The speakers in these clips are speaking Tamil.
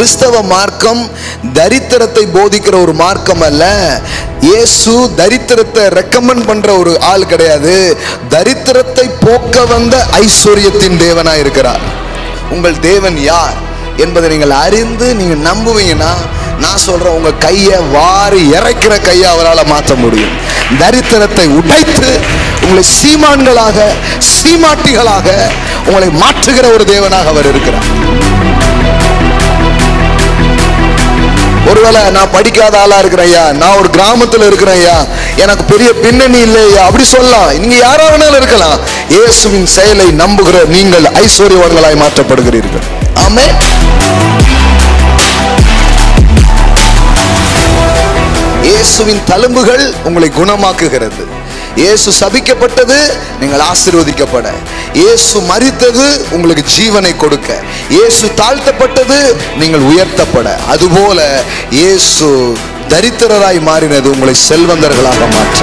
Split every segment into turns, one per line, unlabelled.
கிறிஸ்தவ மார்க்கம் தரித்திரத்தை போதிக்கிற ஒரு மார்க்கம் அல்ல. இயேசு தரித்திரத்தை ரெக்கமெண்ட் பண்ற ஒரு ஆள் கிடையாது. தரித்திரத்தை போக்க வந்த ஐஸ்வர்யத்தின் தேவனாய் இருக்கிறார். உங்கள் தேவன் யார் என்பதை நீங்கள் அறிந்து நீங்க நம்புவீங்கன்னா, நான் சொல்றேன், உங்க கையை வாரி இறைக்கிற கையை அவரால் மாற்ற முடியும். தரித்திரத்தை உடைத்து உங்களை சீமான்களாக, சீமாட்டிகளாக உங்களை மாற்றுகிற ஒரு தேவனாக அவர் இருக்கிறார். ஒருவேளை நான் படிக்காத ஆளா இருக்கிறேன்யா, நான் ஒரு கிராமத்துல இருக்கிறேன்யா, எனக்கு பெரிய பின்னணி இல்லையா, அப்படி சொல்லலாம். நீங்க யாரா வேணாலும் இருக்கலாம். இயேசுவின் செயலை நம்புகிற நீங்கள் ஐஸ்வர்யவான்களாய் மாற்றப்படுகிறீர்கள். ஆமென். இயேசுவின் தழும்புகள் உங்களை குணமாக்குகிறது. இயேசு சபிக்கப்பட்டது நீங்கள் ஆசீர்வதிக்கப்பட. இயேசு மரித்தது உங்களுக்கு ஜீவனை கொடுக்க. இயேசு தாழ்த்தப்பட்டது நீங்கள் உயர்த்தப்பட. அதுபோல இயேசு தரித்திரராய் மாறினது உங்களை செல்வந்தர்களாக மாற்ற.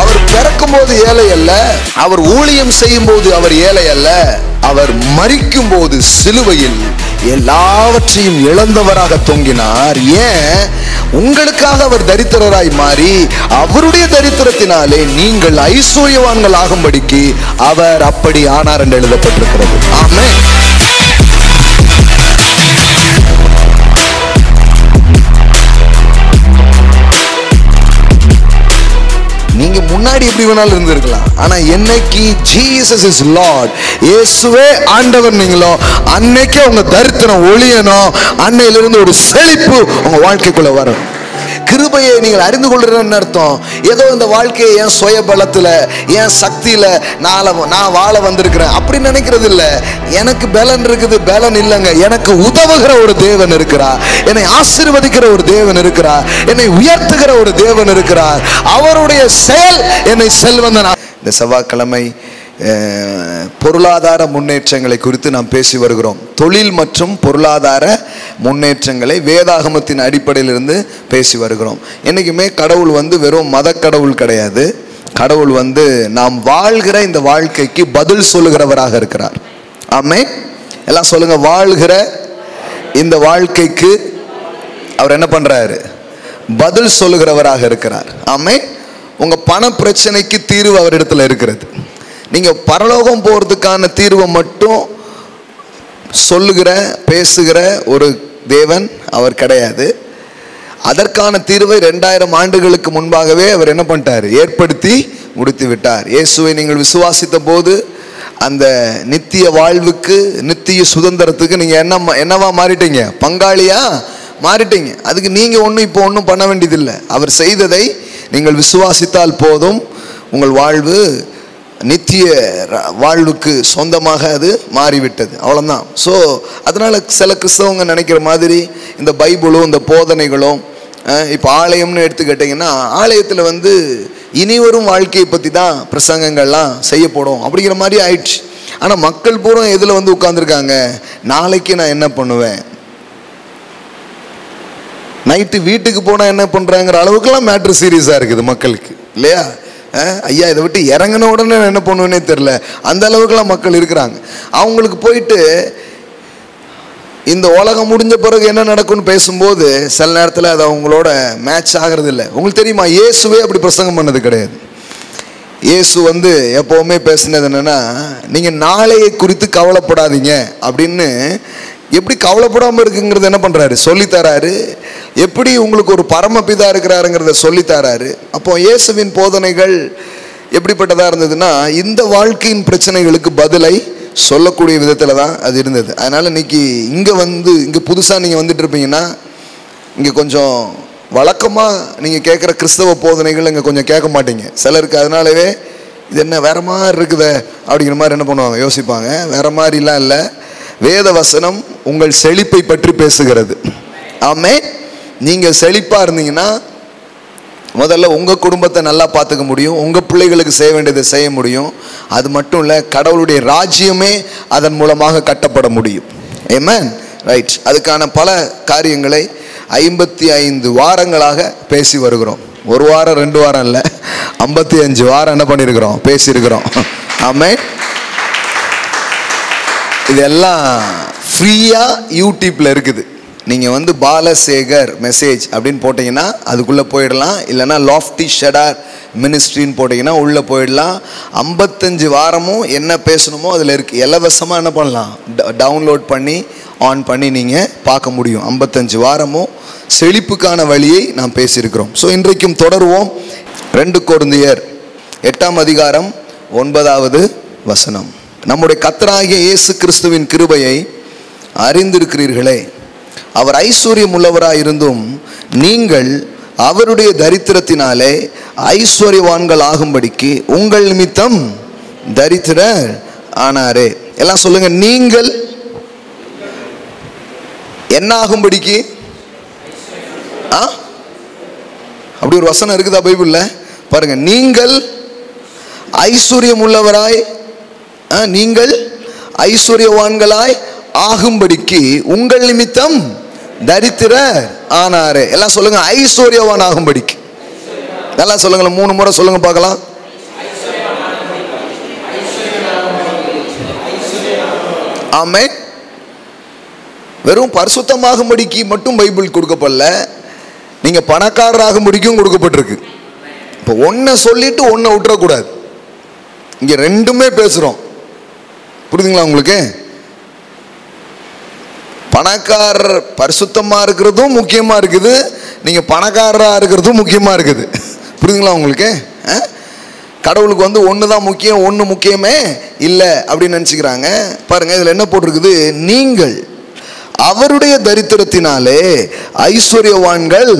அவர் பிறக்கும் போது ஏழை அல்ல, அவர் ஊழியம் செய்யும் போது அவர் ஏழை அல்ல, அவர் மரிக்கும் போது சிலுவையில் எல்லாவற்றையும் இழந்தவராக தொங்கினார். ஏன்? உங்களுக்காக அவர் தரித்திரராய் மாறி அவருடைய தரித்திரத்தினாலே நீங்கள் ஐஸ்வர்யவான்கள் ஆகும்படிக்கு அவர் அப்படி ஆனார் என்று எழுதப்பட்டிருக்கிறது. ஆமென். நீங்க முன்னாடி எப்படி வேணாலும் இருந்திருக்கலாம். ஆனா என்னைக்கு ஜீசஸ் இஸ் லார்ட், இயேசுவே ஆண்டவர் நீங்களோ, அன்னைக்கே உங்க தரித்திரம் ஒழியணும். அன்னையிலிருந்து ஒரு செழிப்பு உங்க வாழ்க்கைக்குள்ள வரும். கிருபையை நீங்கள் அறிந்து கொள்றேன்னு அர்த்தம். ஏதோ இந்த வாழ்க்கையை என் சுய பலத்துல, என் சக்தியில நான் வாழ வந்திருக்கிறேன் அப்படி நினைக்கிறது இல்ல. எனக்கு பலன் இருக்குது, பலன் இல்லைங்க. எனக்கு உதவுகிற ஒரு தேவன் இருக்கிறார். என்னை ஆசீர்வதிக்கிற ஒரு தேவன் இருக்கிறார். என்னை உயர்த்துகிற ஒரு தேவன் இருக்கிறார். அவருடைய செயல் என்னை செல்வந்தனா. இந்த செவ்வாய்க்கிழமை பொருளாதார முன்னேற்றங்களை குறித்து நாம் பேசி வருகிறோம். தொழில் மற்றும் பொருளாதார முன்னேற்றங்களை வேதாகமத்தின் அடிப்படையிலிருந்து பேசி வருகிறோம். என்னைக்குமே கடவுள் வெறும் மத கடவுள் கிடையாது. கடவுள் நாம் வாழ்கிற இந்த வாழ்க்கைக்கு பதில் சொல்லுகிறவராக இருக்கிறார். ஆமென். எல்லாம் சொல்லுங்க. வாழ்கிற இந்த வாழ்க்கைக்கு அவர் என்ன பண்றாரு? பதில் சொல்லுகிறவராக இருக்கிறார். ஆமென். உங்க பண பிரச்சனைக்கு தீர்வு அவரிடத்துல இருக்கிறது. நீங்க பரலோகம் போறதுக்கான தீர்வை மட்டும் சொல்லுகிற பேசுகிற ஒரு தேவன் அவர் கிடையாது. அதற்கான தீர்வை 2000 ஆண்டுகளுக்கு முன்பாகவே அவர் என்ன பண்ணிட்டார்? ஏற்படுத்தி முடித்து விட்டார். இயேசுவை நீங்கள் விசுவாசித்த போது அந்த நித்திய வாழ்வுக்கு, நித்திய சுதந்திரத்துக்கு நீங்க என்னவா மாறிட்டீங்க? பங்காளியா மாறிட்டீங்க. அதுக்கு நீங்க இப்போ ஒன்றும் பண்ண வேண்டியதில்லை. அவர் செய்ததை நீங்கள் விசுவாசித்தால் போதும். உங்கள் வாழ்வு நித்திய வாழ்வுக்கு சொந்தமாக அது மாறிவிட்டது. அவ்வளோதான். ஸோ அதனால சில கிறிஸ்தவங்க நினைக்கிற மாதிரி இந்த பைபிளும் இந்த போதனைகளும், இப்போ ஆலயம்னு எடுத்துக்கிட்டிங்கன்னா, ஆலயத்தில் இனி வரும் வாழ்க்கையை பற்றி தான் பிரசங்கங்கள்லாம் செய்யப்படும் அப்படிங்கிற மாதிரி ஆயிடுச்சு. ஆனால் மக்கள் பூரா எதில் உட்காந்துருக்காங்க? நாளைக்கு நான் என்ன பண்ணுவேன், நைட்டு வீட்டுக்கு போனால் என்ன பண்ணுறாங்கிற அளவுக்குலாம் மேட்ரு சீரியஸாக இருக்குது மக்களுக்கு, இல்லையா? ஐயா இதை விட்டு இறங்கின உடனே என்ன பண்ணுவேன்னே தெரில, அந்த அளவுக்குலாம் மக்கள் இருக்கிறாங்க. அவங்களுக்கு போயிட்டு இந்த உலகம் முடிஞ்ச பிறகு என்ன நடக்கும்னு பேசும்போது சில நேரத்தில் அது அவங்களோட மேட்ச் ஆகிறது இல்லை. உங்களுக்கு தெரியுமா, இயேசுவே அப்படி பிரசங்கம் பண்ணது கிடையாது. இயேசு எப்போவுமே பேசுனது என்னன்னா, நீங்கள் நாளையை குறித்து கவலைப்படாதீங்க அப்படின்னு. எப்படி கவலைப்படாமல் இருக்குங்கிறது என்ன பண்ணுறாரு? சொல்லித்தராரு. எப்படி உங்களுக்கு ஒரு பரமபிதா இருக்கிறாருங்கிறத சொல்லித்தராரு. அப்போ இயேசுவின் போதனைகள் எப்படிப்பட்டதாக இருந்ததுன்னா, இந்த வாழ்க்கையின் பிரச்சனைகளுக்கு பதிலை சொல்லக்கூடிய விதத்தில் தான் அது இருந்தது. அதனால் இன்னைக்கு இங்கே புதுசாக நீங்கள் வந்துட்டு இருப்பீங்கன்னா, இங்கே கொஞ்சம் வழக்கமாக நீங்கள் கேட்குற கிறிஸ்தவ போதனைகள் இங்கே கொஞ்சம் கேட்க மாட்டீங்க சிலருக்கு. அதனாலவே இது என்ன வேற மாதிரி இருக்குதே அப்படிங்கிற மாதிரி என்ன பண்ணுவாங்க, யோசிப்பாங்க. வேற மாதிரிலாம் இல்லை. வேத வசனம் உங்கள் செழிப்பை பற்றி பேசுகிறது. ஆமென். நீங்கள் செழிப்பாக இருந்தீங்கன்னா முதல்ல உங்கள் குடும்பத்தை நல்லா பார்த்துக்க முடியும், உங்கள் பிள்ளைகளுக்கு செய்ய வேண்டியதை செய்ய முடியும். அது மட்டும் இல்லை, கடவுளுடைய ராஜ்யமே அதன் மூலமாக கட்டப்பட முடியும். ஆமென். ரைட். அதுக்கான பல காரியங்களை 55 வாரங்களாக பேசி வருகிறோம். ஒரு வாரம் 2 வாரம் இல்லை, 55 வாரம் என்ன பண்ணியிருக்கிறோம், பேசியிருக்கிறோம். ஆமென். இதெல்லாம் ஃப்ரீயாக யூடியூப்பில் இருக்குது. நீங்கள் வந்து பாலசேகர் மெசேஜ் அப்படின்னு போட்டிங்கன்னா அதுக்குள்ளே போயிடலாம். இல்லைனா லாஃப்டி ஷெடார் மினிஸ்ட்ரின்னு போட்டிங்கன்னா உள்ளே போயிடலாம். 55 வாரமும் என்ன பேசணுமோ அதில் இருக்குது. இலவசமாக என்ன பண்ணலாம், டவுன்லோட் பண்ணி ஆன் பண்ணி நீங்கள் பார்க்க முடியும். 55 வாரமும் செழிப்புக்கான வழியை நாம் பேசியிருக்கிறோம். ஸோ இன்றைக்கும் தொடருவோம். 2 கொரிந்தியர் 8ஆம் அதிகாரம் 9வது வசனம். நம்முடைய கர்த்தராகிய இயேசு கிறிஸ்துவின் கிருபையை அறிந்திருக்கிறீர்களே, அவர் ஐஸ்வர்யம் உள்ளவராய் இருந்தும் நீங்கள் அவருடைய தரித்திரத்தினாலே ஐஸ்வர்யவான்கள் ஆகும்படிக்கு உங்கள் நிமித்தம் தரித்திரர் ஆனாரே. எல்லாம் சொல்லுங்க, நீங்கள் என்ன ஆகும்படிக்கு? அப்படி ஒரு வசனம் இருக்குதா பைபிள்ல? பாருங்க, நீங்கள் ஐஸ்வர்யம் உள்ளவராய், நீங்கள் ஐஸ்வர்யவான்களாய் ஆகும்படிக்கு உங்கள் நிமித்தம் தரித்திரர் ஆனாரே. எல்லாம் சொல்லுங்க, ஐஸ்வர்யவான் ஆகும்படிக்கு. எல்லாம் சொல்லுங்க, 3 முறை சொல்லுங்க பார்க்கலாம். ஆமென். வெறும் பரிசுத்தமாகும்படிக்கு மட்டும் பைபிள் கொடுக்கப்படல, நீங்க பணக்காரராகும்படிக்கும் கொடுக்கப்பட்டிருக்கு. இப்போ ஒன்றை சொல்லிட்டு ஒன்றை விட்டுறக்கூடாது. இங்க 2மே பேசுறோம். புரியுதுங்களா உங்களுக்கு? பணக்காரர் பரிசுத்தமாக இருக்கிறதும் முக்கியமாக இருக்குது, நீங்கள் பணக்காரராக இருக்கிறதும் முக்கியமாக இருக்குது. புரியுதுங்களா உங்களுக்கு? கடவுளுக்கு வந்து ஒன்று தான் முக்கியம், ஒன்று முக்கியமே இல்லை அப்படின்னு நினச்சிக்கிறாங்க. பாருங்கள், இதில் என்ன போட்டிருக்குது, நீங்கள் அவருடைய தரித்திரத்தினாலே ஐஸ்வர்யவான்கள்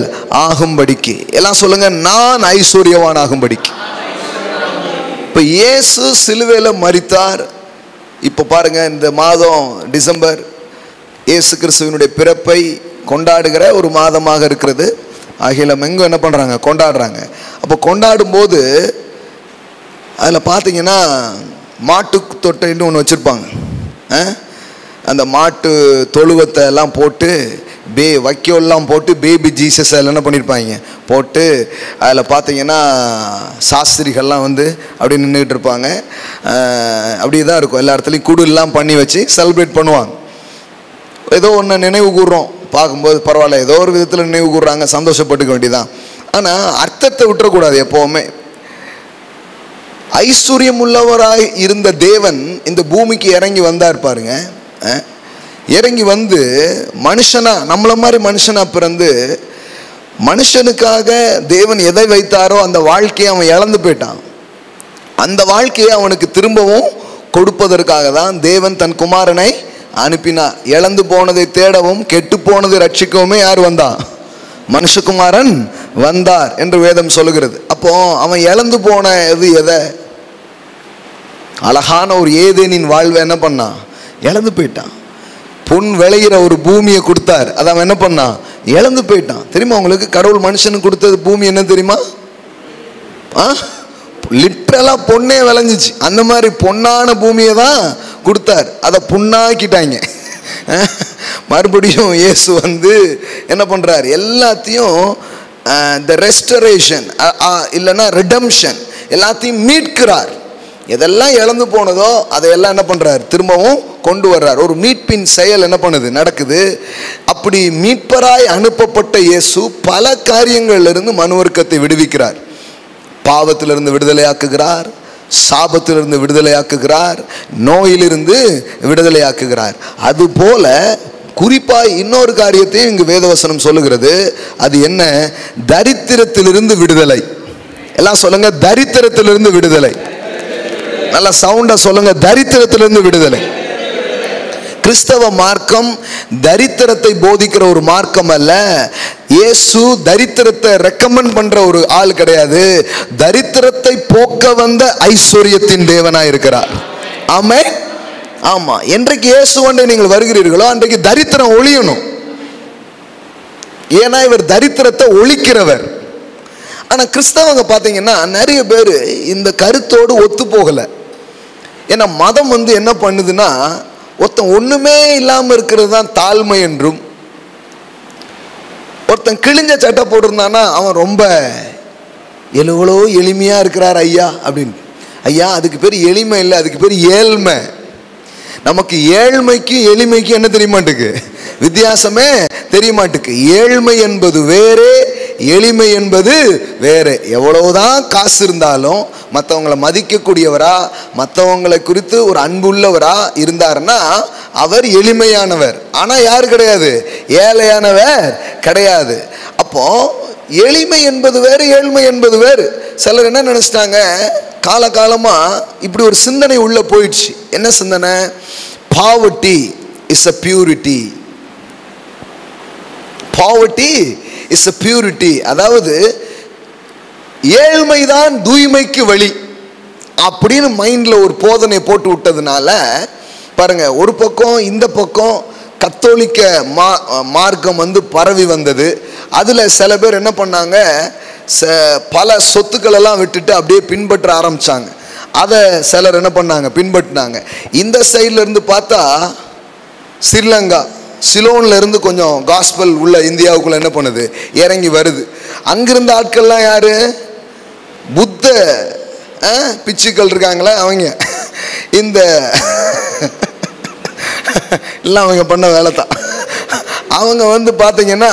ஆகும்படிக்கு. எல்லாம் சொல்லுங்க, நான் ஐஸ்வர்யவான் ஆகும்படிக்கு. இப்போ இயேசு சிலுவையில் மரித்தார். இப்போ பாருங்க, இந்த மாதம் டிசம்பர் இயேசு கிறிஸ்துவினுடைய பிறப்பை கொண்டாடுகிற ஒரு மாதமாக இருக்கிறது. அகிலம் எங்கும் என்ன பண்ணுறாங்க, கொண்டாடுறாங்க. அப்போ கொண்டாடும் போது அதில் பார்த்தீங்கன்னா மாட்டு தொட்டைன்னு ஒன்று வச்சுருப்பாங்க. அந்த மாட்டு தொழுவத்தை எல்லாம் போட்டு வைக்கோல்லாம் போட்டு பேபி ஜீசஸ் அதில் என்ன பண்ணியிருப்பாங்க போட்டு, அதில் பார்த்தீங்கன்னா சாஸ்திரிகள்லாம் வந்து அப்படி நின்றுக்கிட்டு இருப்பாங்க. அப்படி தான் இருக்கும். எல்லா இடத்துலையும் குடுலாம் பண்ணி வச்சு செலிப்ரேட் பண்ணுவாங்க. ஏதோ ஒன்று நினைவு கூறுறோம், பார்க்கும்போது பரவாயில்ல, ஏதோ ஒரு விதத்தில் நினைவு கூறுறாங்க, சந்தோஷப்பட்டுக்க வேண்டியதான். ஆனால் அர்த்தத்தை விட்டுறக்கூடாது எப்போவுமே. ஐஸ்வர்யம் உள்ளவராய் இருந்த தேவன் இந்த பூமிக்கு இறங்கி வந்தார் பாருங்க. இறங்கி வந்து மனுஷனா, நம்மள மாதிரி மனுஷனா பிறந்து, மனுஷனுக்காக தேவன் எதை வைத்தாரோ அந்த வாழ்க்கையை அவன் இழந்து போயிட்டான். அந்த வாழ்க்கையை அவனுக்கு திரும்பவும் கொடுப்பதற்காக தான் தேவன் தன் குமாரனை அனுப்பினார். இழந்து போனதை தேடவும் கெட்டு போனதை ரட்சிக்கவுமே யார் வந்தா? மனுஷகுமாரன் வந்தார் என்று வேதம் சொல்லுகிறது. அப்போ அவன் இழந்து போன எதை? அழகான ஒரு ஏதேனின் வாழ்வை என்ன பண்ணான்? இழந்து போயிட்டான். பொன் விளைகிற ஒரு பூமியை கொடுத்தார், அதை அவன் என்ன பண்ணான்? இழந்து போயிட்டான். தெரியுமா உங்களுக்கு? கடவுள் மனுஷனுக்கு கொடுத்தது பூமி என்ன தெரியுமா? லிட்ரலா பொண்ணே விளைஞ்சிச்சு. அந்த மாதிரி பொன்னான பூமியை தான் கொடுத்தார். அதை புண்ணாக்கிட்டாங்க. மறுபடியும் இயேசு வந்து என்ன பண்றார்? எல்லாத்தையும் த ரெஸ்டரேஷன் இல்லைன்னா ரிடம்ஷன், எல்லாத்தையும் மீட்கிறார். எதெல்லாம் இழந்து போனதோ அதையெல்லாம் என்ன பண்றார்? திரும்பவும் கொண்டு வர்றார். ஒரு மீட்பின் செயல் என்ன பண்ணுது? நடக்குது. அப்படி மீட்பராய் அனுப்பப்பட்ட இயேசு பல காரியங்களிலிருந்து மனுவர்க்கத்தை விடுவிக்கிறார். பாவத்திலிருந்து விடுதலையாக்குகிறார், சாபத்திலிருந்து விடுதலையாக்குகிறார், நோயிலிருந்து விடுதலையாக்குகிறார். அதுபோல குறிப்பாக இன்னொரு காரியத்தையும் இங்கு வேதவசனம் சொல்லுகிறது. அது என்ன? தரித்திரத்திலிருந்து விடுதலை. எல்லாம் சொல்லுங்க, தரித்திரத்திலிருந்து விடுதலை. நல்லா சவுண்டா சொல்லுங்க, தரித்திரத்திலிருந்து விடுதலை. கிறிஸ்தவ மார்க்கம் தரித்திரத்தை போதிக்கிற ஒரு மார்க்கம் அல்ல. இயேசு தரித்திரத்தை ரெக்கமெண்ட் பண்ற ஒரு ஆள் கிடையாது. தரித்திரத்தை போக்க வந்த ஐஸ்வர்யத்தின் தேவனாய் இருக்கிறார். ஆமென். ஆமா, என்றைக்கு இயேசுவண்டை நீங்கள் வருகிறீர்களோ அன்றைக்கு தரித்திரம் ஒழியணும். ஏன்னா இவர் தரித்திரத்தை ஒழிக்கிறவர். ஆனா கிறிஸ்தவங்க பாத்தீங்கன்னா நிறைய பேர் இந்த கருத்தோடு ஒத்து போகல. ஏன்னா மதம் வந்து என்ன பண்ணுதுன்னா, ஒருத்தன் ஒண்ணுமே இல்லாம இருக்கிறது தான் தாழ்மை என்றும், ஒருத்தன் கிழிஞ்ச சட்டை போட்டிருந்தானா அவன் ரொம்ப எவ்வளோ எளிமையா இருக்கிறார் ஐயா அப்படின்னு. ஐயா அதுக்கு பேர் எளிமை இல்லை, அதுக்கு பேர் ஏழ்மை. நமக்கு ஏழ்மைக்கும் எளிமைக்கும் என்ன தெரிய மாட்டுக்கு, வித்தியாசமே தெரிய மாட்டுக்கு. ஏழ்மை என்பது வேறு, எளிமை என்பது வேறு. எவ்வளவுதான் காசு இருந்தாலும் மற்றவங்களை மதிக்கக்கூடியவரா, மற்றவங்களை குறித்து ஒரு அன்புள்ளவரா இருந்தாருன்னா அவர் எளிமையானவர். ஆனா யாரு கிடையாது, ஏழையானவர் கிடையாது. அப்போ எளிமை என்பது வேறு, ஏழ்மை என்பது வேறு. சிலர் என்ன நினைச்சிட்டாங்க, காலகாலமா இப்படி ஒரு சிந்தனை உள்ள போயிடுச்சு. என்ன சிந்தனை? Poverty is a purity. Poverty is a purity. அதாவது ஏழ்மைதான் தூய்மைக்கு வழி அப்படின்னு மைண்ட்ல ஒரு போதனை போட்டு விட்டதுனால பாருங்க, ஒரு பக்கம் இந்த பக்கம் கத்தோலிக்க மார்க்கம் வந்து பரவி வந்தது. அதுல சில பேர் என்ன பண்ணாங்க, பல சொத்துக்கள் எல்லாம் விட்டுட்டு அப்படியே பின்பற்ற ஆரம்பிச்சாங்க. அதை சிலர் என்ன பண்ணாங்க, பின்பற்றினாங்க. இந்த சைட்ல இருந்து பார்த்தா ஸ்ரீலங்கா சிலோன்ல இருந்து கொஞ்சம் காஸ்பல் உள்ள இந்தியாவுக்குள்ள என்ன பண்ணுது, இறங்கி வருது. அங்கிருந்த ஆட்கள்லாம் யாரு, புத்த பிச்சுக்கள் இருக்காங்களே அவங்க. இந்த எல்லாம் அவங்க பண்ண வேலை தான். அவங்க வந்து பார்த்தீங்கன்னா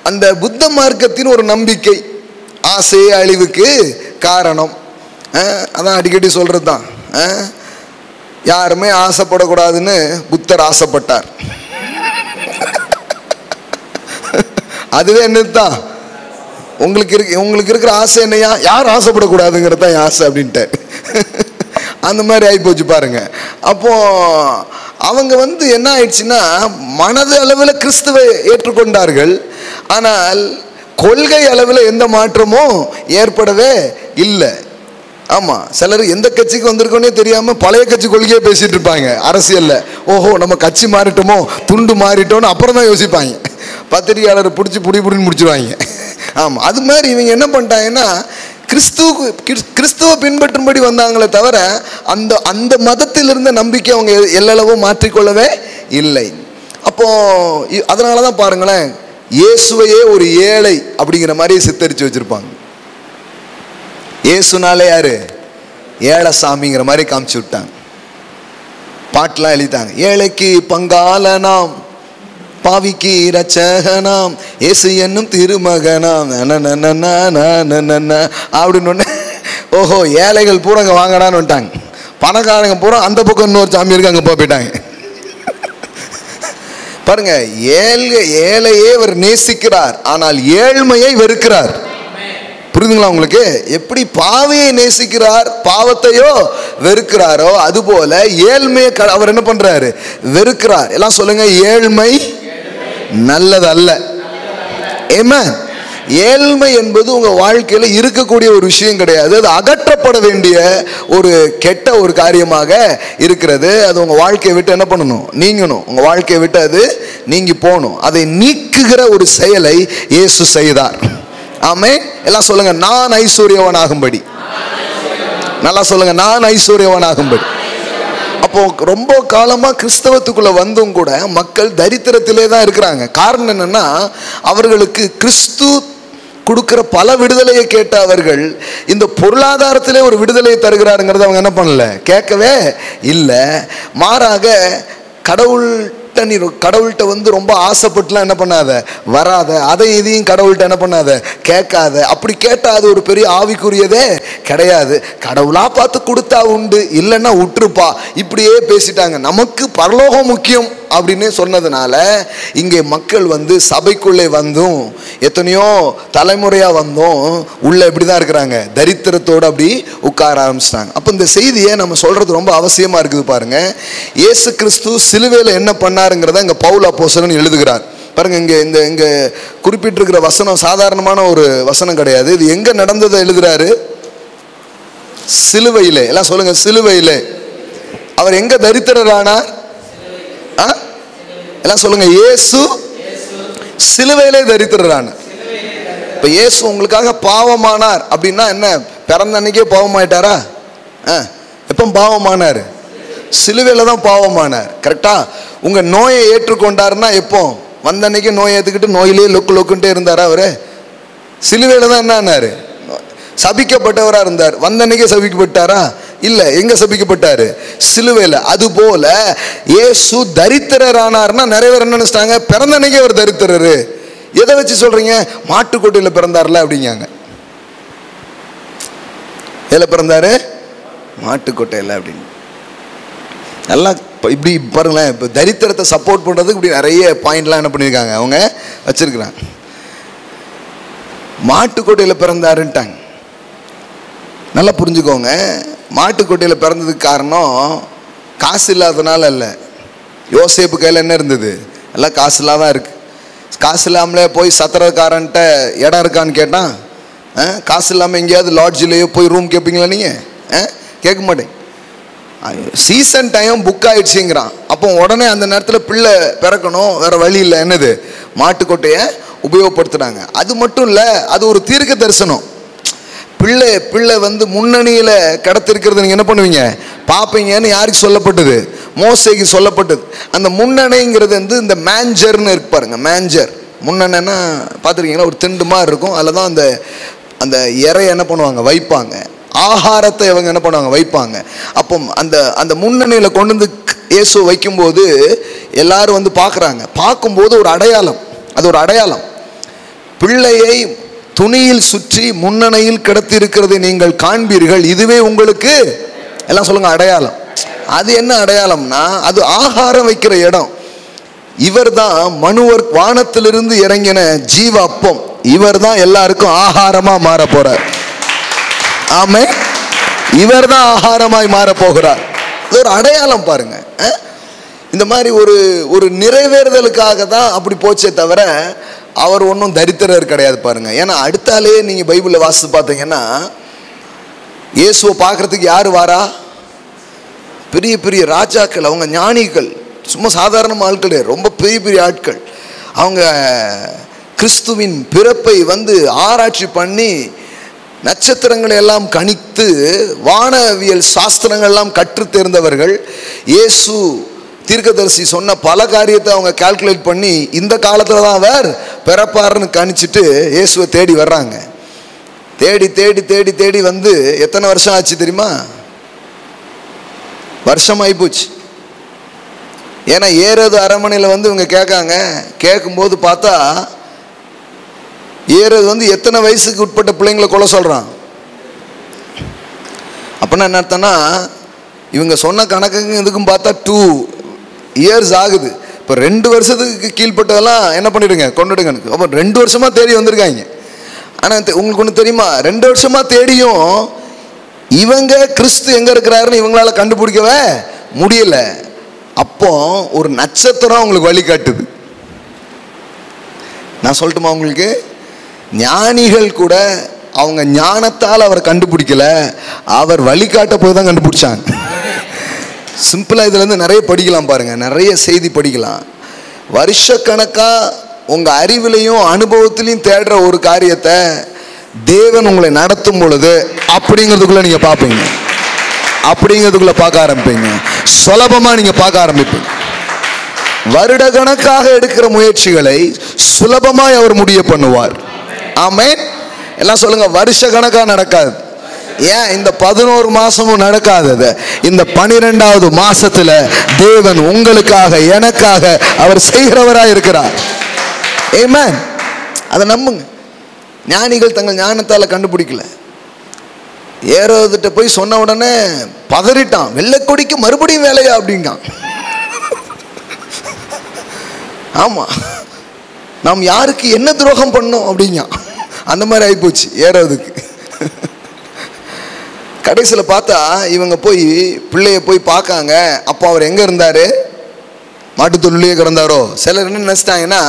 அந்த புத்த மார்க்கத்தின் ஒரு நம்பிக்கை ஆசை அழிவுக்கு காரணம். அதான் அடிக்கடி சொல்றது தான், யாருமே ஆசைப்படக்கூடாதுன்னு புத்தர் ஆசைப்பட்டார். அதுவே என்னதுதான், உங்களுக்கு இருக்கிற ஆசை என்னையா, யார் ஆசைப்படக்கூடாதுங்கிறது தான் ஆசை அப்படின்ட்டு. அந்த மாதிரி ஆகிப்போச்சு பாருங்க. அப்போ அவங்க வந்து என்ன ஆயிடுச்சுன்னா, மனது அளவில் கிறிஸ்துவை ஏற்றுக்கொண்டார்கள், ஆனால் கொள்கை அளவில் எந்த மாற்றமும் ஏற்படவே இல்லை. ஆமா, சிலர் எந்த கட்சிக்கு வந்திருக்கோன்னே தெரியாம பழைய கட்சி கொள்கையே பேசிட்டு இருப்பாங்க அரசியல்ல. ஓஹோ நம்ம கட்சி மாறிட்டோமோ, துண்டு மாறிட்டோன்னு அப்புறம் தான் யோசிப்பாங்க. பத்திரிகையாளர் பிடிச்சி புடின்னு முடிச்சிருவாங்க. ஆமா, அது மாதிரி இவங்க என்ன பண்ணிட்டாங்கன்னா, கிறிஸ்துவ பின்பற்றும்படி வந்தாங்களே தவிர அந்த அந்த மதத்தில் இருந்த நம்பிக்கை அவங்க எல்லளவும் மாற்றிக்கொள்ளவே இல்லை. அப்போ அதனாலதான் பாருங்களேன், இயேசுவையே ஒரு ஏழை அப்படிங்கிற மாதிரி சித்தரிச்சு வச்சிருப்பாங்க. இயேசுனாலே யாரு, ஏழை சாமிங்கிற மாதிரி காமிச்சு விட்டாங்க. பாட்டுலாம் எழுதிட்டாங்க, ஏழைக்கு பங்காளனாம் பாவிக்கு இரட்சகனாம் இயேசு என்னும் திருமகனாம் அப்படின்னு. ஓஹோ, ஏழைகள் பூரா அங்கே வாங்கடான்னு வந்துட்டாங்க. பணக்காரங்க பூரா அந்த பக்கம் இன்னொரு சாமி இருக்கு அங்கே போயிட்டாங்க. பாருங்க, ஏழையே அவர் நேசிக்கிறார், ஆனால் ஏழ்மையை வெறுக்கிறார். புரியுதுங்களா உங்களுக்கு? எப்படி பாவியை நேசிக்கிறார், பாவத்தையோ வெறுக்கிறாரோ, அதுபோல ஏழ்மையை அவர் என்ன பண்றாரு, வெறுக்கிறார். எல்லாம் சொல்லுங்க, ஏழ்மை நல்லது அல்ல. ஆமென். ஏழ்மை என்பது உங்க வாழ்க்கையில இருக்கக்கூடிய ஒரு விஷயம் கிடையாது, அது அகற்றப்பட வேண்டிய ஒரு கெட்ட ஒரு காரியமாக இருக்கிறது. அது உங்க வாழ்க்கையை விட்டு என்ன பண்ணணும், நீங்கணும். உங்க வாழ்க்கையை விட்டு அது நீங்கி போகணும். அதை நீக்குகிற ஒரு செயலை இயேசு செய்தார். ஆமென். எல்லாம் சொல்லுங்க, நான் ஐஸ்வர்யவான் ஆகும்படி. நல்லா சொல்லுங்க, நான் ஐஸ்வர்யவான் ஆகும்படி. அப்போ ரொம்ப காலமா கிறிஸ்தவத்துக்குள்ள வந்தும் கூட மக்கள் தரித்திரத்திலே தான் இருக்கிறாங்க. காரணம் என்னன்னா, அவர்களுக்கு கிறிஸ்து கொடுக்கிற பல விடுதலையை கேட்ட அவர்கள் இந்த பொருளாதாரத்திலே ஒரு விடுதலையை தருகிறாருங்கிறத அவங்க என்ன பண்ணல, கேட்கவே இல்லை. மாறாக கடவுள்கிட்ட வந்து ரொம்ப ஆசைப்பட்டுலாம் என்ன பண்ணாத, வராத, அதை இதையும் கடவுள்கிட்ட என்ன பண்ணாத, கேட்காத. அப்படி கேட்டா அது ஒரு பெரிய ஆவிக்குரியதே கிடையாது. கடவுளா பார்த்து கொடுத்தா உண்டு, இல்லைன்னா விட்டுருப்பா, இப்படியே பேசிட்டாங்க. நமக்கு பரலோகம் முக்கியம் அப்படின்னு சொன்னதுனால இங்கே மக்கள் வந்து சபைக்குள்ளே வந்தும் எத்தனையோ தலைமுறையா வந்தும் உள்ள எப்படிதான் இருக்கிறாங்க, தரித்திரத்தோடு அப்படி உட்கார ஆரம்பிச்சிட்டாங்க. அப்ப இந்த செய்தியை நம்ம சொல்றது ரொம்ப அவசியமா இருக்குது. பாருங்க, இயேசு கிறிஸ்து சிலுவையில என்ன பண்ணாருங்கிறத இங்க பவுல் அப்போஸ்தலன் எழுதுகிறார். பாருங்க, இங்க குறிப்பிட்டிருக்கிற வசனம் சாதாரணமான ஒரு வசனம் கிடையாது. இது எங்க நடந்ததை எழுதுறாரு, சிலுவையிலே. எல்லாம் சொல்லுங்க, சிலுவையிலே. அவர் எங்க தரித்திரரானார்? எல்லாம் சொல்லுங்க, இயேசு சிலுவையிலே தரித்திரரானார். இப்ப இயேசு உங்களுக்காக பாவமானார் அப்படின்னா என்ன, பிறந்த அன்னைக்கே பாவமாயிட்டாரா? எப்ப பாவமானாரு? சிலுவையில தான் பாவமானார். கரெக்டா? உங்க நோயை ஏற்றுக்கொண்டாருன்னா எப்போ? வந்த அன்னைக்கு நோயை ஏற்றுக்கிட்டு நோயிலே லொக்கு லொக்குன்ட்டே இருந்தாரா அவரு? சிலுவையில தான் என்ன ஆனாரு? சபிக்கப்பட்டவரா இருந்தார். வந்த அன்னைக்கே சபிக்கப்பட்டாரா? இல்ல. எங்க சபிக்கப்பட்டாரு? சிலுவையில். அது போல இயேசு தரித்திரரானார்னா நிறைய பேர் என்ன நினைச்சிட்டாங்க, பிறந்த அன்னைக்கே அவர் தரித்திரரு. எதை வச்சு சொல்றீங்க? மாட்டுக்கொட்டையில் பிறந்தார்ல அப்படிங்காங்க. எதில் பிறந்தாரு? மாட்டுக்கொட்டையில் அப்படின்னு. நல்லா இப்படி பாருங்களேன். இப்போ தரித்திரத்தை சப்போர்ட் பண்ணுறதுக்கு இப்படி நிறைய பாயிண்ட்லாம் என்ன பண்ணியிருக்காங்க, அவங்க வச்சிருக்கிறாங்க. மாட்டுக்கொட்டையில் பிறந்தாருன்ட்டாங்க. நல்லா புரிஞ்சுக்கோங்க. மாட்டுக்கொட்டையில் பிறந்ததுக்கு காரணம் காசு இல்லாதனால இல்லை. யோசேப்பு கையில் என்ன இருந்தது? எல்லாம் காசு இல்லாதான் இருக்கு. காசு இல்லாமலே போய் சத்திரக்காரன்ட்ட இடம் இருக்கான்னு கேட்டான். காசு இல்லாமல் எங்கேயாவது லாட்ஜிலேயோ போய் ரூம் கேட்பீங்களா நீங்கள்? கேட்க மாட்டேன். சீசன் டைம் புக் ஆயிடுச்சுங்கிறான். அப்போ உடனே அந்த நேரத்தில் பிள்ளை பிறக்கணும், வேற வழி இல்லை. என்னது? மாட்டுக்கொட்டையை உபயோகப்படுத்துனாங்க. அது மட்டும் இல்லை, அது ஒரு தீர்க்க தரிசனம். பிள்ளை வந்து முன்னணியில் கடத்திருக்கிறது நீங்கள் என்ன பண்ணுவீங்க? பார்ப்பீங்கன்னு யாருக்கு சொல்லப்பட்டது? மோசேக்கு சொல்லப்பட்டது. அந்த முன்னணைங்கிறது வந்து இந்த மேஞ்சர்னு இருக்கு பாருங்க. மேஞ்சர் முன்னணைன்னா பார்த்துருக்கீங்களா? ஒரு திண்டு மாதிரி இருக்கும். அதில் தான் அந்த இறையை என்ன பண்ணுவாங்க? வைப்பாங்க. ஆகாரத்தை இவங்க என்ன பண்ணுவாங்க? வைப்பாங்க. அப்போ அந்த முன்னணியில் கொண்டு வந்து இயேசு வைக்கும்போது எல்லாரும் வந்து பார்க்குறாங்க. பார்க்கும்போது ஒரு அடையாளம், அது ஒரு அடையாளம். பிள்ளையை துணியில் சுற்றி முன்னணையில் கிடத்திருக்கிறதை நீங்கள் காண்பீர்கள், இதுவே உங்களுக்கு எல்லாம் சொல்லுங்க அடையாளம். அது என்ன அடையாளம்னா, அது ஆகாரம் வைக்கிற இடம். இவர் தான் மனுவர் வானத்திலிருந்து இறங்கின ஜீவ அப்பம். இவர் தான் எல்லாருக்கும் ஆகாரமா மாற போறார். ஆமே, இவர் தான் ஆகாரமாய் மாற போகிறார். இது ஒரு அடையாளம் பாருங்க. இந்த மாதிரி ஒரு நிறைவேறுதலுக்காக தான் அப்படி போச்சே தவிர அவர் ஒன்றும் தரித்திரர் கிடையாது பாருங்க. ஏன்னா அடுத்தாலே நீங்க பைபிளில் வாசித்து பார்த்தீங்கன்னா இயேசுவை பார்க்கறதுக்கு யார் வாரா? பெரிய பெரிய ராஜாக்கள், அவங்க ஞானிகள், சும்மா சாதாரண ஆட்கள், ரொம்ப பெரிய பெரிய ஆட்கள். அவங்க கிறிஸ்துவின் பிறப்பை வந்து ஆராய்ச்சி பண்ணி நட்சத்திரங்களை எல்லாம் கணித்து வானவியல் சாஸ்திரங்கள் எல்லாம் கற்று தேர்ந்தவர்கள். இயேசு தீர்க்கதரிசி சொன்ன பல காரியத்தை அவங்க கால்குலேட் பண்ணி இந்த காலத்தில் தான் அவர் பிறப்பாருன்னு கணிச்சிட்டு இயேசுவை தேடி வர்றாங்க. தேடி தேடி தேடி தேடி வந்து எத்தனை வருஷம் ஆச்சு தெரியுமா? வருஷம் ஆகிப்போச்சு. ஏன்னா ஏறது அரண்மனையில் வந்து இவங்க கேட்காங்க. கேட்கும்போது பார்த்தா ஏறது வந்து எத்தனை வயசுக்கு உட்பட்ட பிள்ளைங்களை கொலை சொல்கிறான். அப்படின்னா என்ன அர்த்தம்னா, இவங்க சொன்ன கணக்குங்க இதுக்கும் பார்த்தா 2 years ஆகுது. இப்போ 2 வருஷத்துக்கு கீழ்பட்டதெல்லாம் என்ன பண்ணிடுங்க, கொண்டுடுங்க. அப்போ 2 வருஷமாக தேடி வந்திருக்காங்க. ஆனால் உங்களுக்கு ஒன்று தெரியுமா? 2 வருஷமாக தேடியும் இவங்க கிறிஸ்து எங்கே இருக்கிறாருன்னு இவங்களால கண்டுபிடிக்கவே முடியல. அப்போ ஒரு நட்சத்திரம் அவங்களுக்கு வழி காட்டுது. நான் சொல்லட்டுமா உங்களுக்கு? ஞானிகள் கூட அவங்க ஞானத்தால் அவர் கண்டுபிடிக்கல, அவர் வழிகாட்ட போய் தான் கண்டுபிடிச்சாங்க. சிம்பிளாக இதுலேருந்து நிறைய படிக்கலாம் பாருங்க, நிறைய செய்தி படிக்கலாம். வருஷக்கணக்காக உங்கள் அறிவிலையும் அனுபவத்திலையும் தேடுற ஒரு காரியத்தை தேவன் உங்களை நடத்தும் பொழுது அப்படிங்கிறதுக்குள்ள நீங்கள் பார்ப்பீங்க, அப்படிங்கிறதுக்குள்ள பார்க்க ஆரம்பிப்பீங்க, சுலபமாக நீங்கள் பார்க்க ஆரம்பிப்பீங்க. வருட கணக்காக எடுக்கிற முயற்சிகளை சுலபமாய் அவர் முடிய பண்ணுவார். ஆமென். எல்லாம் சொல்லுங்க, வருஷ கணக்காக நடக்காது. ஏன் இந்த 11 மாசமும் நடக்காதது? இந்த 12வது மாசத்துல தேவன் உங்களுக்காக எனக்காக அவர் செய்கிறவராய் இருக்கிறார். ஆமென். அதை நம்புங்க. ஞானிகள் தங்கள் ஞானத்தால கண்டுபிடிக்கல. ஏரோதுட்ட போய் சொன்ன உடனே பதறிட்டான். வெள்ளைக்கொடிக்கு மறுபடியும் வேலையா அப்படிங்கான். ஆமா, நாம் யாருக்கு என்ன துரோகம் பண்ணோம் அப்படிங்க, அந்த மாதிரி ஆகிப்போச்சு ஏறதுக்கு. கடைசியில் பார்த்தா இவங்க போய் பிள்ளைய போய் பார்க்காங்க. அப்போ அவர் எங்கே இருந்தார்? மாட்டுத்தொழிலே கிடந்தாரோ? சிலர் என்ன நினச்சிட்டாங்கன்னா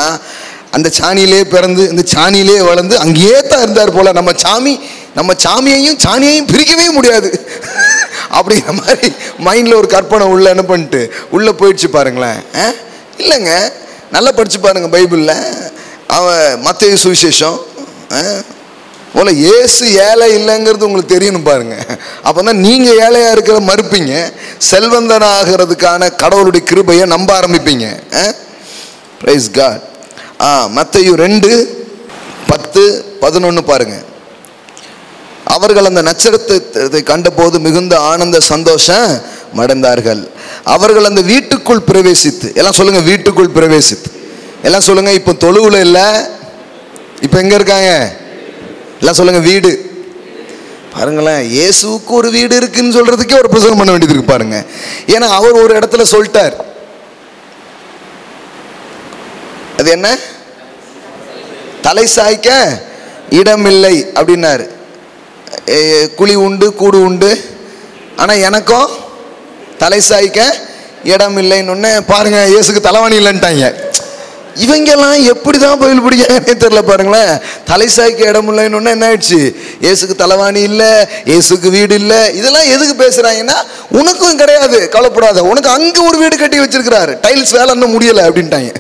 அந்த சாணியிலே பிறந்து இந்த சாணியிலே வளர்ந்து அங்கேயே தான் இருந்தார் போல. நம்ம சாமியையும் சாணியையும் பிரிக்கவே முடியாது அப்படிங்கிற மாதிரி மைண்டில் ஒரு கற்பனை உள்ள என்ன பண்ணிட்டு உள்ளே போயிடுச்சு பாருங்களேன். இல்லைங்க, நல்லா படித்து பாருங்கள் பைபிளில். அவன் மத்தேயு சுவிசேஷம் போல இயேசு ஏழை இல்லைங்கிறது உங்களுக்கு தெரியணும் பாருங்க. அப்போ தான் நீங்கள் ஏழையாக இருக்கிற மறுப்பீங்க, செல்வந்தனாகிறதுக்கான கடவுளுடைய கிருபையை நம்ப ஆரம்பிப்பீங்க. Praise God. மத்தேயு 2:10-11 பாருங்க. அவர்கள் அந்த நட்சத்திரத்தை கண்டபோது மிகுந்த ஆனந்த சந்தோஷம் அடைந்தார்கள். அவர்கள் அந்த வீட்டுக்குள் பிரவேசித்து, எல்லாம் சொல்லுங்க, வீட்டுக்குள் பிரவேசித்து. எல்லாம் சொல்லுங்க, இப்போ தொழுவுல இல்ல, இப்போ எங்க இருக்காங்க? எல்லாம் சொல்லுங்க, வீடு. பாருங்களேன், இயேசுவுக்கு ஒரு வீடு இருக்குன்னு சொல்றதுக்கே ஒரு பிரசங்கம் பண்ண வேண்டியது இருக்கு பாருங்க. ஏன்னா அவர் ஒரு இடத்துல சொல்லிட்டார், அது என்ன, தலை சாய்க்க இடமில்லை அப்படின்னாரு. குழி உண்டு, கூடு உண்டு, ஆனா எனக்கும் தலை சாய்க்க இடம் இல்லைன்னு பாருங்க. இயேசுக்கு தலைவாணி இல்லைன்ட்டாங்க. இவங்கெல்லாம் எப்படிதான் பைபிள் படிக்காங்கன்னே தெரியல பாருங்களேன். தலை சாய்க்க இடம் இல்லைன்னு என்ன ஆயிடுச்சு? இயேசுக்கு தலைவாணி இல்லை, இயேசுக்கு வீடு இல்லை. இதெல்லாம் எதுக்கு பேசுறாங்கன்னா, உனக்கும் கிடையாது, கவலைப்படாத, உனக்கு அங்க ஒரு வீடு கட்டி வச்சிருக்கிறாரு, டைல்ஸ் வேலை இன்னும் முடியலை அப்படின்ட்டாங்க.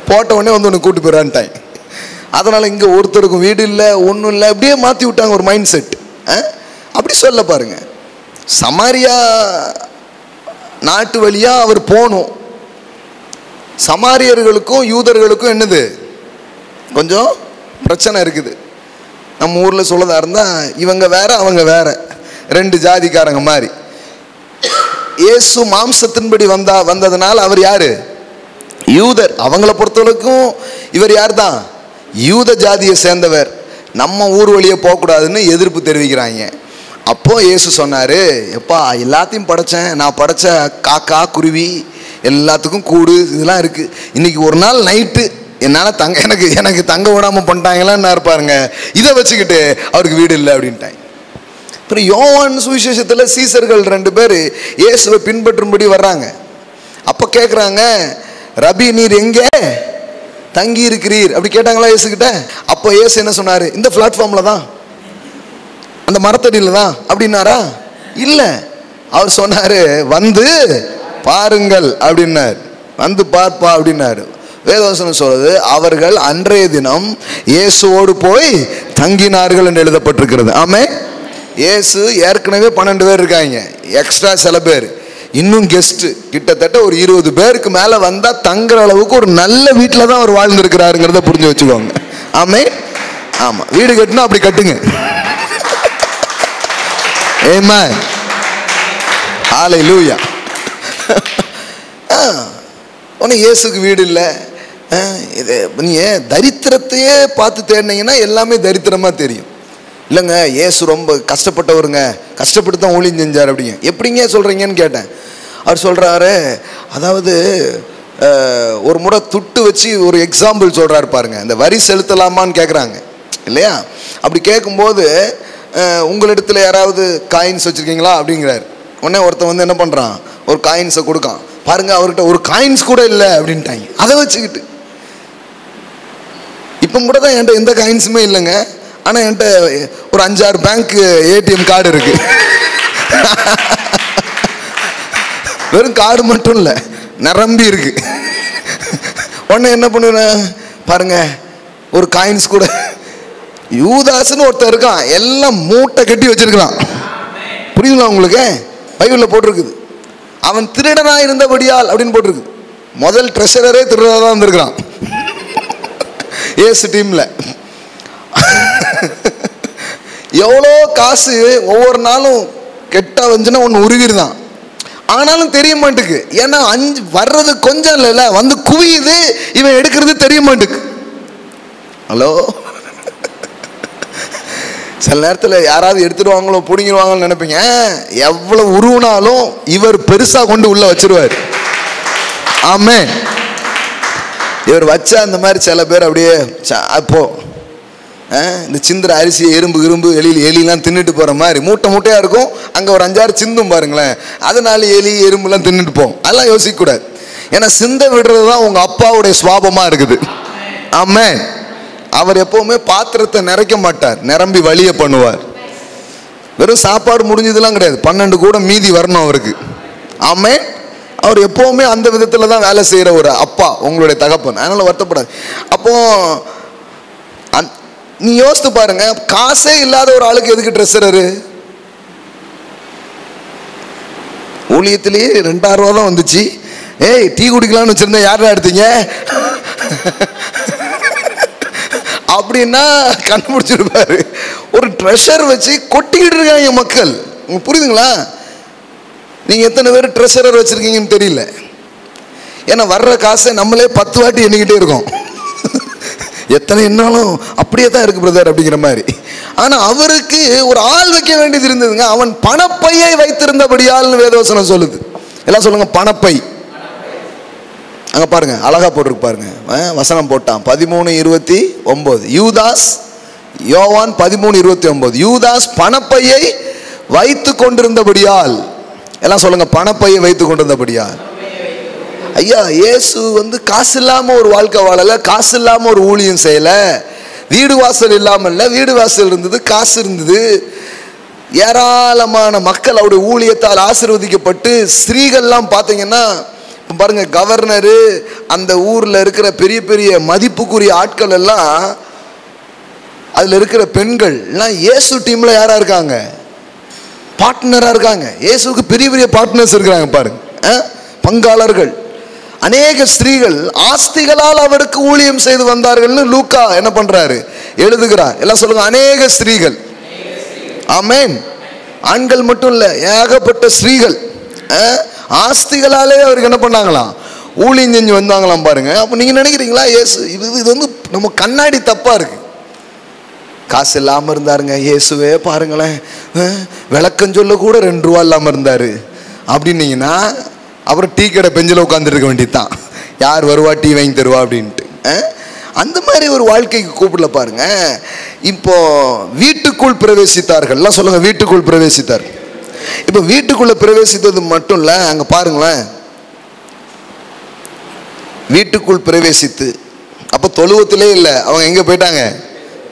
போட்ட உடனே வந்து உனக்கு கூட்டு போயிடான்ட்டாங்க. அதனால இங்க ஒருத்தருக்கும் வீடு இல்லை, ஒன்றும் இல்லை, அப்படியே மாற்றி விட்டாங்க ஒரு மைண்ட் செட். அப்படி சொல்ல பாருங்க. சமாரியா நாட்டு வழியா அவர் போகணும். சமாரியர்களுக்கும் யூதர்களுக்கும் என்னது, கொஞ்சம் பிரச்சனை இருக்குது. நம்ம ஊர்ல சொல்லதா இருந்தா இவங்க வேற அவங்க வேற, ரெண்டு ஜாதிக்காரங்க மாதிரி. இயேசு மாம்சத்தின்படி வந்ததுனால அவர் யாரு? யூதர். அவங்கள பொறுத்தவரைக்கும் இவர் யார் தான்? யூத ஜாதியை சேர்ந்தவர். நம்ம ஊர் வழியே போகக்கூடாதுன்னு எதிர்ப்பு தெரிவிக்கிறாங்க. அப்போ இயேசு சொன்னாரு, எப்பா எல்லாத்தையும் படைச்சேன், நான் படைச்ச காக்கா குருவி எல்லாத்துக்கும் கூடு இதெல்லாம் இருக்கு. இன்னைக்கு ஒரு நாள் நைட்டு என்னால் எனக்கு தங்க விடாம பண்ணிட்டாங்களான்னு இருப்பாருங்க. இதை வச்சுக்கிட்டு அவருக்கு வீடு இல்லை அப்படின்ட்டாங்க. அப்புறம் யோவான் சுவிசேஷத்தில் சீசர்கள் 2 பேர் இயேசுவை பின்பற்றும்படி வர்றாங்க. அப்போ கேட்குறாங்க, ரபி நீர் எங்கே தங்கி இருக்கிறீர் அப்படி கேட்டாங்களா இயேசுகிட்ட. அப்போ இயேசு என்ன சொன்னாரு? இந்த பிளாட்ஃபார்ம்ல தான், அந்த மரத்தடியில தான் அப்படின்னாரா? இல்ல, அவர் சொன்னாரு வந்து பாருங்கள் அப்படின்னாரு. வந்து பார்ப்பா அப்படின்னாரு. வேதவசனம் சொல்றது, அவர்கள் அன்றைய தினம் இயேசுவோடு போய் தங்கினார்கள் என்று எழுதப்பட்டிருக்கிறது. ஆமே. இயேசு ஏற்கனவே 12 பேர் இருக்காங்க, எக்ஸ்ட்ரா சில பேர், இன்னும் கெஸ்ட் கிட்டத்தட்ட ஒரு 20 பேருக்கு மேல வந்தா தங்குற அளவுக்கு ஒரு நல்ல வீட்டுல தான் அவர் வாழ்ந்திருக்கிறாருங்கிறத புரிஞ்சு வச்சுக்கோங்க. ஆமே. ஆமா, வீடு கட்டினா அப்படி கட்டுங்க. ஆமென். ஹல்லேலூயா. உடனே இயேசுக்கு வீடு இல்லை. இது நீங்க தரித்திரத்தையே பார்த்து தேடினீங்கன்னா எல்லாமே தரித்திரமா தெரியும். இல்லைங்க, இயேசு ரொம்ப கஷ்டப்பட்டவருங்க, கஷ்டப்பட்டு தான் ஊழியம் செஞ்சார் அப்படிங்க. எப்படிங்க சொல்றீங்கன்னு கேட்டேன். அவர் சொல்றாரு, அதாவது ஒரு முறை துட்டு வச்சு ஒரு எக்ஸாம்பிள் சொல்றாரு பாருங்க. இந்த வரி செலுத்தலாமான்னு கேட்குறாங்க இல்லையா? அப்படி கேட்கும்போது உங்களிடத்துல யாராவது காயின்ஸ் வச்சிருக்கீங்களா அப்படிங்கிறாரு. உடனே ஒருத்தன் வந்து என்ன பண்றான், ஒரு காயின்ஸை கொடுக்கான். பாருங்க, அவர்கிட்ட ஒரு காயின்ஸ் கூட இல்லை அப்படின்ட்டாங்க. அதை வச்சுக்கிட்டு இப்போ கூட தான் என்கிட்ட எந்த காயின்ஸுமே இல்லைங்க, ஆனால் என்கிட்ட ஒரு 5-6 பேங்க் ஏடிஎம் கார்டு இருக்கு. வெறும் கார்டு மட்டும் இல்லை, நிரம்பி இருக்கு. உடனே என்ன பண்ணுவேன் பாருங்க, ஒரு காயின்ஸ் கூட. யூதாஸ்னு ஒருத்தர் இருக்கான், எல்லாம் மூட்டை கட்டி வச்சிருக்கான். புரியுங்களா உங்களுக்கு? பைபிளில் போட்டிருக்குது, அவன் திருடனா இருந்தபடியால் அப்படின்னு போட்டிருக்கு. முதல் ட்ரெஷரரே திருடனா தான் இருந்திருக்கிறான் ஏசு டீம்ல. எவ்வளோ காசு ஒவ்வொரு நாளும் கெட்டா வந்துச்சுன்னா ஒன்று உருகிருதான். ஆனாலும் தெரிய மாட்டுக்கு, ஏன்னா வர்றது கொஞ்சம் இல்லைல்ல, வந்து குவியுது, இவன் எடுக்கிறது தெரிய மாட்டுக்கு. ஹலோ, சில நேரத்தில் யாராவது எடுத்துடுவாங்களோ பிடிங்கிடுவாங்களோ நினைப்பீங்க. எவ்வளவு உருவினாலும் இவர் பெருசா கொண்டு உள்ள வச்சிருவார். ஆமே. இவர் வச்சா அந்த மாதிரி சில பேர் அப்படியே அப்போ இந்த சிந்திர அரிசி எறும்பு எலியெல்லாம் தின்னுட்டு போற மாதிரி மூட்டை மூட்டையா இருக்கும். அங்க ஒரு 5-6 சிந்தும் பாருங்களேன், அதனால எலி எறும்புலாம் தின்னுட்டு போகும். அதெல்லாம் யோசிக்க கூடாது. ஏன்னா சிந்த விடுறதுதான் உங்க அப்பாவுடைய சுவாபமா இருக்குது. ஆமென். அவர் எப்பவுமே பாத்திரத்தை நிறைக்க மாட்டார், நிரம்பி வழிய பண்ணுவார். வெறும் சாப்பாடு முடிஞ்சதெல்லாம் கிடையாது, 12 கூட மீதி வரணும் அவருக்கு. ஆமென். அவர் எப்பவுமே அந்த விதத்துல தான் வேலை செய்யற ஒரு அப்பா உங்களுடைய தகப்பன். அதனால வருத்தப்படாது. அப்போ நீ யோசித்து பாருங்க, காசே இல்லாத ஒரு ஆளுக்கு எதுக்கு ட்ரெஸ்ஸரு? ஊழியத்திலேயே 2000 ரூபா தான் வந்துச்சு. டீ குடிக்கலாம்னு வச்சிருந்தேன், யாரா எடுத்தீங்க? அப்படின்னா கண்டுபிடிச்சிருப்பாரு. ஒரு ட்ரெஷர் வச்சு கொட்டிக்கிட்டு இருக்காங்க மக்கள். உங்களுக்கு புரியுதுங்களா? நீங்க எத்தனை பேர் ட்ரெஷரர் வச்சிருக்கீங்கன்னு தெரியல. ஏன்னா வர்ற காசை நம்மளே 10 வாட்டி எண்ணிக்கிட்டே இருக்கோம். எத்தனை என்னாலும் அப்படியே தான் இருக்கு பிரதர் அப்படிங்கிற மாதிரி. ஆனா அவருக்கு ஒரு ஆள் வைக்க வேண்டியது இருந்ததுங்க. அவன் பணப்பையை வைத்திருந்தபடியால் வேதவசனம் சொல்லுது. எல்லாம் சொல்லுங்க, பணப்பை. அங்க பாருங்க, அழகா போட்டிருக்கு பாருங்க, வசனம் போட்டான் 13:29. யூதாஸ், யோவான் 13:29. யூதாஸ் பணப்பையை வைத்து கொண்டிருந்தபடியால், எல்லாம் சொல்லுங்க, பணப்பையை வைத்து கொண்டிருந்தபடியால். ஐயா, இயேசு காசு இல்லாம ஒரு வாழ்க்கை வாழல, காசு இல்லாம ஒரு ஊழியம் செய்யல, வீடு வாசல் இல்லாம இல்ல, வீடு வாசல் இருந்தது, காசு இருந்தது. ஏராளமான மக்கள் அவருடைய ஊழியத்தால் ஆசீர்வதிக்கப்பட்டு, ஸ்திரீகள்லாம் பார்த்தீங்கன்னா பாருங்க, கவர்னரு, அந்த ஊர்ல இருக்கிற பெரிய பெரிய மதிப்புக்குரிய ஆட்கள் எல்லாம், அதுல இருக்கிற பெண்கள் எல்லாம் இயேசு டீம்ல யாரா இருக்காங்க? பார்ட்னரா இருக்காங்க. இயேசுக்கு பெரிய பெரிய பார்ட்னர்ஸ் இருக்கிறாங்க பாருங்க, பங்காளர்கள். அநேக ஸ்திரீகள் ஆஸ்திகளால் அவருக்கு ஊழியம் செய்து வந்தார்கள்னு லூக்கா என்ன பண்றாரு? எழுதுகிறார். எல்லாம் சொல்லுங்க, அநேக ஸ்திரீகள். ஆமென். ஆண்கள் மட்டும் இல்ல, ஏகப்பட்ட ஸ்திரீகள் ஆஸ்திகளாலே அவருக்கு என்ன பண்ணாங்களாம்? ஊழியம் செஞ்சு வந்தாங்களாம் பாருங்க. அப்ப நீங்க நினைக்கிறீங்களா இயேசு இது நம்ம கண்ணாடி தப்பா இருக்கு? காசு இல்லாம இருந்தாருங்க இயேசுவே, பாருங்களேன், விளக்கம் சொல்ல கூட 2 ரூபா இல்லாம இருந்தாரு அப்படின்னீங்கன்னா அப்புறம் டீ கடை பெஞ்சில் உட்காந்துருக்க வேண்டியதுதான், யார் வருவா டீ வாங்கி தருவா அப்படின்ட்டு. அந்த மாதிரி ஒரு வாழ்க்கைக்கு கூப்பிடல பாருங்க. இப்போ வீட்டுக்குள் பிரவேசித்தார்கள். சொல்லுங்க, வீட்டுக்குள் பிரவேசித்தார். இப்போ வீட்டுக்குள்ள பிரவேசித்தது மட்டும் இல்ல, அங்க பாருங்களேன், வீட்டுக்குள் பிரவேசித்து, அப்ப தொழுவத்திலே இல்லை, அவங்க எங்க போயிட்டாங்க?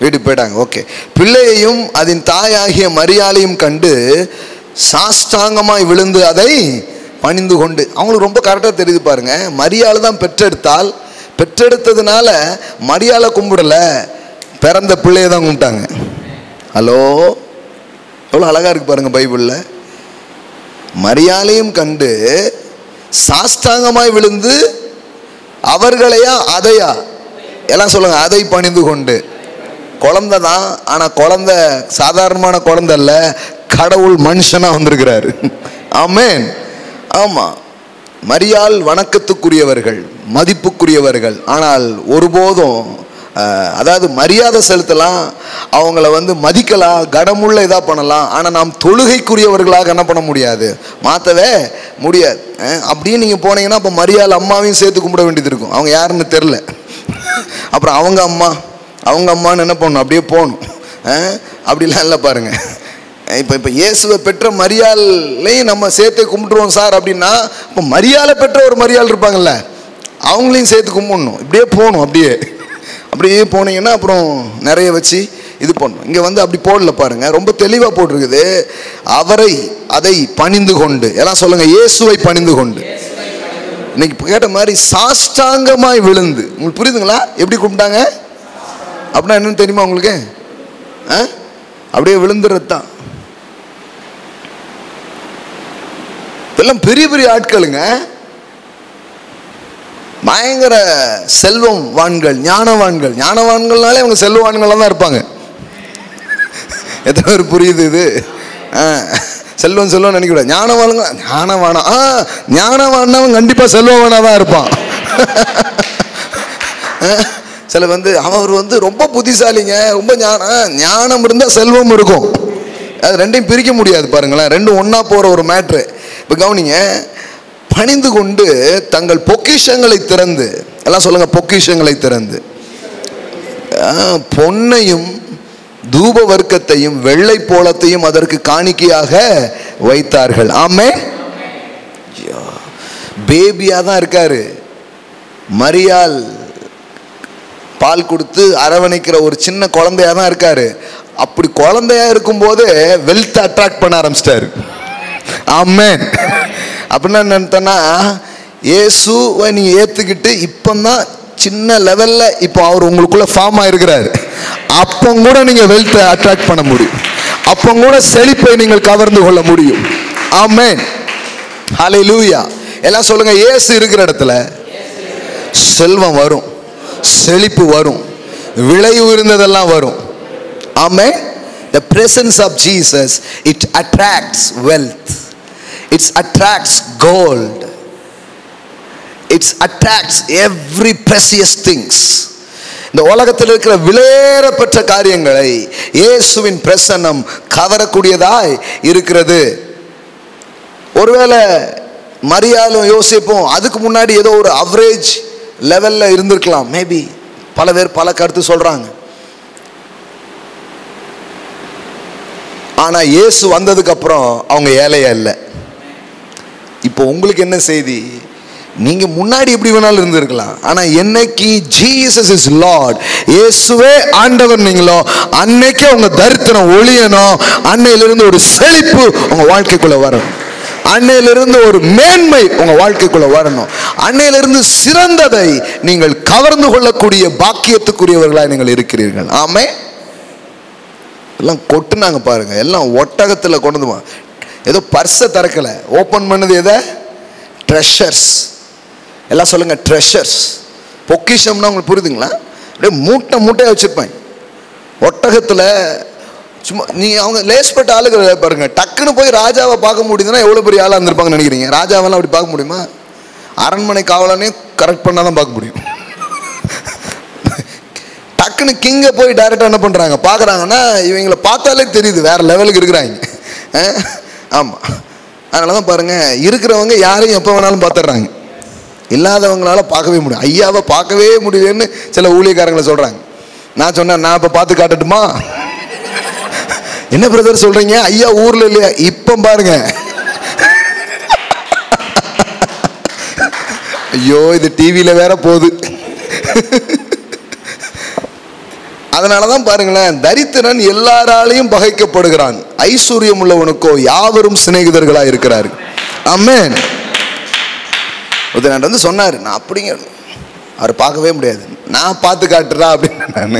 வீட்டுக்கு போயிட்டாங்க. ஓகே. பிள்ளையையும் அதன் தாயாகிய மரியாளையும் கண்டு சாஷ்டாங்கமாய் விழுந்து அதை பணிந்து கொண்டு. அவங்களுக்கு ரொம்ப கரெக்டாக தெரியுது பாருங்க, மரியாள் தான் பெற்றெடுத்தால், பெற்றெடுத்ததுனால மரியாளை கும்பிடல, பிறந்த பிள்ளையை தான் கும்பிட்டாங்க. ஹலோ, எவ்வளோ அழகா இருக்கு பாருங்க பைபிள்ல. மரியாளையும் கண்டு சாஷ்டாங்கமாய் விழுந்து அவர்களையா அதையா, எல்லாம் சொல்லுங்க, அதை பணிந்து கொண்டு. குழந்தை தான், ஆனா குழந்தை சாதாரணமான குழந்தை இல்ல, கடவுள் மனுஷனா வந்திருக்கிறாரு. ஆமென். ஆமா, மரியாள் வணக்கத்துக்குரியவர்கள், மதிப்புக்குரியவர்கள். ஆனால் ஒருபோதும் அதாவது மரியாதை செலுத்தலாம், அவங்கள மதிக்கலாம், கடமுள்ள இதா பண்ணலாம். ஆனா நாம் தொழுகைக்குரியவர்களாக என்ன பண்ண முடியாது, மாற்றவே முடியாது. அப்படின்னு நீங்க போனீங்கன்னா அப்ப மரியாள் அம்மாவையும் சேர்த்து கும்பிட வேண்டியது இருக்கும். அவங்க யாருன்னு தெரில, அப்புறம் அவங்க அம்மான்னு என்ன பண்ணணும், அப்படியே போகணும். அப்படிலாம் இல்லை பாருங்க. இப்போ இயேசுவை பெற்ற மரியாளையும் நம்ம சேர்த்து கும்பிட்டுருவோம் சார் அப்படின்னா, இப்போ மரியாதை பெற்ற ஒரு மரியாள் இருப்பாங்கல்ல, அவங்களையும் சேர்த்து கும்பிடணும். இப்படியே போகணும். அப்படியே போனீங்கன்னா அப்புறம் நிறைய வச்சு இது பண்ணணும். இங்கே அப்படி போடல பாருங்க, ரொம்ப தெளிவாக போட்டிருக்குது. அவரை அதை பணிந்து கொண்டு, எல்லாம் சொல்லுங்க, இயேசுவை பணிந்து கொண்டு. இன்னைக்கு கேட்ட மாதிரி சாஷ்டாங்கமாய் விழுந்து. உங்களுக்கு புரியுதுங்களா? எப்படி கும்பிட்டாங்க அப்படின்னா என்னன்னு தெரியுமா உங்களுக்கு? அப்படியே விழுந்துறது தான். எல்லாம் பெரிய பெரிய ஆட்களுங்க, பயங்கர செல்வம் வான்கள், ஞானவான்கள். ஞானவான்கள்னாலே அவங்க செல்வவான்களாக தான் இருப்பாங்க. எத்தனை பேர் புரியுது இது? செல்வம் நினைக்க ஞானவானவன் கண்டிப்பா செல்வவானா தான் இருப்பான். சில அவர் ரொம்ப புத்திசாலிங்க, ரொம்ப ஞானம் இருந்தால் செல்வம் இருக்கும். அது ரெண்டையும் பிரிக்க முடியாது பாருங்களேன், ரெண்டும் ஒன்னா போற ஒரு மேட்ரு. இப்போ கவனிங்க, பணிந்து கொண்டு தங்கள் பொக்கிஷங்களை திறந்து, எல்லாம் சொல்லுங்க, பொக்கிஷங்களை திறந்து பொன்னையும் தூப வர்க்கத்தையும் வெள்ளை போலத்தையும் அதற்கு காணிக்கையாக வைத்தார்கள். ஆமென். பேபியா தான் இருக்காரு. மரியாள் பால் கொடுத்து அரவணைக்கிற ஒரு சின்ன குழந்தையா தான் இருக்காரு. அப்படி குழந்தையா இருக்கும் போது வெல்த் அட்ராக்ட் பண்ண ஆரம்பிச்சிட்டாரு. ஆமென். அப்படின்னா என்னன்னா, இயேசுவை நீ ஏத்துக்கிட்டு இப்பதான் சின்ன லெவல்ல இப்போ அவர் உங்களுக்குள்ள ஃபார்ம் ஆயிருக்கிறாரு. அப்போ கூட நீங்க வெல்த் அட்ராக்ட் பண்ண முடியும், அப்போ கூட செழிப்பை நீங்கள் கவர்ந்து கொள்ள முடியும். ஆமென். ஹல்லேலூயா. எல்லாம் சொல்லுங்க, இயேசு இருக்கிற இடத்துல செல்வம் வரும், செழிப்பு வரும், விலை உயர்ந்ததெல்லாம் வரும். ஆமென். The presence of Jesus, it attracts wealth, it attracts gold, it attracts every precious things. இந்த உலகத்தில் இருக்கிற விலையேறப்பட்ட காரியங்களை இயேசுவின் பிரசன்னம் கவரக்கூடியதாய் இருக்கிறது. ஒருவேளை மரியாளும் யோசிப்போம் அதுக்கு முன்னாடி ஏதோ ஒரு அவரேஜ் லெவல்ல இருந்திருக்கலாம். மேபி பல பேர் பல கருத்து சொல்றாங்க. ஆனா இயேசு வந்ததுக்கு அப்புறம் அவங்க ஏழையா இல்லை. இப்போ உங்களுக்கு என்ன செய்தி? நீங்க முன்னாடி எப்படி வேணாலும் இருந்திருக்கலாம். ஆனா என்னைக்கு ஜீசஸ் இஸ் லார்ட், இயேசுவே ஆண்டவர் நீங்களோ, அன்னைக்கே உங்க தரித்திரம் ஒழியணும். அன்னையிலிருந்து ஒரு செழிப்பு உங்க வாழ்க்கைக்குள்ள வரணும். அன்னையிலிருந்து ஒரு மேன்மை உங்க வாழ்க்கைக்குள்ள வரணும். அன்னையிலிருந்து சிறந்ததை நீங்கள் கவர்ந்து கொள்ளக்கூடிய பாக்கியத்துக்குரியவர்களாய் நீங்கள் இருக்கிறீர்கள். ஆமென். எல்லாம் கொட்டுனாங்க பாருங்க. எல்லாம் ஒட்டகத்தில் கொண்டு வந்து ஏதோ பர்ஸை திறக்கல, ஓப்பன் பண்ணது எதை? ட்ரெஷர்ஸ். எல்லாம் சொல்லுங்க ட்ரெஷர்ஸ். பொக்கிஷம்னா உங்களுக்கு புரியுதுங்களா? அப்படியே மூட்டை மூட்டையாக வச்சுருப்பாங்க ஒட்டகத்தில். சும்மா நீ அவங்க லேஸ்பட்ட ஆளுங்க பாருங்க, டக்குன்னு போய் ராஜாவை பார்க்க முடியுதுன்னா எவ்வளோ பெரிய ஆளாக இருந்திருப்பாங்கன்னு நினைக்கிறீங்க? ராஜாவெல்லாம் அப்படி பார்க்க முடியுமா? அரண்மனை காவலனே கரெக்ட் பண்ணால் தான் பார்க்க முடியும். டக்குன்னு கிங்கை போய் டைரெக்டாக என்ன பண்ணுறாங்க பார்க்குறாங்கன்னா இவங்களை பார்த்தாலே தெரியுது வேற லெவலுக்கு இருக்கிறாங்க. ஆமாம். அதனால தான் பாருங்கள், இருக்கிறவங்க யாரையும் எப்போ வேணாலும் பார்த்துட்றாங்க, இல்லாதவங்களால பார்க்கவே முடியும். ஐயாவை பார்க்கவே முடியலன்னு சில ஊழியக்காரங்களை சொல்கிறாங்க. நான் சொன்னேன், நான் இப்போ பார்த்து காட்டட்டுமா? என்ன பிரதர் சொல்கிறீங்க? ஐயா ஊரில் இல்லையா? இப்போ பாருங்க. ஐயோ இது டிவியில் வேற போகுது. அதனாலதான் பாருங்களேன், தரித்திரன் எல்லாராலையும் பகைக்கப்படுகிறான், ஐஸ்வர்யம் உள்ளவனுக்கோ யாவரும் சிநேகிதர்களா இருக்கிறாரு. ஆமென். நான் வந்து சொன்னாரு, நான் அப்படிங்க அவர் பார்க்கவே முடியாது, நான் பார்த்து காட்டுறா அப்படின்னு. நான்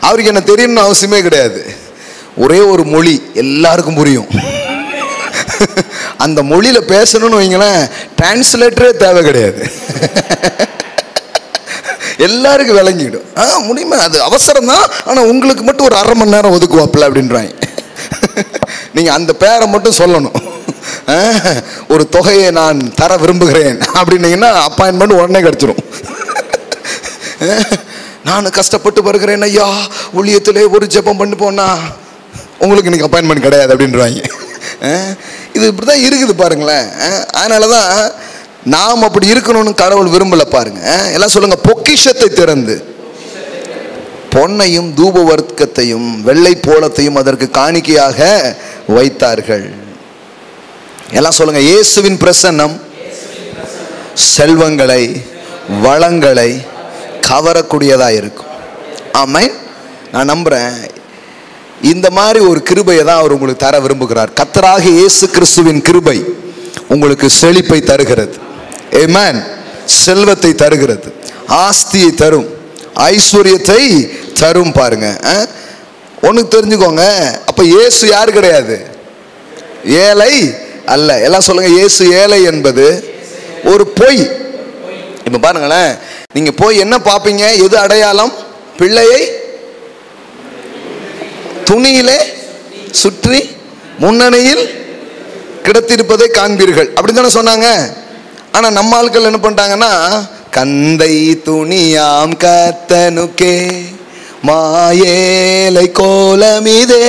அவருக்கு என்ன தெரியணும்னு அவசியமே கிடையாது. ஒரே ஒரு மொழி எல்லாருக்கும் புரியும். அந்த மொழியில பேசணும்னு வைங்களேன், டிரான்ஸ்லேட்டரே தேவை கிடையாது, எல்லாருக்கும் விளங்கிடும். முடியுமா? அது அவசரம் தான், ஆனால் உங்களுக்கு மட்டும் ஒரு 1/2 மணி நேரம் ஒதுக்குவாப்பில்ல அப்படின்றாங்க. நீங்கள் அந்த பேரை மட்டும் சொல்லணும். ஒரு தொகையை நான் தர விரும்புகிறேன் அப்படின்னீங்கன்னா அப்பாயின்மெண்ட் உடனே கிடச்சிரும். நான் கஷ்டப்பட்டு வருகிறேன் ஐயா, ஊழியத்திலே ஒரு ஜெபம் பண்ணி போனா உங்களுக்கு இன்னைக்கு அப்பாயின்மெண்ட் கிடையாது அப்படின்றாங்க. இது இப்படி தான் இருக்குது பாருங்களேன். அதனால தான் நாம் அப்படி இருக்கணும்னு கடவுள் விரும்பல பாருங்க. எல்லாம் சொல்லுங்க, பொக்கிஷத்தை திறந்து பொன்னையும் தூப வர்க்கத்தையும் வெள்ளை போலத்தையும் அதற்கு காணிக்கையாக வைத்தார்கள். எல்லாம் சொல்லுங்க, இயேசுவின் பிரசன்னம் செல்வங்களை வளங்களை கவரக்கூடியதா இருக்கும். ஆமென். நான் நம்புறேன் இந்த மாதிரி ஒரு கிருபையை தான் அவர் உங்களுக்கு தர விரும்புகிறார். கர்த்தராகிய இயேசு கிறிஸ்துவின் கிருபை உங்களுக்கு செழிப்பை தருகிறது. ஆமென். செல்வத்தை தருகிறது, ஆஸ்தியை தரும், ஐஸ்வர்யத்தை தரும். பாருங்க, ஒன்று தெரிஞ்சுக்கோங்க. அப்ப இயேசு யாரு கிடையாது? ஏழை அல்ல. எல்லாம் சொல்லுங்க, இயேசு ஏழை என்பது ஒரு பொய். இப்ப பாருங்களேன், நீங்க போய் என்ன பார்ப்பீங்க? எது அடையாளம்? பிள்ளையை துணியிலே சுற்றி முன்னணியில் கிடத்திருப்பதை காண்பீர்கள் அப்படித்தானே சொன்னாங்க. ஆனா நம்ம ஆட்கள் என்ன பண்ணிட்டாங்கன்னா, கந்தை துணியாம் கர்த்தனுக்கே மாயேலை கோலமிதே.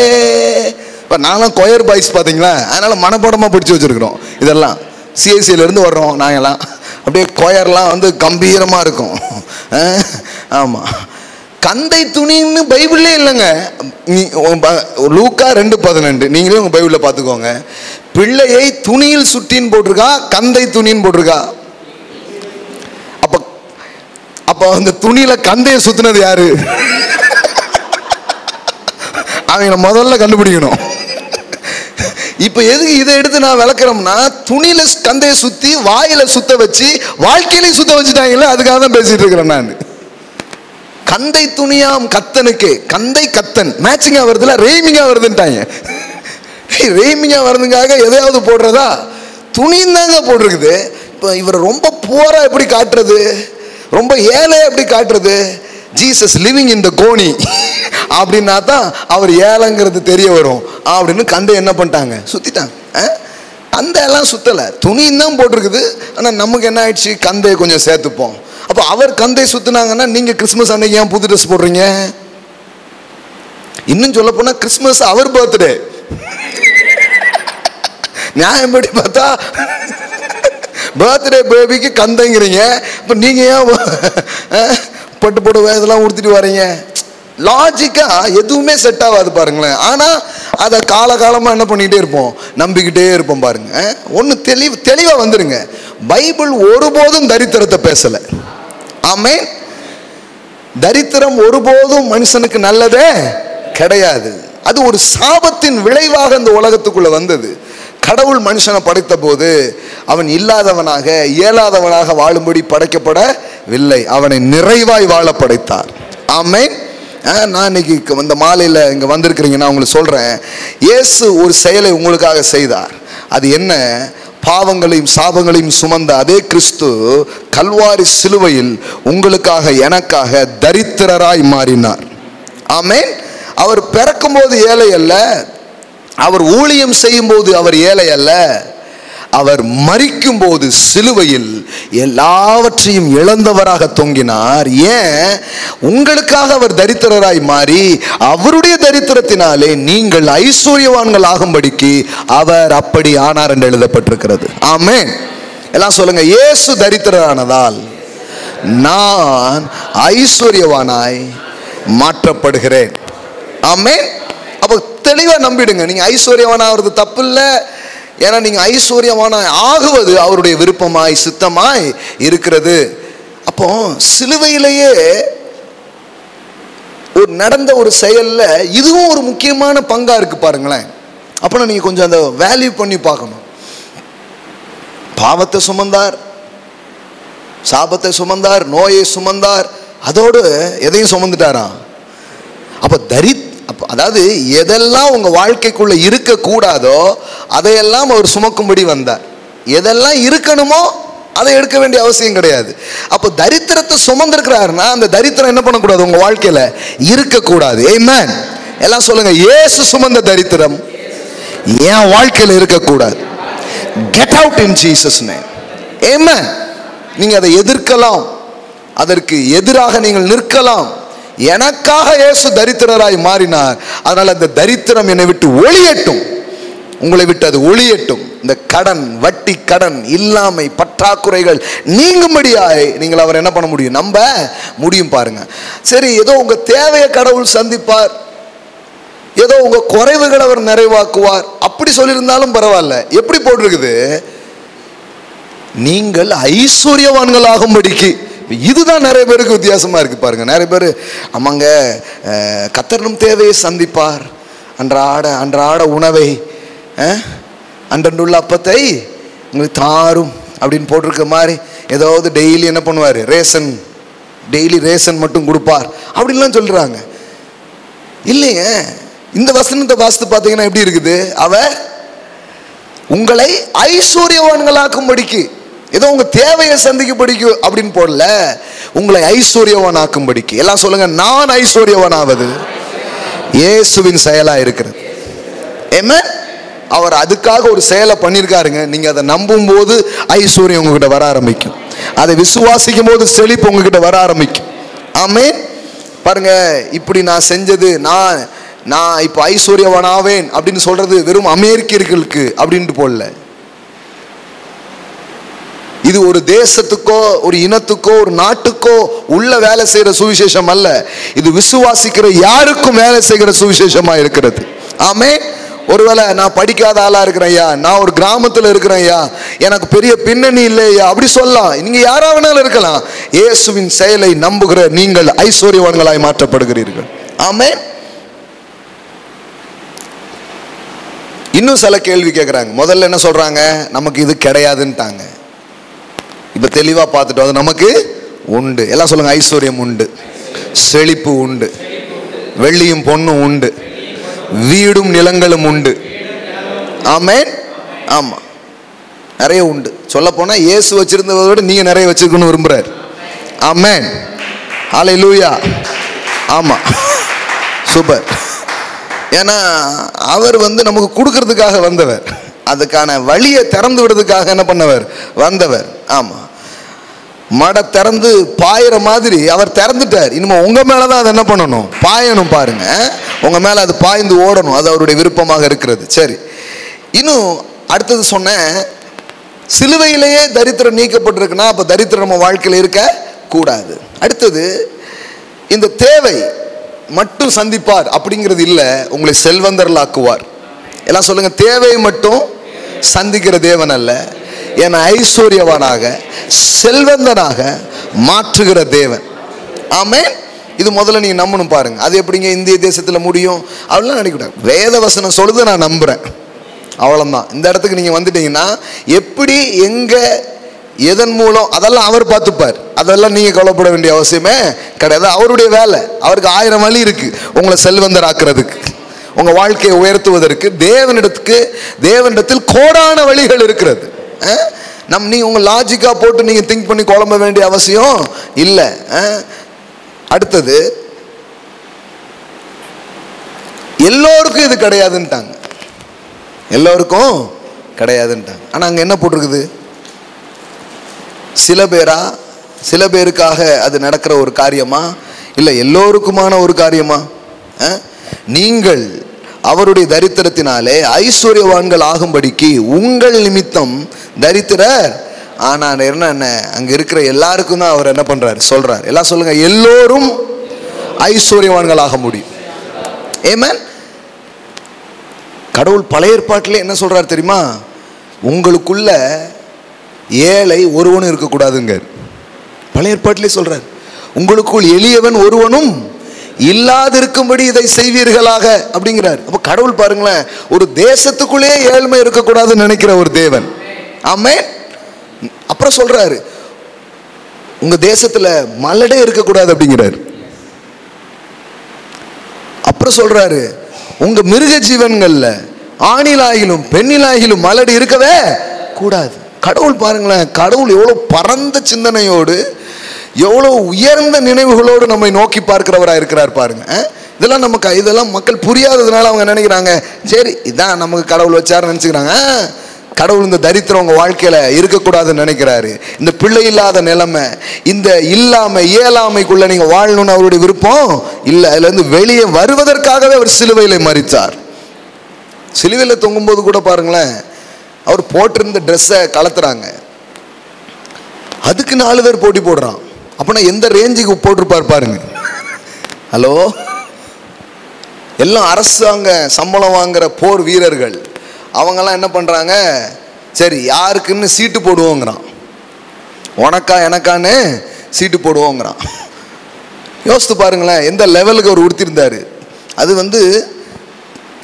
இப்போ நான்லாம் கொயர் பாய்ஸ் பார்த்தீங்களா, அதனால மனப்பாடமாக படித்து வச்சுருக்கிறோம். இதெல்லாம் சிஎஸ்சியிலேருந்து வர்றோம் நாங்கள்லாம். அப்படியே கொயர்லாம் வந்து கம்பீரமாக இருக்கும். ஆமாம், கந்தை துணின்னு பைபிள்லே இல்லைங்க. லூக்கா 2:12 நீங்களே உங்கள் பைபிளில் பார்த்துக்கோங்க. பிள்ளையை துணியில் சுட்டின்னு போட்டிருக்கா, கந்தை துணின்னு போட்டிருக்கா. அப்போ அந்த துணியில கந்தையை சுத்தினது யாரு? அவங்க முதல்ல கண்டுபிடிக்கணும். இப்ப எதுக்கு இதை எடுத்து நான் விளக்குறோம்னா, துணியில கந்தையை சுத்தி வாயில சுத்த வச்சு வாழ்க்கையிலையும் சுத்த வச்சுட்டாங்கல்ல, அதுக்காக தான் பேசிட்டு இருக்கிறேன் நான். கந்தை துணியாம் கத்தனுக்கு, கந்தை கத்தன் மேட்சிங்கா வருதுல, ரெய்மிங்கா வருதுன்ட்டாங்க. ரெய்மிங்கா வருதுக்காக எதையாவது போடுறதா? துணின்னு தாங்க போட்டிருக்குது. இப்போ இவரை ரொம்ப புவரா எப்படி காட்டுறது, ரொம்ப ஏழை எப்படி காட்டுறது? ஜீசஸ் லிவிங் இன் த கோணி அப்படின்னா தான் அவர் ஏழைங்கிறது தெரிய வரும் அப்படின்னு கந்தை என்ன பண்ணிட்டாங்க, சுத்திட்டாங்க. கந்தை எல்லாம் சுத்தலை, துணியும் தான் போட்டிருக்குது. ஆனால் நமக்கு என்ன ஆயிடுச்சு, கந்தையை கொஞ்சம் சேர்த்துப்போம். அப்போ அவர் கந்தை சுத்தினாங்கன்னா நீங்க கிறிஸ்துமஸ் அன்னைக்கு ஏன் புது ட்ரெஸ் போடுறீங்க? இன்னும் சொல்ல போனா கிறிஸ்துமஸ் அவர் பர்த்டே. நியாயம் படி பார்த்தா பர்த்டே பேபிக்கு கந்தைங்கிறீங்க. இப்போ நீங்க ஏன் பட்டு போட்டு இதெல்லாம் உடுத்திட்டு வரீங்க? லாஜிக்கா எதுவுமே செட் ஆகாது பாருங்களேன். ஆனா அதை காலகாலமா என்ன பண்ணிக்கிட்டே இருப்போம், நம்பிக்கிட்டே இருப்போம். பாருங்க, ஒன்று தெளிவா வந்துருங்க. பைபிள் ஒருபோதும் தரித்திரத்தை பேசல. ஆமென். தரித்திரம் ஒருபோதும் மனுஷனுக்கு நல்லதே கிடையாது. அது ஒரு சாபத்தின் விளைவாக இந்த உலகத்துக்குள்ள வந்தது. கடவுள் மனுஷனை படைத்த போது அவன் இல்லாதவனாக இயலாதவனாக வாழும்படி படைக்கப்படவில்லை, அவனை நிறைவாய் வாழ படைத்தார். ஆமென். நான் இன்னைக்கு இந்த மாலையில் இங்கே வந்திருக்கிறீங்க, நான் உங்களுக்கு சொல்கிறேன், இயேசு ஒரு செயலை உங்களுக்காக செய்தார். அது என்ன? பாவங்களையும் சாபங்களையும் சுமந்த அதே கிறிஸ்து கல்வாரி சிலுவையில் உங்களுக்காக எனக்காக தரித்திரராய் மாறினார். ஆமென். அவர் பிறக்கும் போது ஏழை அல்ல, அவர் ஊழியம் செய்யும் போது அவர் ஏழை அல்ல, அவர் மரிக்கும் போது சிலுவையில் எல்லாவற்றையும் இழந்தவராக தொங்கினார். ஏன்? உங்களுக்காக அவர் தரித்திரராய் மாறி அவருடைய தரித்திரத்தினாலே நீங்கள் ஐஸ்வர்யவான்கள் ஆகும்படிக்கு அவர் அப்படி ஆனார் என்று எழுதப்பட்டிருக்கிறது. ஆமென். எல்லாம் சொல்லுங்க, இயேசு தரித்திரரானதால் நான் ஐஸ்வர்யவானாய் மாற்றப்படுகிறேன். ஆமென். அப்போ தெளிவா நம்பிடுங்க, நீங்க ஐஸ்வர்யவானாவது தப்பு இல்லை. ஏன்னா நீங்க ஐஸ்வர்யமான ஆகுவது அவருடைய விருப்பமாய் சித்தமாய் இருக்கிறது. அப்போ சிலுவையிலேயே ஒரு நடந்த ஒரு செயல்ல இதுவும் ஒரு முக்கியமான பங்கா இருக்கு பாருங்களேன். அப்போ நீங்க கொஞ்சம் அந்த வேல்யூ பண்ணி பார்க்கணும். பாவத்தை சுமந்தார், சாபத்தை சுமந்தார், நோயை சுமந்தார், அதோடு எதையும் சுமந்துட்டாரா? அப்ப அதாவது எதெல்லாம் உங்க வாழ்க்கைக்குள்ள இருக்க கூடாதோ அதையெல்லாம் அவர் சுமக்கும்படி வந்தார். எதெல்லாம் இருக்கணுமோ அதை எடுக்க வேண்டிய அவசியம் கிடையாது. அப்போ தரித்திரத்தை சுமந்திருக்கிறாருன்னா அந்த தரித்திரம் என்ன பண்ணக்கூடாது, உங்க வாழ்க்கையில இருக்கக்கூடாது. ஆமென். எல்லாம் சொல்லுங்க, இயேசு சுமந்த தரித்திரம் என் வாழ்க்கையில இருக்கக்கூடாது. Get out in Jesus name. Amen. நீங்க அதை எதிர்க்கலாம், அதற்கு எதிராக நீங்கள் நிற்கலாம். எனக்காக இயேசு தரித்திரராய் மாறினார், அதனால அந்த தரித்திரம் என்னை விட்டு ஒளியட்டும், உங்களை விட்டு அது ஒளியட்டும். இந்த கடன், வட்டி கடன், இல்லாமை, பற்றாக்குறைகள் நீங்கும்படியாய் நீங்கள் அவர் என்ன பண்ண முடியும், நம்ப முடியும். பாருங்க, சரி, ஏதோ உங்க தேவையை கடவுள் சந்திப்பார், ஏதோ உங்க குறைவுகளை அவர் நிறைவாக்குவார், அப்படி சொல்லியிருந்தாலும் பரவாயில்ல. எப்படி போட்டிருக்குது, நீங்கள் ஐஸ்வர்யவான்கள் ஆகும்படிக்கு. இதுதான் நிறைய பேருக்கு வித்தியாசமா இருக்கு பாருங்க. நிறைய பேர் ஆமாங்க, கர்த்தரும் தேவையை சந்திப்பார், அன்றாட உணவை அன்றன்றுள்ள அப்பத்தை உங்களுக்கு தாரும் அப்படின்னு போட்டிருக்க மாதிரி ஏதாவது டெய்லி என்ன பண்ணுவார், டெய்லி ரேஷன் மட்டும் கொடுப்பார் அப்படின்லாம் சொல்றாங்க. இல்லைங்க, இந்த வசனத்தை வாசித்து பார்த்தீங்கன்னா எப்படி இருக்குது, அவர் உங்களை ஐஸ்வர்யவான்களாக்கும்படிக்கு, ஏதோ உங்க தேவையை சந்திக்க படிக்கும் அப்படின்னு போடல, உங்களை ஐஸ்வர்யவான் ஆக்கும்படிக்கு. எல்லாம் சொல்லுங்க, நான் ஐஸ்வர்யவானாவது இயேசுவின் செயலா இருக்கிறது. ஆமென். அவர் அதுக்காக ஒரு செயலை பண்ணியிருக்காருங்க. நீங்க அதை நம்பும் போது ஐஸ்வர்யம் உங்ககிட்ட வர ஆரம்பிக்கும், அதை விசுவாசிக்கும் போது செழிப்பு உங்ககிட்ட வர ஆரம்பிக்கும். ஆமென். பாருங்க, இப்படி நான் செஞ்சது, நான் இப்போ ஐஸ்வர்யவானாவேன் அப்படின்னு சொல்றது வெறும் அமெரிக்கர்களுக்கு அப்படின்ட்டு போடல. இது ஒரு தேசத்துக்கோ ஒரு இனத்துக்கோ ஒரு நாட்டுக்கோ உள்ள வேலை செய்யற சுவிசேஷம் அல்ல, இது விசுவாசிக்கிற யாருக்கும் வேலை செய்கிற சுவிசேஷமா இருக்கிறது. ஆமென். ஒருவேளை நான் படிக்காத ஆளா இருக்கிறேன் ஐயா, நான் ஒரு கிராமத்துல இருக்கிறேன் ஐயா, எனக்கு பெரிய பின்னணி இல்லையா, அப்படி சொல்லலாம். நீங்க யாரா வேணாலும் இருக்கலாம். இயேசுவின் செயலை நம்புகிற நீங்கள் ஐஸ்வர்யவான்களாய் மாற்றப்படுகிறீர்கள். ஆமென். இன்னும் சில கேள்வி கேட்குறாங்க. முதல்ல என்ன சொல்றாங்க, நமக்கு இது கிடையாதுன்ட்டாங்க. இப்ப தெளிவா பார்த்துட்டோம், அது நமக்கு உண்டு. எல்லாம் சொல்லுங்க, ஐஸ்வர்யம் உண்டு, செழிப்பு உண்டு, வெள்ளியும் பொண்ணும் உண்டு, வீடும் நிலங்களும் உண்டு. ஆமென். ஆமா, நிறைய உண்டு. சொல்ல போனா இயேசு வச்சிருந்ததை விட நீங்க நிறைய வச்சிருக்கணும்னு விரும்புறாரு. ஆமென். ஹல்லேலூயா. ஆமாம், சூப்பர். ஏன்னா அவர் நமக்கு கொடுக்கறதுக்காக வந்தவர், அதுக்கான வழியை திறந்து விடுறதுக்காக என்ன பண்ணவர்? வந்தவர். ஆமாம், மடை திறந்து பாயிற மாதிரி அவர் திறந்துட்டார். இனிமே உங்க மேலதான் அதை என்ன பண்ணணும்? பாயணும். பாருங்க, உங்க மேல அது பாய்ந்து ஓடணும். அது அவருடைய விருப்பமாக இருக்கிறது. சரி, இன்னும் அடுத்தது சொன்ன, சிலுவையிலேயே தரித்திரம் நீக்கப்பட்டிருக்குன்னா அப்ப தரித்திரம் நம்ம வாழ்க்கையில் இருக்க கூடாது. அடுத்தது, இந்த தேவை மட்டும் சந்திப்பார் அப்படிங்கிறது இல்லை, உங்களை செல்வந்தர்களாக்குவார். எல்லாம் சொல்லுங்க, தேவையை மட்டும் சந்திக்கிற தேவன் அல்ல, என்னை ஐஸ்வர்யவானாக செல்வந்தனாக மாற்றுகிற தேவன். ஆமென். இது முதல்ல நீங்க நம்பணும். பாருங்க, அது எப்படிங்க இந்திய தேசத்துல முடியும் அப்படிலாம் நினைக்கூடாது. வேத வசனம் சொல்லுது, நான் நம்புறேன், அவ்வளவுதான். இந்த இடத்துக்கு நீங்க வந்துட்டீங்கன்னா எப்படி, எங்க, எதன் மூலம், அதெல்லாம் அவர் பார்த்துப்பார். அதெல்லாம் நீங்க கவலைப்பட வேண்டிய அவசியமே கிடையாது. அவருடைய வேலை. அவருக்கு 1000 வழி இருக்கு உங்களை செல்வந்தர் ஆக்குறதுக்கு, உங்க வாழ்க்கையை உயர்த்துவதற்கு. தேவனிடத்தில் கோடான வழிகள் இருக்கிறது. நீ உங்க லாஜிக்கா போட்டு நீங்க திங்க் பண்ணி குழம்ப வேண்டிய அவசியம் இல்லை. அடுத்தது, எல்லோருக்கும் இது கிடையாதுன்ட்டாங்க. எல்லோருக்கும் கிடையாதுன்ட்டாங்க. ஆனா அங்க என்ன போட்டிருக்குது? சில பேருக்காக அது நடக்கிற ஒரு காரியமா, இல்லை எல்லோருக்குமான ஒரு காரியமா? நீங்கள் அவருடைய தரித்திரத்தினாலே ஐஸ்வர்யவான்கள் ஆகும்படிக்கு உங்கள் நிமித்தம் தரித்திரர் ஆனால் என்ன, அங்க இருக்கிற எல்லாருக்கும் தான் அவர் என்ன பண்றாரு? சொல்றாரு. எல்லாம் சொல்லுங்க, எல்லோரும் ஐஸ்வர்யவான்கள் ஆக முடியும். ஆமென். கடவுள் பழைய ஏற்பாட்டிலே என்ன சொல்றாரு தெரியுமா? உங்களுக்குள்ள ஏழை ஒருவனும் இருக்கக்கூடாதுங்க. பழைய ஏற்பாட்டிலே சொல்றாரு, உங்களுக்குள் எளியவன் ஒருவனும் இல்லாதிருக்கும்படி இதை செய்வீர்களாக அப்படிங்கிறார். அப்ப கடவுள் பாருங்களேன், ஒரு தேசத்துக்குள்ளே ஏழ்மை இருக்கக்கூடாதுன்னு நினைக்கிற ஒரு தேவன். ஆமென். அப்புறம் சொல்றாரு, உங்க தேசத்துல மலடே இருக்கக்கூடாது அப்படிங்கிறாரு. அப்புறம் சொல்றாரு, உங்க மிருக ஜீவன்கள்ல ஆணிலாகிலும் பெண்ணிலாகிலும் மலடு இருக்கவே கூடாது. கடவுள் பாருங்களேன், கடவுள் எவ்வளவு பரந்த சிந்தனையோடு, எவ்வளவு உயர்ந்த நினைவுகளோடு நம்மை நோக்கி பார்க்கிறவராக இருக்கிறார் பாருங்க. இதெல்லாம் மக்கள் புரியாததுனால அவங்க நினைக்கிறாங்க, சரி இதான் நமக்கு கடவுள் வச்சாருன்னு நினைச்சுக்கிறாங்க. கடவுள் இந்த தரித்திரம் உங்க வாழ்க்கையில இருக்கக்கூடாதுன்னு நினைக்கிறாரு. இந்த பிள்ளை இல்லாத நிலைமை, இந்த இயலாமைக்குள்ள நீங்க வாழணும்னு அவருடைய விருப்பம் இல்லை. அதுல இருந்து வெளியே வருவதற்காகவே அவர் சிலுவையில மரித்தார். சிலுவையில தொங்கும் போது கூட பாருங்களேன், அவர் போட்டிருந்த ட்ரெஸ்ஸை கலத்துறாங்க, அதுக்கு 4 பேர் போட்டி போடுறான். அப்படின்னா எந்த ரேஞ்சுக்கு போட்டிருப்பார் பாருங்க. ஹலோ, எல்லாம் அரசாங்க சம்பளம் வாங்குற போர் வீரர்கள். அவங்கெல்லாம் என்ன பண்றாங்க, சரி யாருக்குன்னு சீட்டு போடுவோங்கிறான், உனக்கா எனக்கான்னு சீட்டு போடுவோங்கிறான். யோசித்து பாருங்களேன், எந்த லெவலுக்கு அவர் உடுத்திருந்தாரு. அது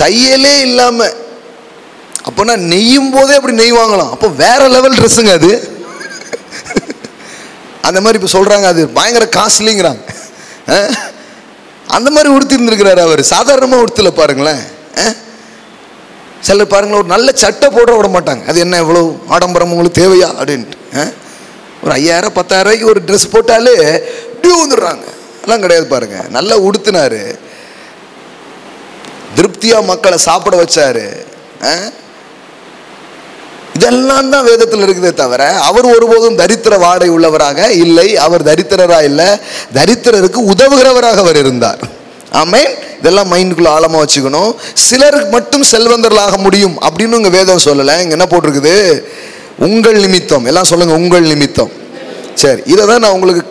தையலே இல்லாம, அப்போனா நெய்யும் போதே அப்படி நெய்வாங்களாம். அப்போ வேற லெவல் ட்ரெஸ்ஸுங்க அது. அந்த மாதிரி இப்போ சொல்றாங்க, அது பயங்கர காஸ்ட்லிங்கிறாங்க. அந்த மாதிரி உடுத்திருந்துருக்கிறாரு அவர், சாதாரணமாக உடுத்தல பாருங்களேன். சிலர் பாருங்களேன், ஒரு நல்ல சட்டை போட விட மாட்டாங்க. அது என்ன எவ்வளோ ஆடம்பரம் உங்களுக்கு தேவையா அப்படின்ட்டு ஒரு 5000 10,000 ரூபாய்க்கு ஒரு ட்ரெஸ் போட்டாலே இப்படி வந்துடுறாங்க. எல்லாம் கிடையாது பாருங்க. நல்லா உடுத்தினாரு, திருப்தியா மக்களை சாப்பிட வச்சாரு. இதெல்லாம் தான் வேதத்தில் இருக்குதே தவிர அவர் ஒருபோதும் தரித்திர வாடை உள்ளவராக இல்லை. அவர் தரித்திரரா இல்லை, தரித்திரருக்கு உதவுகிறவராக அவர் இருந்தார். ஆமென். இதெல்லாம் மைண்டுக்குள்ள ஆழமா வச்சுக்கணும். சிலருக்கு மட்டும் செல்வந்தர்களாக முடியும் அப்படின்னு இங்க வேதம் சொல்லலை. இங்க என்ன போட்டிருக்குது? உங்கள் நிமித்தம். எல்லாம் சொல்லுங்க, உங்கள் நிமித்தம். சரி, இதை தான் நான் உங்களுக்கு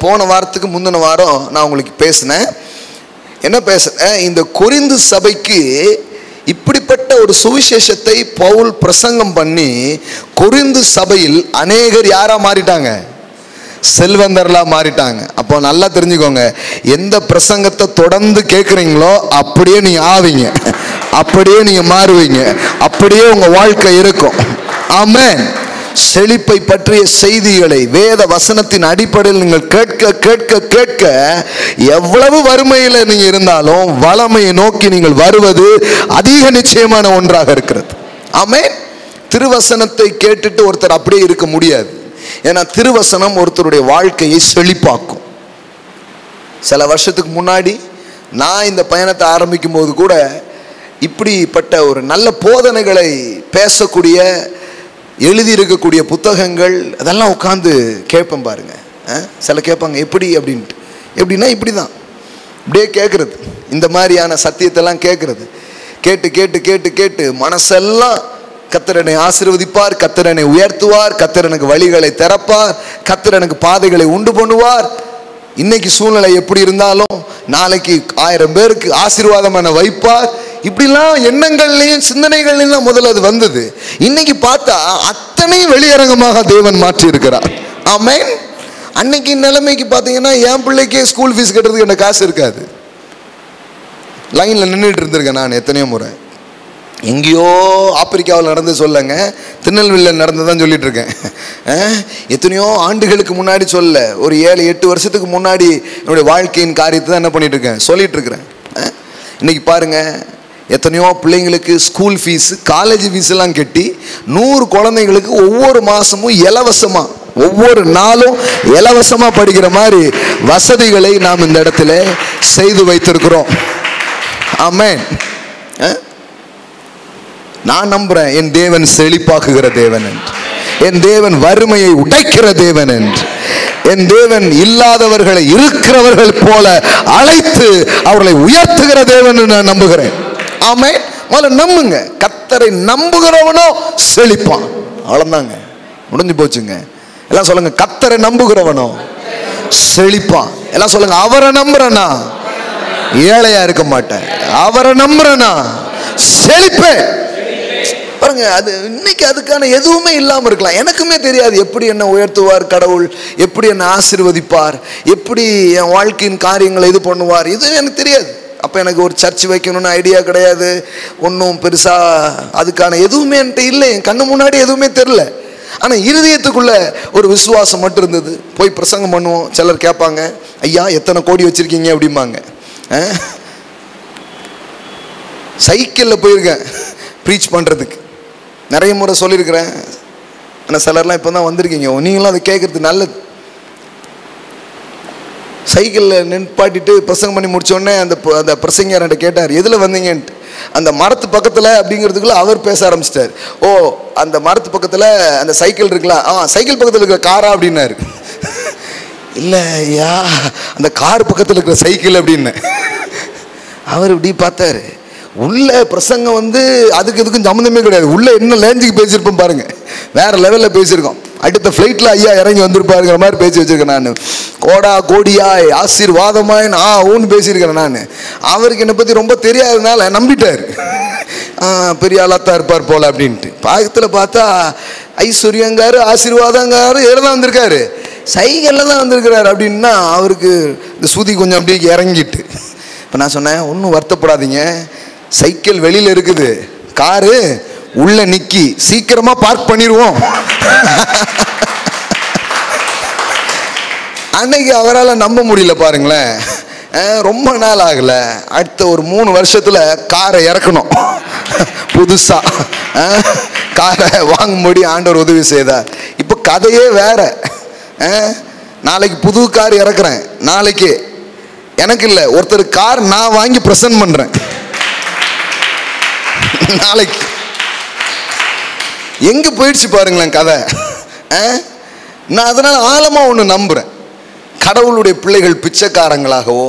போன வாரத்துக்கு முந்தின வாரம் நான் உங்களுக்கு பேசினேன். என்ன பேசுறேன்? இந்த கொரிந்து சபைக்கு இப்படிப்பட்ட ஒரு சுவிசேஷத்தை பவுல் பிரசங்கம் பண்ணி கொரிந்து சபையில் அநேகர் யாரா மாறிட்டாங்க? செல்வந்தர்களா மாறிட்டாங்க. அப்போ நல்லா தெரிஞ்சுக்கோங்க, எந்த பிரசங்கத்தை தொடர்ந்து கேட்குறீங்களோ அப்படியே நீங்க ஆவீங்க, அப்படியே நீங்க மாறுவீங்க, அப்படியே உங்க வாழ்க்கை இருக்கும். ஆமென். செழிப்பை பற்றிய செய்திகளை வேத வசனத்தின் அடிப்படையில் நீங்கள் கேட்க கேட்க கேட்க எவ்வளவு வறுமையில் நீங்க இருந்தாலும் வளமையை நோக்கி நீங்கள் வருவது அதிக நிச்சயமான ஒன்றாக இருக்கிறது. ஆமென். திருவசனத்தை கேட்டுட்டு ஒருத்தர் அப்படியே இருக்க முடியாது. ஏன்னா திருவசனம் ஒருத்தருடைய வாழ்க்கையை செழிப்பாக்கும். சில வருஷத்துக்கு முன்னாடி நான் இந்த பயணத்தை ஆரம்பிக்கும் போது கூட இப்படிப்பட்ட ஒரு நல்ல போதனைகளை பேசக்கூடிய, எழுதியிருக்கக்கூடிய புத்தகங்கள் அதெல்லாம் உட்காந்து கேட்பேன் பாருங்க. சில கேட்பாங்க எப்படி அப்படின்ட்டு. எப்படின்னா இப்படி தான், இப்படியே கேட்குறது, இந்த மாதிரியான சத்தியத்தெல்லாம் கேட்குறது. கேட்டு கேட்டு கேட்டு கேட்டு மனசெல்லாம் கர்த்தர் என்னை ஆசீர்வதிப்பார், கர்த்தர் என்னை உயர்த்துவார், கர்த்தர் எனக்கு வழிகளை திறப்பார், கர்த்தர் எனக்கு பாதைகளை உண்டு பண்ணுவார். இன்னைக்கு சூழ்நிலை எப்படி இருந்தாலும் நாளைக்கு 1000 பேருக்கு ஆசீர்வாதம் என வைப்பார். இப்படிலாம் எண்ணங்கள்லையும் சிந்தனைகள்லையும் தான் முதல்ல அது வந்தது. இன்னைக்கு பார்த்தா அத்தனை வெளியரங்கமாக தேவன் மாற்றி இருக்கிறார். ஆமென். அன்னைக்கு நிலைமைக்கு பார்த்தீங்கன்னா என் பிள்ளைக்கே ஸ்கூல் ஃபீஸ் கட்டுறதுக்கு எனக்கு காசு இருக்காது. லைனில் நின்றுட்டு இருந்திருக்கேன் நான் எத்தனையோ முறை. எங்கேயோ ஆப்பிரிக்காவில் நடந்து சொல்லுங்க, திருநெல்வேலியில் நடந்ததான் சொல்லிட்டு இருக்கேன். எத்தனையோ ஆண்டுகளுக்கு முன்னாடி சொல்ல, ஒரு 7-8 வருஷத்துக்கு முன்னாடி என்னுடைய வாழ்க்கையின் காரியத்தை தான் என்ன பண்ணிட்டு இருக்கேன், சொல்லிட்டு இருக்கிறேன். இன்னைக்கு பாருங்க, எத்தனையோ பிள்ளைங்களுக்கு ஸ்கூல் ஃபீஸ், காலேஜ் ஃபீஸ் எல்லாம் கட்டி 100 குழந்தைங்களுக்கு ஒவ்வொரு மாசமும் இலவசமா, ஒவ்வொரு நாளும் இலவசமா படிக்கிற மாதிரி வசதிகளை நாம் இந்த இடத்துல செய்து வைத்திருக்கிறோம். ஆமென். நான் நம்புறேன் என் தேவன் செழிப்பாக்குகிற தேவன் என்று, என் தேவன் வறுமையை உடைக்கிற தேவன் என்று, என் தேவன் இல்லாதவர்களை இருக்கிறவர்கள் போல அழைத்து அவர்களை உயர்த்துகிற தேவன் நான் நம்புகிறேன். ஆமென். முதல்ல நம்புங்க. கர்த்தரை நம்புகிறவனோ செழிப்பான். அவ்வளவுதாங்க, முடிஞ்சு போச்சுங்க. எல்லாம் சொல்லுங்க, கர்த்தரை நம்புகிறவனோ செழிப்பான். எல்லாம் சொல்லுங்க, அவரை நம்புறனா ஏழையா இருக்க மாட்டேன், அவரை நம்புறனா செழிப்பேன். பாருங்க, அது இன்னைக்கு அதுக்கான எதுவுமே இல்லாமல் இருக்கலாம். எனக்குமே தெரியாது எப்படி என்ன உயர்த்துவார் கடவுள், எப்படி என்ன ஆசீர்வதிப்பார், எப்படி என் வாழ்க்கையின் காரியங்களை இது பண்ணுவார், இதுவும் எனக்கு தெரியாது. அப்போ எனக்கு ஒரு சர்ச் வைக்கணும்னு ஐடியா கிடையாது, ஒன்றும் பெருசாக அதுக்கான எதுவுமே என்கிட்ட இல்லை, என் கண்ணு முன்னாடி எதுவுமே தெரில. ஆனால் இருதயத்துக்குள்ள ஒரு விசுவாசம் மட்டும் இருந்தது. போய் பிரசங்கம் பண்ணுவோம், சிலர் கேட்பாங்க, ஐயா எத்தனை கோடி வச்சுருக்கீங்க அப்படிம்பாங்க. சைக்கிளில் போயிருக்கேன் ப்ரீச் பண்ணுறதுக்கு, நிறைய முறை சொல்லியிருக்கிறேன். ஆனால் சிலர்லாம் இப்போ தான் வந்திருக்கீங்க, நீங்களும் அதை கேட்குறது நல்லது. சைக்கிளில் நின்பாட்டிட்டு பிரசங்கம் பண்ணி முடித்தோடனே அந்த பிரசங்கர் என்கிட்ட கேட்டார், எதில் வந்தீங்கன்ட்டு. அந்த மரத்து பக்கத்தில் அப்படிங்கிறதுக்குள்ள அவர் பேச ஆரம்பிச்சிட்டார். ஓ, அந்த மரத்து பக்கத்தில் அந்த சைக்கிள் இருக்குல்ல, சைக்கிள் பக்கத்தில் இருக்கிற காரா அப்படின்னாரு. இல்லை ஐயா, அந்த கார் பக்கத்தில் இருக்கிற சைக்கிள் அப்படின்னு. அவர் இப்படி பார்த்தாரு. உள்ள பிரசங்கம் வந்து அதுக்கு இதுக்கும் சம்மந்தமே கிடையாது. உள்ள என்ன லேஞ்சுக்கு பேசியிருப்போம் பாருங்க, வேற லெவலில் பேசியிருக்கோம். அடுத்த ஃப்ளைட்டில் ஐயா இறங்கி வந்திருப்பாருங்கிற மாதிரி பேசி வச்சிருக்கேன் நான். கோடா கோடியாய் ஆசீர்வாதமாய் ஊன்னு பேசியிருக்கிறேன் நான். அவருக்கு என்னை பற்றி ரொம்ப தெரியாததுனால நம்பிட்டார், பெரிய ஆளாத்தான் இருப்பார் போல அப்படின்ட்டு. பாகத்தில் பார்த்தா ஐஸ்வர்யங்காரு ஆசீர்வாதங்காரு இதில் தான் வந்திருக்காரு, சைக்கிளில் தான் வந்திருக்கிறாரு. அப்படின்னா அவருக்கு இந்த சுதி கொஞ்சம் அப்படியே இறங்கிட்டு. இப்போ நான் சொன்னேன், ஒன்றும் வருத்தப்படாதீங்க, சைக்கிள் வெளியில் இருக்குது, காரு உள்ள நிக்கி, சீக்கிரமா பார்க் பண்ணிடுவோம். அன்னைக்கு அவரால் நம்ப முடியல பாருங்களேன். ரொம்ப நாள் ஆகல, அடுத்த ஒரு 3 வருஷத்துல காரை இறக்கணும், புதுசா காரை வாங்கும்படி ஆண்டவர் உதவி செய்தார். இப்போ கதையே வேற. நாளைக்கு புது கார் இறக்குறேன், நாளைக்கு எனக்கு இல்லை, ஒருத்தர் கார் நான் வாங்கி பிரசன்ட் பண்றேன் நாளைக்கு. எங்க போயிடுச்சு பாருங்களேன் கதை. நான் அதனால ஆழமா ஒன்று நம்புறேன், கடவுளுடைய பிள்ளைகள் பிச்சைக்காரங்களாகவோ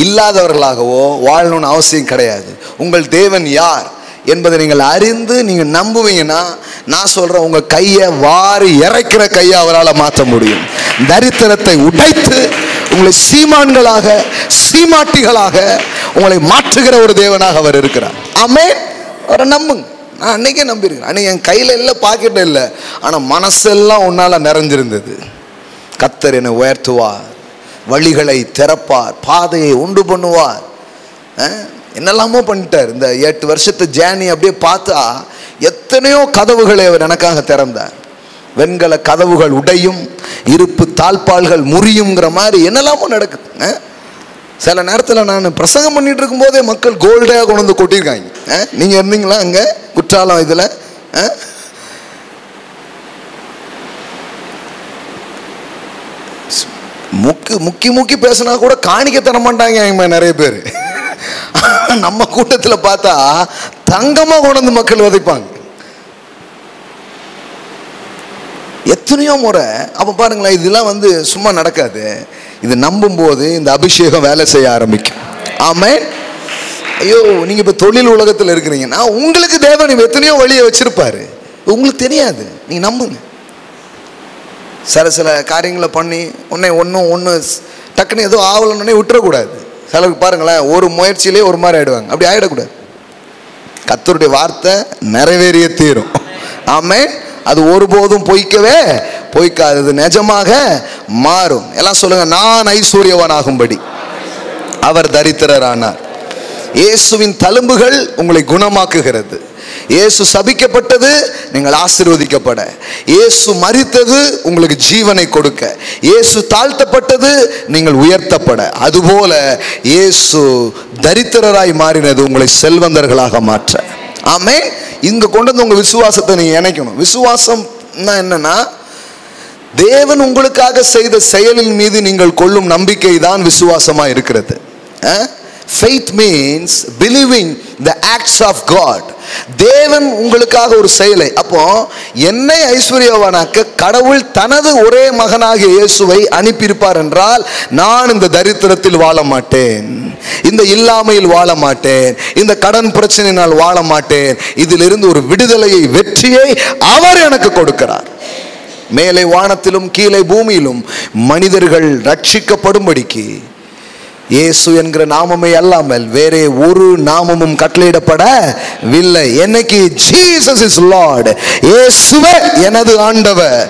இல்லாதவர்களாகவோ வாழணும்னு அவசியம் கிடையாது. உங்கள் தேவன் யார் என்பதை நீங்கள் அறிந்து நீங்கள் நம்புவீங்கன்னா, நான் சொல்றேன், உங்க கையை வாரி இறைக்கிற கையை அவரால் மாற்ற முடியும். தரித்திரத்தை உடைத்து உங்களை சீமான்களாக சீமாட்டிகளாக உங்களை மாற்றுகிற ஒரு தேவனாக அவர் இருக்கிறார். ஆமென். அவரை நம்புங்க. நான் அன்னைக்கே நம்பியிருக்கேன். அன்னைக்கு என் கையில் இல்லை, பாக்கெட் இல்லை, ஆனால் மனசெல்லாம் உன்னால நிறைஞ்சிருந்தது. கர்த்தர் என்னை உயர்த்துவார், வழிகளை திறப்பார், பாதையை உண்டு பண்ணுவார். என்னெல்லாமோ பண்ணிட்டார். இந்த 8 வருஷத்து ஜேர்னி அப்படியே பார்த்தா எத்தனையோ கதவுகளை அவர் எனக்காக திறந்தார். வெண்கல கதவுகள் உடையும், இருப்பு தாழ்பால்கள் முறியுங்கிற மாதிரி என்னெல்லாமோ நடக்குது. சில நேரத்தில் நான் பிரசங்கம் பண்ணிட்டு இருக்கும் போதே மக்கள் கோல்டாக கொண்டு வந்து கொட்டியிருக்காங்க. நீங்கள் இருந்தீங்களா அங்கே குற்றாலம் இதில்? முக்கி பேசினா கூட காணிக்க தர மாட்டாங்க நிறைய பேர். நம்ம கூட்டத்தில் பார்த்தா தங்கமா கொண்டு மக்கள் விதைப்பாங்க எத்தனையோ முறை. அப்ப பாருங்களேன், இதெல்லாம் சும்மா நடக்காது. இது நம்பும் போது இந்த அபிஷேகம் வேலை செய்ய ஆரம்பிக்கும். ஆமென். ஐயோ, நீங்க இப்ப தொழில் உலகத்தில் இருக்கிறீங்கன்னா உங்களுக்கு தேவன் எத்தனையோ வழியை வச்சிருப்பாரு, உங்களுக்கு தெரியாது. நீங்க நம்புங்க. சில காரியங்களை பண்ணி ஒன்று டக்குன்னு ஏதோ ஆவலன்னே விட்டுறக்கூடாது. சிலருக்கு பாருங்களேன், ஒரு முயற்சியிலே ஒரு மாதிரி ஆயிடுவாங்க. அப்படி ஆயிடக்கூடாது. கர்த்தருடைய வார்த்தை நிறைவேறிய தீரும். ஆமென். அது ஒருபோதும் பொய்க்காதது நிஜமாக மாறும். எல்லாம் சொல்லுங்க, நான் ஐஸ்வர்யவானாகும்படி அவர் தரித்திரரானார். இயேசுவின் தழும்புகள் உங்களை குணமாக்குகிறது. இயேசு சபிக்கப்பட்டது நீங்கள் ஆசீர்வதிக்கப்பட, இயேசு மரித்தது உங்களுக்கு ஜீவனை கொடுக்க, இயேசு தாழ்த்தப்பட்டது நீங்கள் உயர்த்தப்பட, அதுபோல இயேசு தரித்திரராய் மாறினது உங்களை செல்வந்தர்களாக மாற்ற. ஆமென். இங்க கொண்டு வந்து உங்க விசுவாசத்தை நீங்க இணைக்கணும். விசுவாசம் என்னன்னா, தேவன் உங்களுக்காக செய்த செயலின் மீது நீங்கள் கொள்ளும் நம்பிக்கை தான் விசுவாசமா இருக்கிறது. Faith means believing the acts of God. தேவன் உங்களுக்காக ஒரு செயலை. அப்போ என்னை ஐஸ்வர்யவானாக்க கடவுள் தனது ஒரே மகனாகிய இயேசுவை அனுப்பியிருப்பார் என்றால், நான் இந்த தரித்திரத்தில் வாழ மாட்டேன், இந்த இல்லாமையில் வாழ மாட்டேன், இந்த கடன் பிரச்சனையினால் வாழ மாட்டேன். இதிலிருந்து ஒரு விடுதலையை, வெற்றியை அவர் எனக்கு கொடுக்கிறார். மேலே வானத்திலும் கீழே பூமியிலும் மனிதர்கள் ரட்சிக்கப்படும்படிக்கு இயேசு என்கிற நாமமே அல்லாமல் வேறே ஒரு நாமமும் கட்டளையிடப்படவில்லை. என்னைக்கு ஜீசஸ் இஸ் லார்ட், இயேசுவே எனது ஆண்டவர்,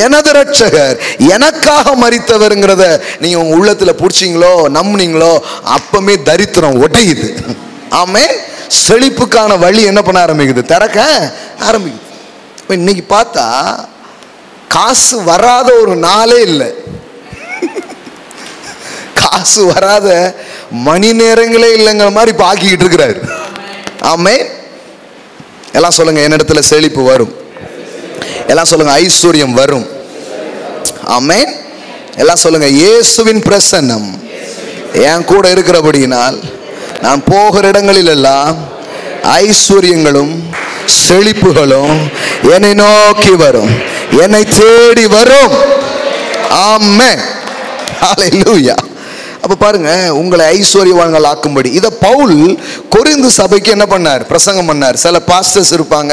எனது ரட்சகர், எனக்காக மரித்தவர்ங்கிறத நீங்க உங்க உள்ளத்துல புடிச்சீங்களோ, நம்புனீங்களோ, அப்பமே தரித்திரம் உடையுது. ஆமென். செழிப்புக்கான வழி என்ன பண்ண ஆரம்பிக்குது? திறக்க ஆரம்பிக்குது. இன்னைக்கு பார்த்தா காசு வராத ஒரு நாளே இல்லை. காசு வராத மணி நேரங்களே இல்லைங்கிற மாதிரி இப்ப ஆக்கிக்கிட்டு இருக்கிறாரு. ஆமென். எல்லாம் சொல்லுங்க, என்னிடத்துல செழிப்பு வரும். எல்லாம் சொல்லுங்க, ஐஸ்வர்யம் வரும். ஆமென். எல்லாம் சொல்லுங்க, இயேசுவின் பிரசன்னம் என் கூட இருக்கிறபடியினால் நான் போகிற இடங்களில் எல்லாம் ஐஸ்வர்யங்களும் செழிப்புகளும் என்னை நோக்கி வரும், என்னை தேடி வரும். ஆமென். ஹல்லேலூயா. அப்ப பாருங்க, உங்களை ஐஸ்வர்யவான்கள் ஆக்கும்படி இதை பவுல் கொரிந்து சபைக்கு என்ன பண்ணார்? பிரசங்கம் பண்ணார். சில பாஸ்டர்ஸ் இருப்பாங்க,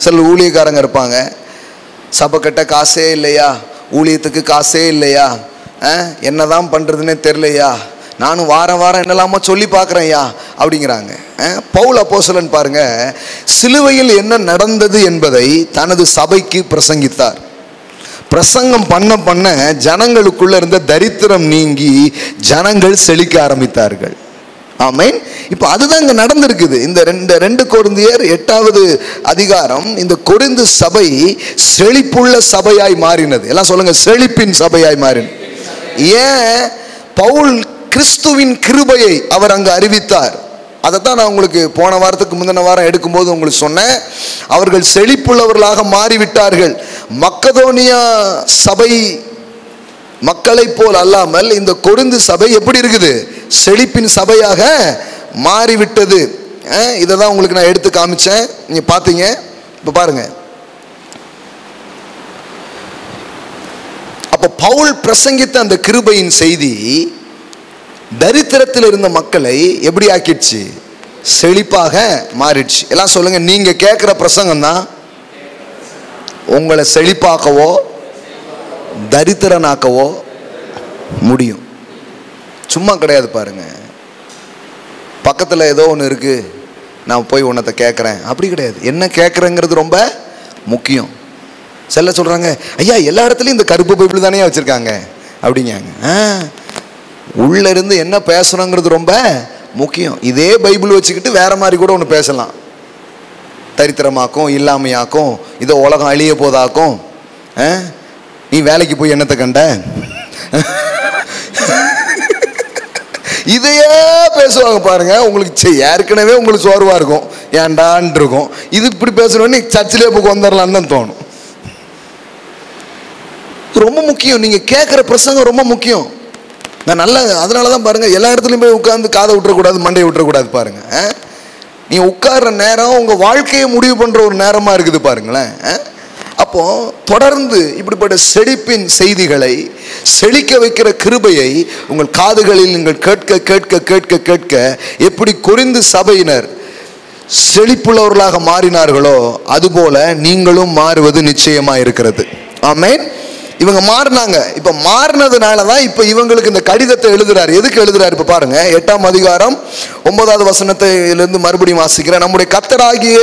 சில ஊழியக்காரங்க இருப்பாங்க. சபை கட்ட காசே இல்லையா, ஊழியத்துக்கு காசே இல்லையா, என்னதான் பண்றதுன்னே தெரியலையா, நானும் வாரம் என்னெல்லாமோ சொல்லி பார்க்குறேன்யா அப்படிங்கிறாங்க. பவுல் அப்போஸ்தலன் பாருங்க, சிலுவையில் என்ன நடந்தது என்பதை தனது சபைக்கு பிரசங்கித்தார். பிரசங்கம் பண்ண ஜனங்களுக்குள்ள இருந்த தரித்திரம் நீங்கி ஜனங்கள் செழிக்க ஆரம்பித்தார்கள். ஆமென். இப்போ அதுதான் இங்க நடந்திருக்குது. இந்த 2 கொரிந்தியர் 8வது அதிகாரம், இந்த கொரிந்து சபை செழிப்புள்ள சபையாய் மாறினது. எல்லாம் சொல்லுங்க, செழிப்பின் சபையாய் மாறினது. ஏன்? பவுல் கிறிஸ்துவின் கிருபையை அவர் அங்கு அறிவித்தார். அதைத்தான் நான் உங்களுக்கு போன வாரத்துக்கு முந்தின வாரம் எடுக்கும்போது உங்களுக்கு சொன்னேன். அவர்கள் செழிப்புள்ளவர்களாக மாறிவிட்டார்கள். மக்கதோனியா சபை மக்களை போல் அல்லாமல் இந்த கொரிந்து சபை எப்படி இருக்குது? செழிப்பின் சபையாக மாறிவிட்டது. இதை தான் உங்களுக்கு நான் எடுத்து காமிச்சேன், நீங்க பார்த்தீங்க. இப்போ பாருங்க, அப்போ பவுல் பிரசங்கித்த அந்த கிருபையின் செய்தி தரித்திரத்தில் இருந்த மக்களை எப்படி ஆக்கிடுச்சு? செழிப்பாக மாறிடுச்சு. எல்லாம் சொல்லுங்க, நீங்க கேட்கிற பிரசங்கம் தான் உங்களை செழிப்பாக்கவோ தரித்திரனாக்கவோ முடியும். சும்மா கிடையாது. பாருங்க, பக்கத்தில் ஏதோ ஒன்று இருக்கு, நான் போய் உன்னத்தை கேட்குறேன், அப்படி கிடையாது. என்ன கேட்குறேங்கிறது ரொம்ப முக்கியம். சில சொல்றாங்க, ஐயா எல்லா இடத்துலையும் இந்த கருப்பு பைபிள் தானே வச்சிருக்காங்க அப்படிங்காங்க. உள்ள இருந்து என்ன பேசணுங்கிறது ரொம்ப முக்கியம். இதே பைபிள் வச்சுக்கிட்டு வேற மாதிரி கூட ஒன்று பேசலாம். தரித்திரமாக்கும், இல்லாமையாக்கும், இதோ உலகம் அழிய போதாக்கும், நீ வேலைக்கு போய் என்னத்தை கண்ட, இதையே பேசுவாங்க. பாருங்க, உங்களுக்கு ஏற்கனவே உங்களுக்கு சோர்வா இருக்கும், ஏன்டான் இருக்கும். இது இப்படி பேசணும்னு சர்ச்சிலே போய் வந்துடலான்னு தான் தோணும். ரொம்ப முக்கியம். நீங்க கேட்கிற பிரசங்கம் ரொம்ப முக்கியம். நான் நல்ல அதனால தான் பாருங்கள், எல்லா இடத்துலையும் போய் உட்காந்து காதை விட்டுறக்கூடாது, மண்டையை விட்டுறக்கூடாது பாருங்கள். நீ உட்கார்ற நேரம் உங்கள் வாழ்க்கையை முடிவு பண்ணுற ஒரு நேரமாக இருக்குது பாருங்களேன். அப்போ தொடர்ந்து இப்படிப்பட்ட செழிப்பின் செய்திகளை, செழிக்க வைக்கிற கிருபையை உங்கள் காதுகளில் நீங்கள் கேட்க கேட்க கேட்க கேட்க எப்படி கொரிந்து சபையினர் செழிப்புள்ளவர்களாக மாறினார்களோ அதுபோல நீங்களும் மாறுவது நிச்சயமா இருக்கிறது. ஆமென். இவங்க மாறினாங்க. இப்ப மாறினதுனால தான் இப்ப இவங்களுக்கு இந்த கடிதத்தை எழுதுறாரு. எதுக்கு எழுதுறாரு? இப்ப பாருங்க, 8ஆம் அதிகாரம் 9வது வசனத்திலிருந்து மறுபடியும் வாசிக்கிறேன். நம்முடைய கர்த்தராகிய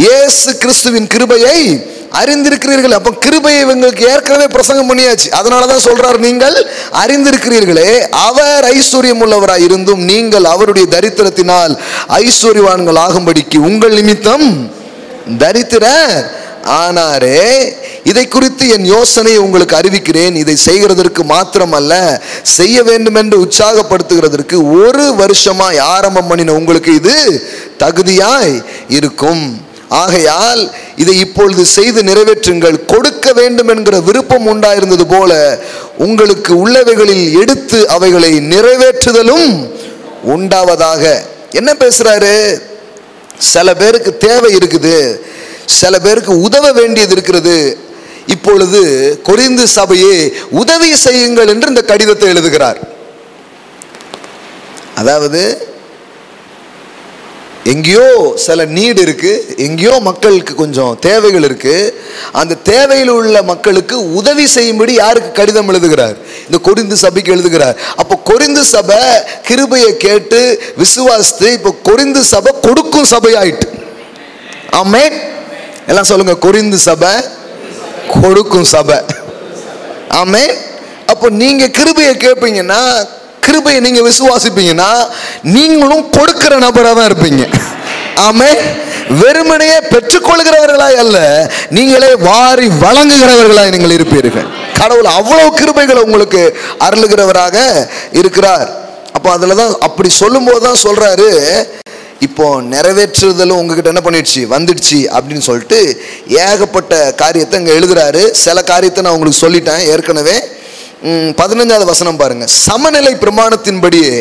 இயேசு கிறிஸ்துவின் கிருபையை அறிந்திருக்கிறீர்கள். அப்ப கிருபையை இவங்களுக்கு ஏற்கனவே பிரசங்கம் பண்ணியாச்சு. அதனாலதான் சொல்றாரு, நீங்கள் அறிந்திருக்கிறீர்களே, அவர் ஐஸ்வர்யம் உள்ளவராய் இருந்தும் நீங்கள் அவருடைய தரித்திரத்தினால் ஐஸ்வர்யவான்கள் ஆகும்படிக்கு உங்கள் நிமித்தம் தரித்திரர் ஆனாரே. இதை குறித்து என் யோசனையை உங்களுக்கு அறிவிக்கிறேன். இதை செய்கிறதற்கு மாத்திரமல்ல, செய்ய வேண்டும் என்று உற்சாகப்படுத்துகிறதற்கு ஒரு வருஷமாய் ஆரம்பம் பண்ணின உங்களுக்கு இது தகுதியாய் இருக்கும். ஆகையால் இதை இப்பொழுது செய்து நிறைவேற்றுங்கள். கொடுக்க வேண்டும் என்கிற விருப்பம் உண்டாயிருந்தது போல உங்களுக்கு உள்ளவைகளில் எடுத்து அவைகளை நிறைவேற்றுதலும் உண்டாவதாக. என்ன பேசுறாரு? சில பேருக்கு தேவை இருக்குது, சில பேருக்கு உதவ வேண்டியது இருக்கிறது. இப்பொழுது கொரிந்து சபையே உதவி செய்யுங்கள் என்று இந்த கடிதத்தை எழுதுகிறார். அதாவது எங்கேயோ சில நீடு இருக்கு, எங்கேயோ மக்களுக்கு கொஞ்சம் தேவைகள் இருக்கு. அந்த தேவையில் உள்ள மக்களுக்கு உதவி செய்யும்படி யாருக்கு கடிதம் எழுதுகிறார்? இந்த கொரிந்து சபைக்கு எழுதுகிறார். அப்போ கொரிந்து சபை கிருபையை கேட்டு விசுவாசித்து இப்போ கொரிந்து சபை கொடுக்கும் சபை ஆயிட்டு. ஆமென். எல்லாம் சொல்லுங்க, கொரிந்து சபை கொடுக்கும் சபை. ஆமென். அப்போ நீங்க கிருபையை கேட்பீங்கன்னா, கிருபையை நீங்க விசுவாசிப்பீங்கன்னா நீங்களும் கொடுக்கிற நபராக தான் இருப்பீங்க. ஆமென். வெறுமனையே பெற்றுக்கொள்கிறவர்களாய் அல்ல, நீங்களே வாரி வழங்குகிறவர்களாய் நீங்கள் இருப்பீர்கள். கடவுள் அவ்வளவு கிருபைகளை உங்களுக்கு அருளுகிறவராக இருக்கிறார். அப்போ அதில் தான் அப்படி சொல்லும் போது தான் சொல்றாரு, இப்போ நிறைவேற்றுதலும் உங்ககிட்ட என்ன பண்ணிடுச்சு, வந்துடுச்சு அப்படின்னு சொல்லிட்டு ஏகப்பட்ட காரியத்தை இங்கே எழுதுறாரு. சில காரியத்தை நான் உங்களுக்கு சொல்லிட்டேன் ஏற்கனவே. 15வது வசனம் பாருங்க. சமநிலை பிரமாணத்தின்படியே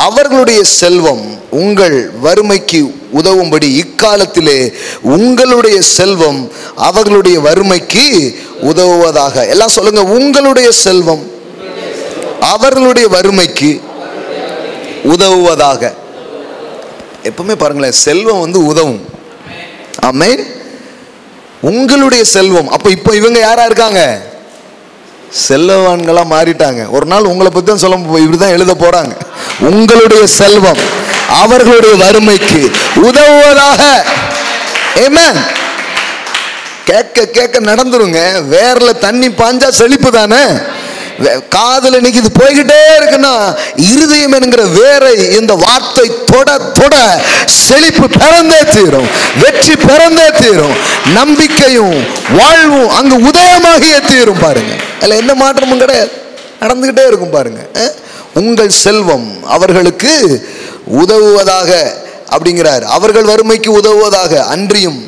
அவர்களுடைய செல்வம் உங்கள் வறுமைக்கு உதவும்படி இக்காலத்திலே உங்களுடைய செல்வம் அவர்களுடைய வறுமைக்கு உதவுவதாக. எல்லாம் சொல்லுங்க, உங்களுடைய செல்வம் அவர்களுடைய வறுமைக்கு உதவுவதாக. எப்பவுமே பாருங்களேன், செல்வம் வந்து உதவும். ஆமென். உங்களுடைய செல்வம். அப்ப இப்போ இவங்க யாரா இருக்காங்க? செல்வவான்களா மாறிட்டாங்க. ஒரு நாள் உங்களை பத்தி தான் சொல்ல, இப்படிதான் எழுத போறாங்க. உங்களுடைய செல்வம் அவர்களுடைய வறுமைக்கு உதவுவதாக. ஆமென். கேட்க கேட்க நடந்துருங்க. வேர்ல தண்ணி பாஞ்சா செழிப்பு தானே. காதுல இன்னைக்கு இது போய்கிட்டே இருக்குன்னா இருதயம் என்கிற வேரை இந்த வார்த்தை தொட தொட செழிப்பு பிறந்தே தீரும், வெற்றி பிறந்தே தீரும், நம்பிக்கையும் வாழ்வும் அங்கு உதயமாகியே தீரும். பாருங்க, அதுல எந்த மாற்றமும் கிடையாது, நடந்துகிட்டே இருக்கும். பாருங்க, உங்கள் செல்வம் அவர்களுக்கு உதவுவதாக அப்படிங்கிறார். அவர்கள் வறுமைக்கு உதவுவதாக. அன்றியும்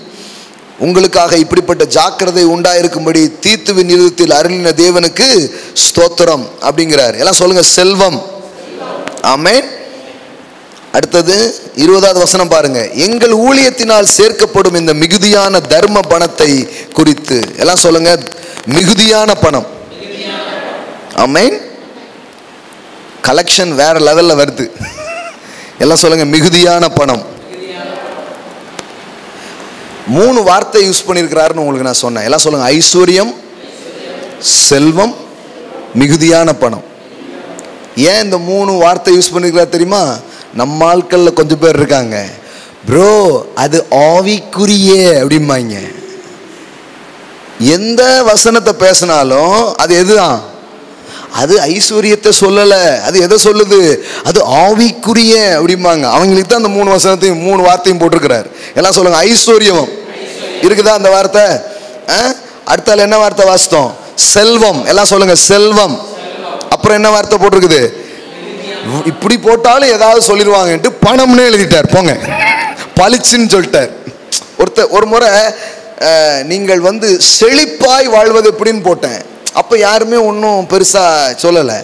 உங்களுக்காக இப்படிப்பட்ட ஜாக்கிரதை உண்டாயிருக்கும்படி தீத்துவின் இருதயத்தில் அருளின தேவனுக்கு ஸ்தோத்திரம் அப்படிங்கிறார். எல்லாம் சொல்லுங்க, செல்வம். ஆமென். அடுத்தது 20வது வசனம் பாருங்க. எங்கள் ஊழியத்தினால் சேர்க்கப்படும் இந்த மிகுதியான தர்ம பணத்தை குறித்து. எல்லாம் சொல்லுங்க, மிகுதியான பணம். ஆமென். கலெக்ஷன் வேற லெவல்ல வருது. எல்லாம் சொல்லுங்க, மிகுதியான பணம். 3 வார்த்தை யூஸ் பண்ணியிருக்கிறாருன்னு உங்களுக்கு நான் சொன்னேன். எல்லாம் சொல்லுங்க, ஐஸ்வர்யம், செல்வம், மிகுதியான பணம். ஏன் இந்த 3 வார்த்தை யூஸ் பண்ணியிருக்கிறார் தெரியுமா? நம்ம ஆட்கள்ல கொஞ்சம் பேர் இருக்காங்க, ப்ரோ அது ஆவிக்குரிய அப்படிம்பாங்க. எந்த வசனத்தை பேசினாலும் அது எதுதான்? அது ஐஸ்வர்யத்தை சொல்லல, அது எதை சொல்லுது? அது ஆவிக்குரிய அப்படிம்பாங்க. அவங்களுக்கு தான் அந்த 3 வசனத்தையும் 3 வார்த்தையும் போட்டிருக்கிறார். எல்லாம் சொல்லுங்க, ஐஸ்வர்யம் இருக்குதா அந்த வார்த்தை? அடுத்தால என்ன வார்த்தை வாசித்தோம்? செல்வம். எல்லாம் சொல்லுங்க, செல்வம். அப்புறம் என்ன வார்த்தை போட்டிருக்குது? இப்படி போட்டாலும் ஏதாவது சொல்லிடுவாங்கன்ட்டு பணம்னு எழுதிட்டார். போங்க, பளிச்சுன்னு சொல்லிட்டார். ஒரு முறை நீங்கள் வந்து செழிப்பாய் வாழ்வது எப்படின்னு போட்டேன். அப்போ யாருமே ஒன்றும் பெருசாக சொல்லலை.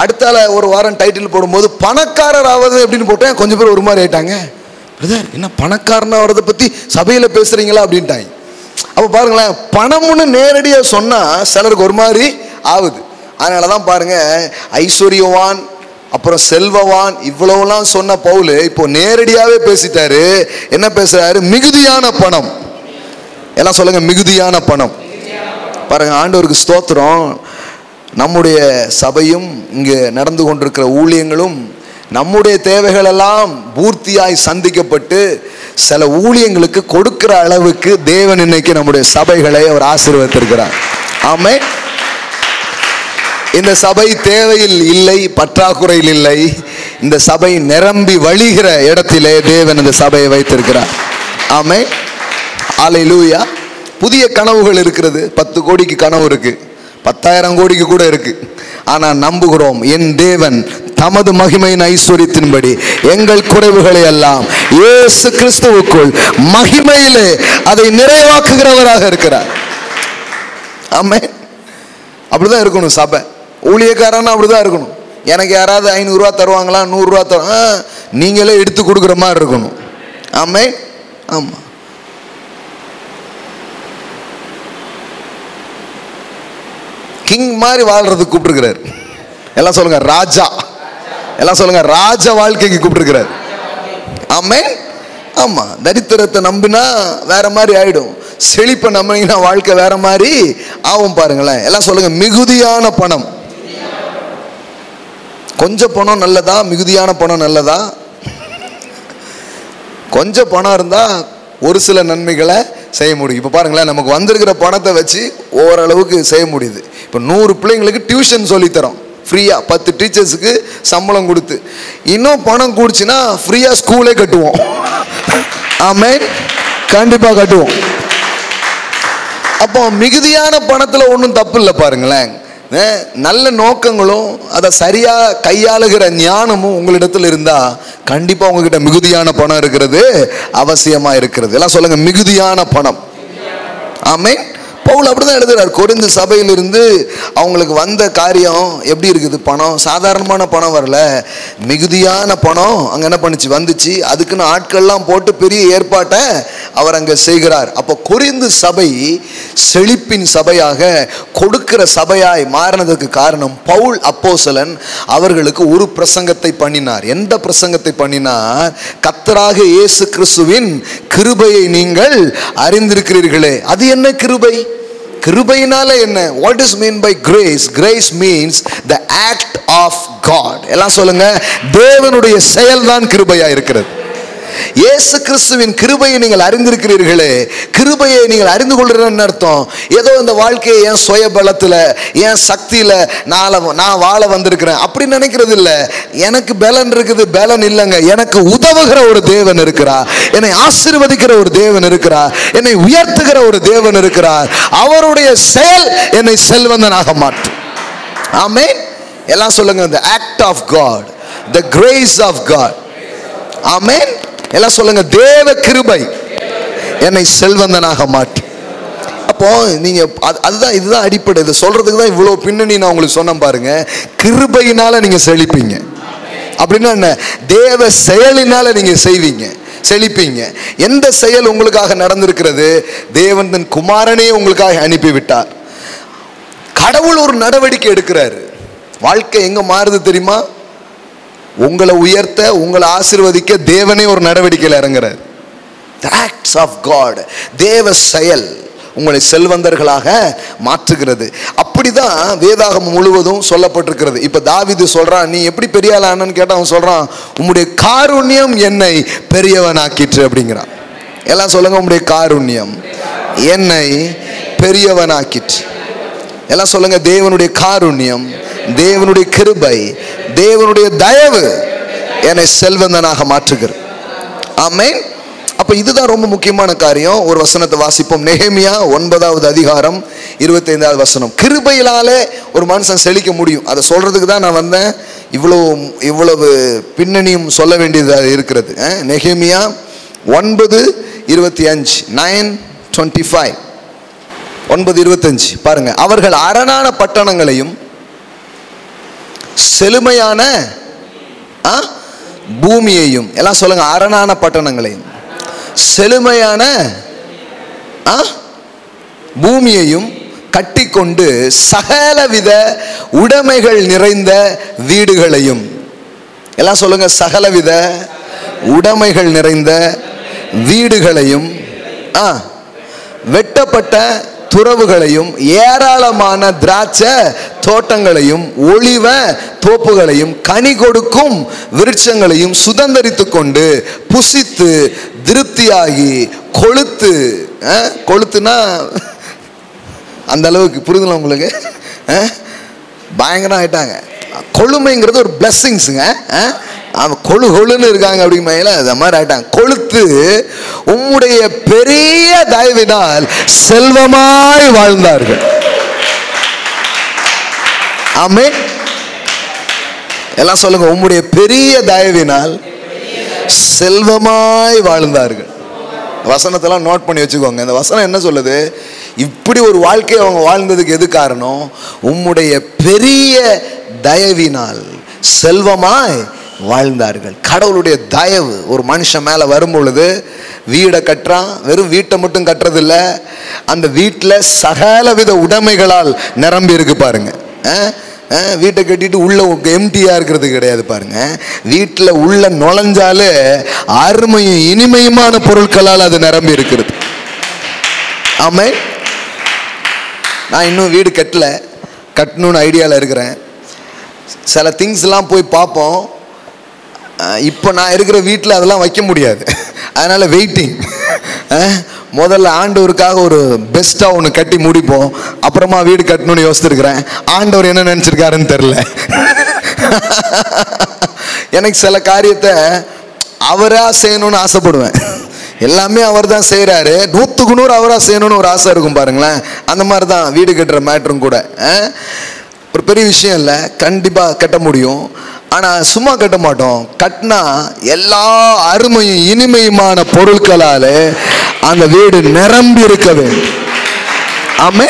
அடுத்தால ஒரு வாரம் டைட்டில் போடும்போது பணக்காரர் ஆவது அப்படின்னு போட்டேன். கொஞ்சம் பேர் ஒரு மாதிரி ஆயிட்டாங்க, பிரதர் என்ன பணக்காரன் ஆகிறத பற்றி சபையில் பேசுகிறீங்களா அப்படின்ட்டாங்க. அப்போ பாருங்களேன், பணம்னு நேரடியாக சொன்னால் சிலருக்கு ஒரு மாதிரி ஆகுது. அதனால தான் பாருங்கள், ஐஸ்வர்யவான் அப்புறம் செல்வவான் இவ்வளவுலாம் சொன்ன பவுல் இப்போ நேரடியாகவே பேசிட்டாரு. என்ன பேசுகிறாரு? மிகுதியான பணம். எல்லாம் சொல்லுங்க, மிகுதியான பணம். பாருங்க, ஆண்டவருக்கு ஸ்தோத்திரம். நம்முடைய சபையும் இங்கே நடந்து கொண்டிருக்கிற ஊழியங்களும் நம்முடைய தேவைகள் எல்லாம் பூர்த்தியாய் சந்திக்கப்பட்டு சில ஊழியங்களுக்கு கொடுக்கிற அளவுக்கு தேவன் இன்னைக்கு நம்முடைய சபைகளை அவர் ஆசீர்வதித்திருக்கிறார். ஆமென். இந்த சபை தேவையில் இல்லை, பற்றாக்குறையில் இல்லை. இந்த சபை நிரம்பி வழிகிற இடத்திலே தேவன் இந்த சபையை வைத்திருக்கிறார். ஆமென். அல்லேலூயா. புதிய கனவுகள் இருக்கிறது. 10 கோடிக்கு கனவு இருக்கு, 10,000 கோடிக்கு கூட இருக்கு. ஆனால் நம்புகிறோம், என் தேவன் தமது மகிமையின் ஐஸ்வரியத்தின்படி எங்கள் குறைவுகளை எல்லாம் இயேசு கிறிஸ்துவுக்குள் மகிமையிலே அதை நிறைவாக்குகிறவராக இருக்கிறார். ஆமென். அப்படிதான் இருக்கணும் சபை. ஊழியக்காரன் அப்படிதான் இருக்கணும். எனக்கு யாராவது 500 ரூபா தருவாங்களா, 100 ரூபா தருவாங்க, நீங்களே எடுத்து கொடுக்குற மாதிரி இருக்கணும். ஆமென். ஆமாம். கிங் மாதிரி வாழ்றதுக்கு கூப்பிட்டுருக்கிறார். எல்லாம் சொல்லுங்க ராஜா. எல்லாம் சொல்லுங்க ராஜா வாழ்க்கைக்கு கூப்பிட்டுருக்கிறார். ஆமென். ஆமா, தரித்திரத்தை நம்பினா வேற மாதிரி ஆயிடும், செழிப்பை நம்பினீங்கன்னா வாழ்க்கை வேற மாதிரி ஆகும். பாருங்களேன், எல்லாம் சொல்லுங்க மிகுதியான பணம். கொஞ்சம் பணம் நல்லதா, மிகுதியான பணம் நல்லதா? கொஞ்சம் பணம் இருந்தா ஒரு சில நன்மைகளை செய்ய முடியும். இப்போ பாருங்களேன், நமக்கு வந்திருக்கிற பணத்தை வச்சு ஓரளவுக்கு செய்ய முடியுது. இப்போ 100 பிள்ளைங்களுக்கு டியூஷன் சொல்லித்தரோம் ஃப்ரீயா, 10 டீச்சர்ஸுக்கு சம்பளம் கொடுத்து. இன்னும் பணம் கூடுச்சுன்னா ஃப்ரீயா ஸ்கூலே கட்டுவோம். ஆமென். கண்டிப்பா கட்டுவோம். அப்போ மிகுதியான பணத்துல ஒன்றும் தப்பு இல்லை. பாருங்களேன், நல்ல நோக்கங்களும் அதை சரியா கையாளுகிற ஞானமும் உங்களிடத்தில் இருந்தா கண்டிப்பா உங்ககிட்ட மிகுதியான பணம் இருக்கிறது அவசியமா இருக்கிறது. எல்லாம் சொல்லுங்க மிகுதியான பணம். ஆமென். பவுல் அப்படிதான் எழுதுறார். கொரிந்து சபையிலிருந்து அவங்களுக்கு வந்த காரியம் எப்படி இருக்குது? பணம், சாதாரணமான பணம் வரல, மிகுதியான பணம் அங்கே என்ன பண்ணுச்சு? வந்துச்சு. அதுக்குன்னு ஆட்கள்லாம் போட்டு பெரிய ஏற்பாட்டை அவர் அங்கே செய்கிறார். அப்போ கொரிந்து சபை செழிப்பின் சபையாக, கொடுக்கிற சபையாய் மாறினதுக்கு காரணம் பவுல் அப்போஸ்தலன் அவர்களுக்கு ஒரு பிரசங்கத்தை பண்ணினார். எந்த பிரசங்கத்தை பண்ணினார்? கர்த்தராக இயேசு கிறிஸ்துவின் கிருபையை நீங்கள் அறிந்திருக்கிறீர்களே. அது என்ன கிருபை? கிருபையினால என்ன? What is mean by grace? Grace means the act of God. எல்லாம் சொல்லுங்க, தேவனுடைய செயல்தான் கிருபையா இருக்கிறது. இயேசு கிறிஸ்துவின் கிருபையை நீங்கள் அறிந்திருக்கிறீர்களே. கிருபையை நீங்கள் அறிந்து கொள்றேன்னு அர்த்தம் ஏதோ இந்த வாழ்க்கையை என் சுய பலத்தில், என் சக்தியில் நான் வாழ வந்திருக்கிறேன் அப்படி நினைக்கிறது இல்லை. எனக்கு பலன் இருக்குது, பலன் இல்லைங்க. எனக்கு உதவுகிற ஒரு தேவன் இருக்கிறார், என்னை ஆசீர்வதிக்கிற ஒரு தேவன் இருக்கிறார், என்னை உயர்த்துகிற ஒரு தேவன் இருக்கிறார். அவருடைய செயல் என்னை செல்வந்தனாக மாற்றும். ஆமென். எல்லாம் சொல்லுங்க, the act of God, the grace of God. ஆமென். எல்லாம் சொல்லுங்க, தேவ கிருபை என்னை செல்வந்தனாக மாற்றி. அப்போ நீங்க அதுதான், இதுதான் அடிப்படை. இதை சொல்றதுக்கு தான் இவ்வளவு பின்னணி நான் உங்களுக்கு சொன்னேன். பாருங்க, கிருபையினால நீங்க செழிப்பீங்க. அப்படின்னா என்ன? தேவ செயலினால நீங்க செய்வீங்க, செழிப்பீங்க. எந்த செயல் உங்களுக்காக நடந்திருக்கிறது? தேவன் தன் குமாரனே உங்களுக்காக அனுப்பிவிட்டார். கடவுள் ஒரு நடவடிக்கை எடுக்கிறாரு. வாழ்க்கை எங்க மாறுது தெரியுமா? உங்களை உயர்த்த, உங்களை ஆசீர்வதிக்க தேவனே ஒரு நடவடிக்கையில் இறங்குறார். The acts of God, தேவ செயல் உங்களை செல்வந்தர்களாக மாற்றுகிறது. அப்படிதான் வேதாகமம் முழுவதும் சொல்லப்பட்டிருக்கிறது. இப்ப தாவீது சொல்றான், நீ எப்படி பெரிய ஆள் ஆனன்னு கேட்டா அவன் சொல்றான், உம்முடைய காருண்யம் என்னை பெரியவனாக்கிற்று அப்படிங்கிறான். எல்லாம் சொல்லுங்க, உம்முடைய காருண்யம் என்னை பெரியவனாக்கிற்று. எல்லாம் சொல்லுங்க, தேவனுடைய காருண்யம், தேவனுடைய கிருபை, தேவனுடைய தயவு என்னை செல்வந்தனாக மாற்றுகிறது. ஆமென். அப்ப இதுதான் ரொம்ப முக்கியமான காரியம். ஒரு வசனத்தை வாசிப்போம். நெகேமியா 9வது அதிகாரம் 25வது வசனம். கிருபையினாலே ஒரு மனுஷன் செழிக்க முடியும். அதை சொல்றதுக்கு தான் நான் வந்தேன். இவ்வளவு பின்னணியும் சொல்ல வேண்டியது இருக்கிறது. நெகேமியா 9:25, 9:25, 9:25 பாருங்க. அவர்கள் அரணான பட்டணங்களையும் செழுமையான பூமியையும், எல்லாம் சொல்லுங்க, அரணான பட்டணங்களையும், செழுமையான பூமியையும் கட்டிக்கொண்டு சகலவித உடைமைகள் நிறைந்த வீடுகளையும், எல்லாம் சொல்லுங்க, சகலவித உடைமைகள் நிறைந்த வீடுகளையும், வெட்டப்பட்ட துறவுகளையும், ஏராளமான திராட்சை தோட்டங்களையும், ஒளிவ தோப்புகளையும், கனி கொடுக்கும் விருட்சங்களையும் சுதந்தரித்து கொண்டு புசித்து திருப்தியாகி கொழுத்து, கொழுத்துனா அந்த அளவுக்கு புரிதல உங்களுக்கு, பயங்கரம் ஆயிட்டாங்க. கொழுமைங்கிறது ஒரு பிளஸ்ஸிங்ஸுங்க. அவன் கொழு கொழுன்னு இருக்காங்க அப்படிங்கிற அந்த மாதிரி ஆயிட்டாங்க. கொழுத்து உம்முடைய பெரிய தயவினால் செல்வமாய் வாழ்ந்தார்கள். ஆமென். எல்லாம் சொல்லுங்க, உம்முடைய பெரிய தயவினால் செல்வமாய் வாழ்ந்தார்கள். வசனத்தெல்லாம் நோட் பண்ணி வச்சுக்கோங்க. இந்த வசனம் என்ன சொல்லுது? இப்படி ஒரு வாழ்க்கையை அவங்க வாழ்ந்ததுக்கு எது காரணம்? உம்முடைய பெரிய தயவினால் செல்வமாய் வாழ்ந்தார்கள். கடவுளுடைய தயவு ஒரு மனுஷன் மேல வரும் பொழுது வீடை கட்டுறான். வெறும் வீட்டை மட்டும் கட்டுறதில்ல, அந்த வீட்டில் சகலவித உடைமைகளால் நிரம்பி இருக்கு பாருங்க. வீட்டை கட்டிட்டு உள்ள எம்டியா இருக்கிறது கிடையாது பாருங்க. வீட்டில் உள்ள நுழைஞ்சாலே அருமையும் இனிமையுமான பொருட்களால் அது நிரம்பி இருக்கிறது. ஆமே. நான் இன்னும் வீடு கட்டல, கட்டணும்னு ஐடியாவில் இருக்கிறேன். சில திங்ஸ்லாம் போய் பார்ப்போம். இப்போ நான் இருக்கிற வீட்டில் அதெல்லாம் வைக்க முடியாது, அதனால வெயிட்டிங். முதல்ல ஆண்டவருக்காக ஒரு பெஸ்ட்டாக ஒன்று கட்டி முடிப்போம், அப்புறமா வீடு கட்டணும்னு யோசிச்சிருக்கிறேன். ஆண்டவர் என்ன நினச்சிருக்காருன்னு தெரில. எனக்கு சில காரியத்தை அவராக செய்யணும்னு ஆசைப்படுவேன். எல்லாமே அவர் தான் செய்கிறாரு, 100க்கு 100 அவராக செய்யணும்னு ஒரு ஆசை இருக்கும் பாருங்களேன். அந்த மாதிரி தான் வீடு கட்டுற மேட்டரும் கூட. ஒரு பெரிய விஷயம் இல்லை, கண்டிப்பாக கட்ட முடியும். ஆனால் சும்மா கட்ட மாட்டோம். கட்டினா எல்லா அருமையும் இனிமையுமான பொருட்களால் அந்த வீடு நிரம்பி இருக்க வேண்டும். ஆமே.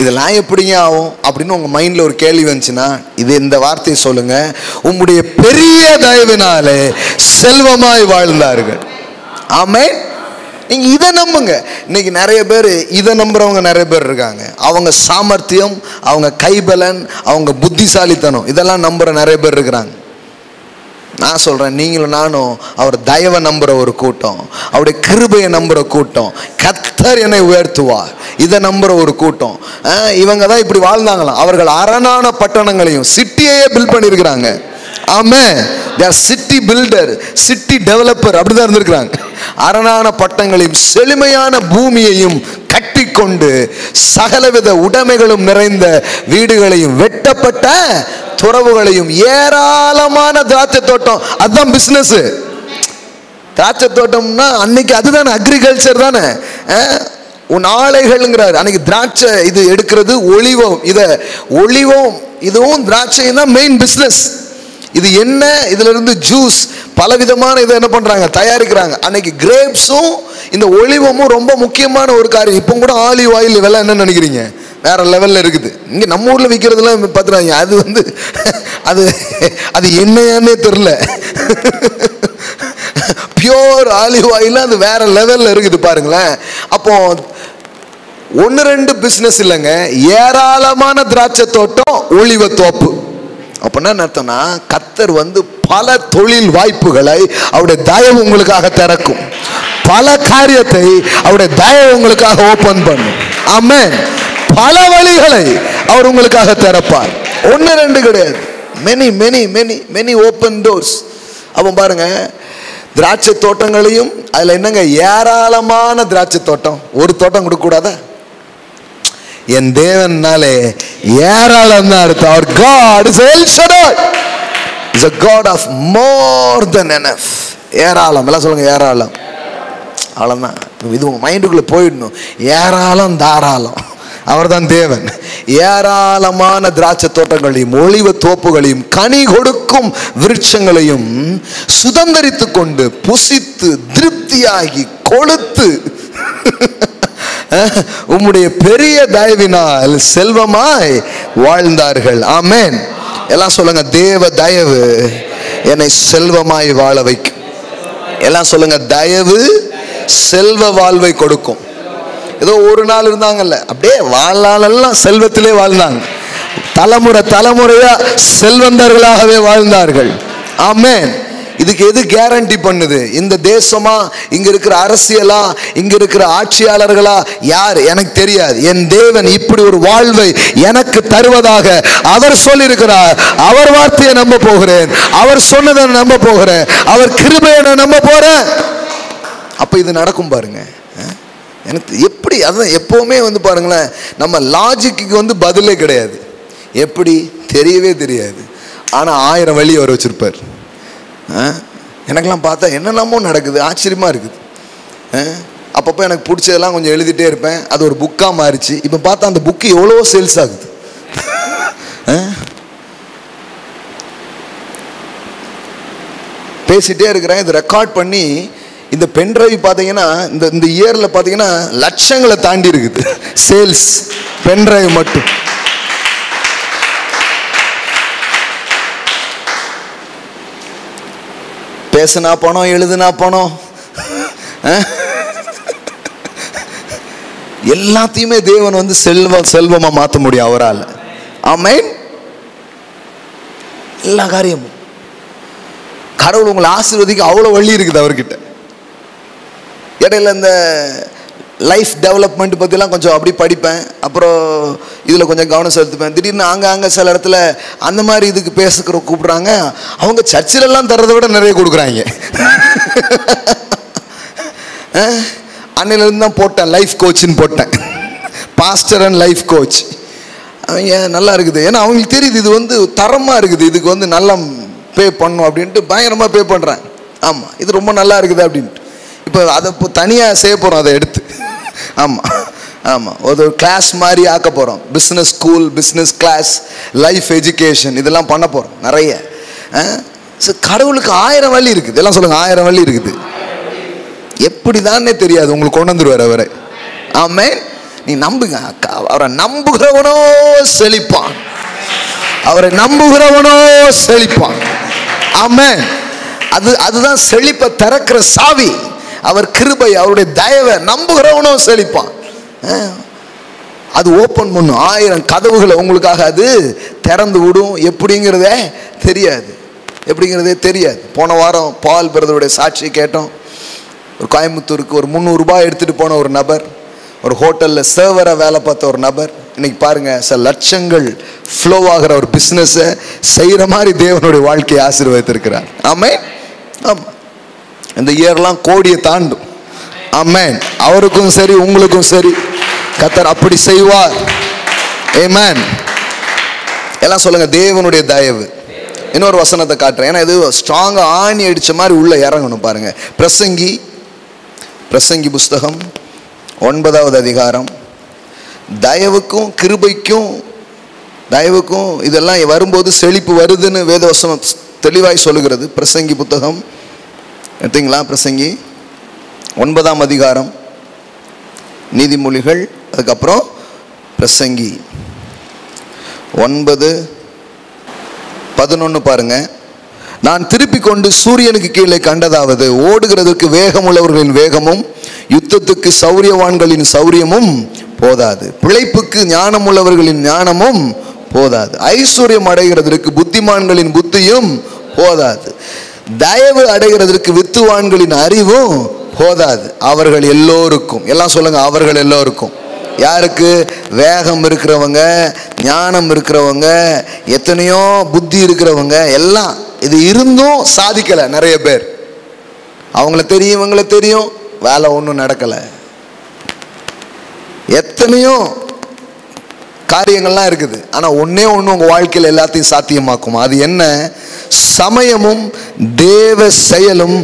இதெல்லாம் எப்படிங்க ஆகும் அப்படின்னு உங்கள் மைண்டில் ஒரு கேள்வி வந்துச்சுன்னா இது இந்த வார்த்தையை சொல்லுங்க, உம்முடைய பெரிய தயவினாலே செல்வமாய் வாழ்ந்தார்கள். ஆமே. நீங்க இதை நம்புங்க. இன்னைக்கு நிறைய பேர் இதை நம்புறவங்க நிறைய பேர் இருக்காங்க. அவங்க சாமர்த்தியம், அவங்க கைபலன், அவங்க புத்திசாலித்தனம், இதெல்லாம் நம்புற நிறைய பேர் இருக்கிறாங்க. நான் சொல்றேன், நீங்களும் நானும் அவர் தயவை நம்புற ஒரு கூட்டம், அவருடைய கிருபையை நம்புற கூட்டம், கர்த்தர் என்னை உயர்த்துவார், இதை நம்புற ஒரு கூட்டம். இவங்க தான் இப்படி வாழ்ந்தாங்களாம். அவர்கள் அரணான பட்டணங்களையும் சிட்டியையே பில்ட் பண்ணியிருக்கிறாங்க. ஆமே. சிட்டி பில்டர், சிட்டி டெவலப்பர், அப்படிதான் இருந்திருக்கிறாங்க. அரணான பட்டங்களையும் செழுமையான பூமியையும் கட்டிக்கொண்டு சகலவித உடைமைகளும் நிறைந்த வீடுகளையும் வெட்டப்பட்ட துறவுகளையும் ஏராளமான திராட்சை தோட்டம். அதுதான் பிசினஸ். திராட்சை தோட்டம்னா அன்னைக்கு அதுதானே, அக்ரிகல்ச்சர் தானே. உன் ஆலைகள்ங்கிறார். அன்னைக்கு திராட்சை இது எடுக்கிறது, ஒளிவம், இதை ஒளிவம் இதுவும் திராட்சையும் தான் மெயின் பிஸ்னஸ். இது என்ன, இதுல இருந்து ஜூஸ் பலவிதமான இதை என்ன பண்றாங்க, தயாரிக்கிறாங்க. அன்னைக்கு கிரேப்ஸும் இந்த ஒலிவமும் ரொம்ப முக்கியமான ஒரு காரியம். இப்போ கூட ஆலிவ் ஆயில் விலை என்ன நினைக்கிறீங்க, வேற லெவல்ல இருக்குது. இங்க நம்ம ஊர்ல விற்கிறதுலாம் பார்த்துறாங்க. அது வந்து அது என்னையானே தெரியல. பியோர் ஆலிவ் ஆயில் அது வேற லெவல்ல இருக்குது பாருங்களேன். அப்போ 1-2 பிசினஸ் இல்லைங்க, ஏராளமான திராட்சை தோட்டம், ஒலிவ தோப்பு. அப்படின்னா அர்த்தம்னா கர்த்தர் வந்து பல தொழில் வாய்ப்புகளை அவருடைய தயவு உங்களுக்காக திறக்கும். பல காரியத்தை அவருடைய தயவு உங்களுக்காக ஓபன் பண்ணும். ஆமென். பல வழிகளை அவர் உங்களுக்காக திறப்பார். 1-2 கிடையாது, many many many many open doors. அப்போ பாருங்க, திராட்சை தோட்டங்களையும் அதுல என்னங்க ஏராளமான திராட்சை தோட்டம். ஒரு தோட்டம் கொடுக்க கூடாதா? என் தேவனாலே ஏராளம் தான் அர்த்தம். Our God is El Shaddai, is a God of more than enough. ஏராளம், எல்லாம் சொல்லுங்க, ஏராளம். அவ்வளோதான். இது உங்க மைண்டுக்குள்ள போயிடணும். ஏராளம் தாராளம், அவர் தான் தேவன். ஏராளமான திராட்சை தோட்டங்களையும் ஒலிவ தோப்புகளையும் கனி கொடுக்கும் விருட்சங்களையும் சுதந்தரித்து கொண்டு புசித்து திருப்தியாகி கொழுத்து உம்முடைய பெரிய தயவினால் செல்வமாய் வாழ்ந்தார்கள். ஆமென். எல்லாம் சொல்லுங்க, தேவ தயவு என்னை செல்வமாய் வாழ வைக்கும். எல்லாம் சொல்லுங்க, தயவு செல்வ வாழ்வை கொடுக்கும். ஏதோ ஒரு நாள் இருந்தாங்கல்ல, அப்படியே வாழ்நாளெல்லாம் செல்வத்திலே வாழ்ந்தாங்க. தலைமுறை தலைமுறையா செல்வந்தர்களாகவே வாழ்ந்தார்கள். ஆமென். இதுக்கு எது கேரண்டி பண்ணுது? இந்த தேசமா, இங்க இருக்கிற அரசியலா, இங்க இருக்கிற ஆட்சியாளர்களா, யார் எனக்கு தெரியாது. என் தேவன் இப்படி ஒரு வாழ்வை எனக்கு தருவதாக அவர் சொல்லியிருக்கிறார். அவர் வார்த்தையை நம்ப போகிறேன், அவர் சொன்னதை நம்ப போகிறேன், அவர் கிருபையை நான் நம்ப போறேன். அப்ப இது நடக்கும் பாருங்க. எனக்கு எப்படி, அதான் எப்பவுமே பாருங்களேன், நம்ம லாஜிக்கு பதிலே கிடையாது. எப்படி தெரியவே தெரியாது. ஆனா 1000 வழி அவர் வச்சிருப்பார். எனக்கெல்லாம் பார்த்தா என்னெல்லாமோ நடக்குது, ஆச்சரியமா இருக்குது. அப்பப்போ எனக்கு பிடிச்சதெல்லாம் கொஞ்சம் எழுதிட்டே இருப்பேன். அது ஒரு புக்கா மாறிச்சு. இப்போ பார்த்தா அந்த புக்கு எவ்வளோ சேல்ஸ் ஆகுது. பேசிட்டே இருக்கிறேன். இது ரெக்கார்ட் பண்ணி இந்த பென்ட்ரைவ் பார்த்தீங்கன்னா இந்த இயரில் பார்த்தீங்கன்னா லட்சங்களை தாண்டி இருக்குது சேல்ஸ், பென்ட்ரைவ் மட்டும். பேசுனா பணம், எழுதுனா பணம், எல்லாத்தையுமே தேவன் செல்வமா மாற்ற முடியும் அவரால். ஆமென். எல்லா காரியமும் கடவுள் உங்களை ஆசீர்வதிக்க அவ்வளோ வழி இருக்குது அவர்கிட்ட. இடையில இந்த லைஃப் டெவலப்மெண்ட் பற்றிலாம் கொஞ்சம் அப்படி படிப்பேன். அப்புறம் இதில் கொஞ்சம் கவனம் செலுத்துப்பேன். திடீர்னு அங்கே சில இடத்துல அந்த மாதிரி இதுக்கு பேசுகிற கூப்பிட்றாங்க. அவங்க சர்ச்சிலெல்லாம் தர்றதை விட நிறைய கொடுக்குறாங்க. அன்னையிலேருந்து தான் போட்டேன், லைஃப் கோச்சுன்னு போட்டேன், பாஸ்டர் அண்ட் லைஃப் கோச். அவங்க நல்லா இருக்குது. ஏன்னா அவங்களுக்கு தெரியுது இது தரமாக இருக்குது, இதுக்கு நல்லா பே பண்ணும் அப்படின்ட்டு பயங்கரமாக பே பண்ணுறேன். ஆமாம், இது ரொம்ப நல்லா இருக்குது அப்படின்ட்டு. இப்போ அதை தனியாக செய்ய போகிறோம், அதை எடுத்து. ஆமாம் ஆமாம், ஒரு கிளாஸ் மாதிரி ஆக்க போகிறோம். Business school, business class, life education, இதெல்லாம் பண்ண போகிறோம் நிறைய. கடவுளுக்கு 1000 வழி இருக்குது. எல்லாம் சொல்லுங்கள், 1000 வழி இருக்குது. எப்படி தானே தெரியாது, உங்களுக்கு கொண்டு வந்துருவார் அவரை. ஆமென். நீ நம்புங்க. அவரை நம்புகிறவனோ செழிப்பான், அவரை நம்புகிறவனோ செழிப்பான். ஆமென். அதுதான் செழிப்பை திறக்கிற சாவி. அவர் கிருபை, அவருடைய தயவை நம்புகிறவனோ செழிப்பான். அது ஓப்பன் பண்ணும் 1000 கதவுகளை உங்களுக்காக. அது திறந்து விடும். எப்படிங்கிறதே தெரியாது. போன வாரம் பால் பிரதருடைய சாட்சியை கேட்டோம். ஒரு கோயம்புத்தூருக்கு ஒரு 300 ரூபாய் எடுத்துகிட்டு போன ஒரு நபர், ஒரு ஹோட்டலில் சர்வராக வேலை பார்த்த ஒரு நபர், இன்னைக்கு பாருங்க சில லட்சங்கள் ஃப்ளோ ஆகிற ஒரு பிஸ்னஸை செய்கிற மாதிரி தேவனுடைய வாழ்க்கையை ஆசீர்வதித்திருக்கிறார். ஆமென். ஆமாம், இந்த இயர்லாம் கோடியை தாண்டும். ஆமென். அவருக்கும் சரி உங்களுக்கும் சரி கர்த்தர் அப்படி செய்வார். ஆமென். எல்லாம் சொல்லுங்க, தேவனுடைய தயவு. இன்னொரு வசனத்தை காட்டுறேன், ஏன்னா இது ஸ்ட்ராங்காக ஆணி அடித்த மாதிரி உள்ள இறங்கணும் பாருங்க. பிரசங்கி புஸ்தகம் 9வது அதிகாரம். தயவுக்கும் கிருபைக்கும் இதெல்லாம் வரும்போது செழிப்பு வருதுன்னு வேதவசனம் தெளிவாய் சொல்லுகிறது. பிரசங்கி புத்தகம் எடுத்தீங்களா? பிரசங்கி 9ஆம் அதிகாரம், நீதிமொழிகள், அதுக்கப்புறம் பிரசங்கி 9:11 பாருங்க. நான் திருப்பி கொண்டு சூரியனுக்கு கீழே கண்டதாவது, ஓடுகிறதுக்கு வேகம் உள்ளவர்களின் வேகமும் யுத்தத்துக்கு சௌரியவான்களின் சௌரியமும் போதாது, பிழைப்புக்கு ஞானம் உள்ளவர்களின் ஞானமும் போதாது, ஐஸ்வர்யம் அடைகிறதற்கு புத்திமான்களின் புத்தியும் போதாது, தயவு அடைகிறதற்கு வித்துவான்களின் அறிவும் போதாது, அவர்கள் எல்லோருக்கும். எல்லாம் சொல்லுங்க, அவர்கள் எல்லோருக்கும். யாருக்கு? வேகம் இருக்கிறவங்க, ஞானம் இருக்கிறவங்க, எத்தனையோ புத்தி இருக்கிறவங்க, எல்லாம் இது இருந்தும் சாதிக்கலை நிறைய பேர். அவங்கள தெரியும், இவங்கள தெரியும், வேலை ஒன்றும் நடக்கலை. எத்தனையோ காரியங்கள்லாம் இருக்குது. ஆனால் ஒன்னே ஒன்று உங்கள் வாழ்க்கையில் எல்லாத்தையும் சாத்தியமாக்கும். அது என்ன? சமயமும் தேவ செயலும்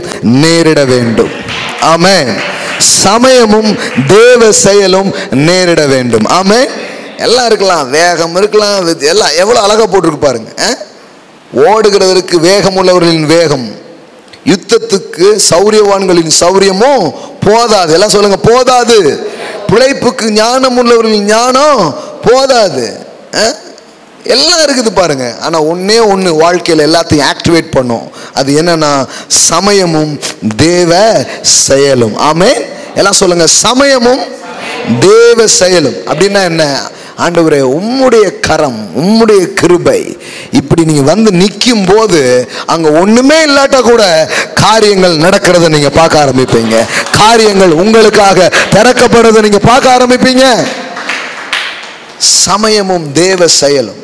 நேரிட வேண்டும். ஆமென். சமயமும் தேவ செயலும் நேரிட வேண்டும். ஆமென். எல்லாம் இருக்கலாம், வேகம் இருக்கலாம், எல்லாம் எவ்வளோ அழகாக போட்டிருக்கு பாருங்க. ஓடுகிறதற்கு வேகம் உள்ளவர்களின் வேகம், யுத்தத்துக்கு சௌரியவான்களின் சௌரியமும் போதாது. எல்லாம் சொல்லுங்க, போதாது. பிழைப்புக்கு ஞானம் உள்ளவர்களின் ஞானம் போதாது. எல்லாம் இருக்குது பாருங்க. ஆனால் ஒன்னே ஒன்று வாழ்க்கையில் எல்லாத்தையும் ஆக்டிவேட் பண்ணும். அது என்னன்னா சமயமும் தேவ செயலும். ஆமென். எல்லாம் சொல்லுங்க, சமயமும் தேவ செயலும். அப்படின்னா என்ன? ஆண்டவரே, உம்முடைய கரம், உம்முடைய கிருபை இப்படி நீங்க வந்து நிற்கும் போது அங்க ஒண்ணுமே இல்லாட்டா கூட காரியங்கள் நடக்கிறத நீங்க பார்க்க ஆரம்பிப்பீங்க. காரியங்கள் உங்களுக்காக திறக்கப்படுறத நீங்க பார்க்க ஆரம்பிப்பீங்க. சமயமும் தேவ செயலும்.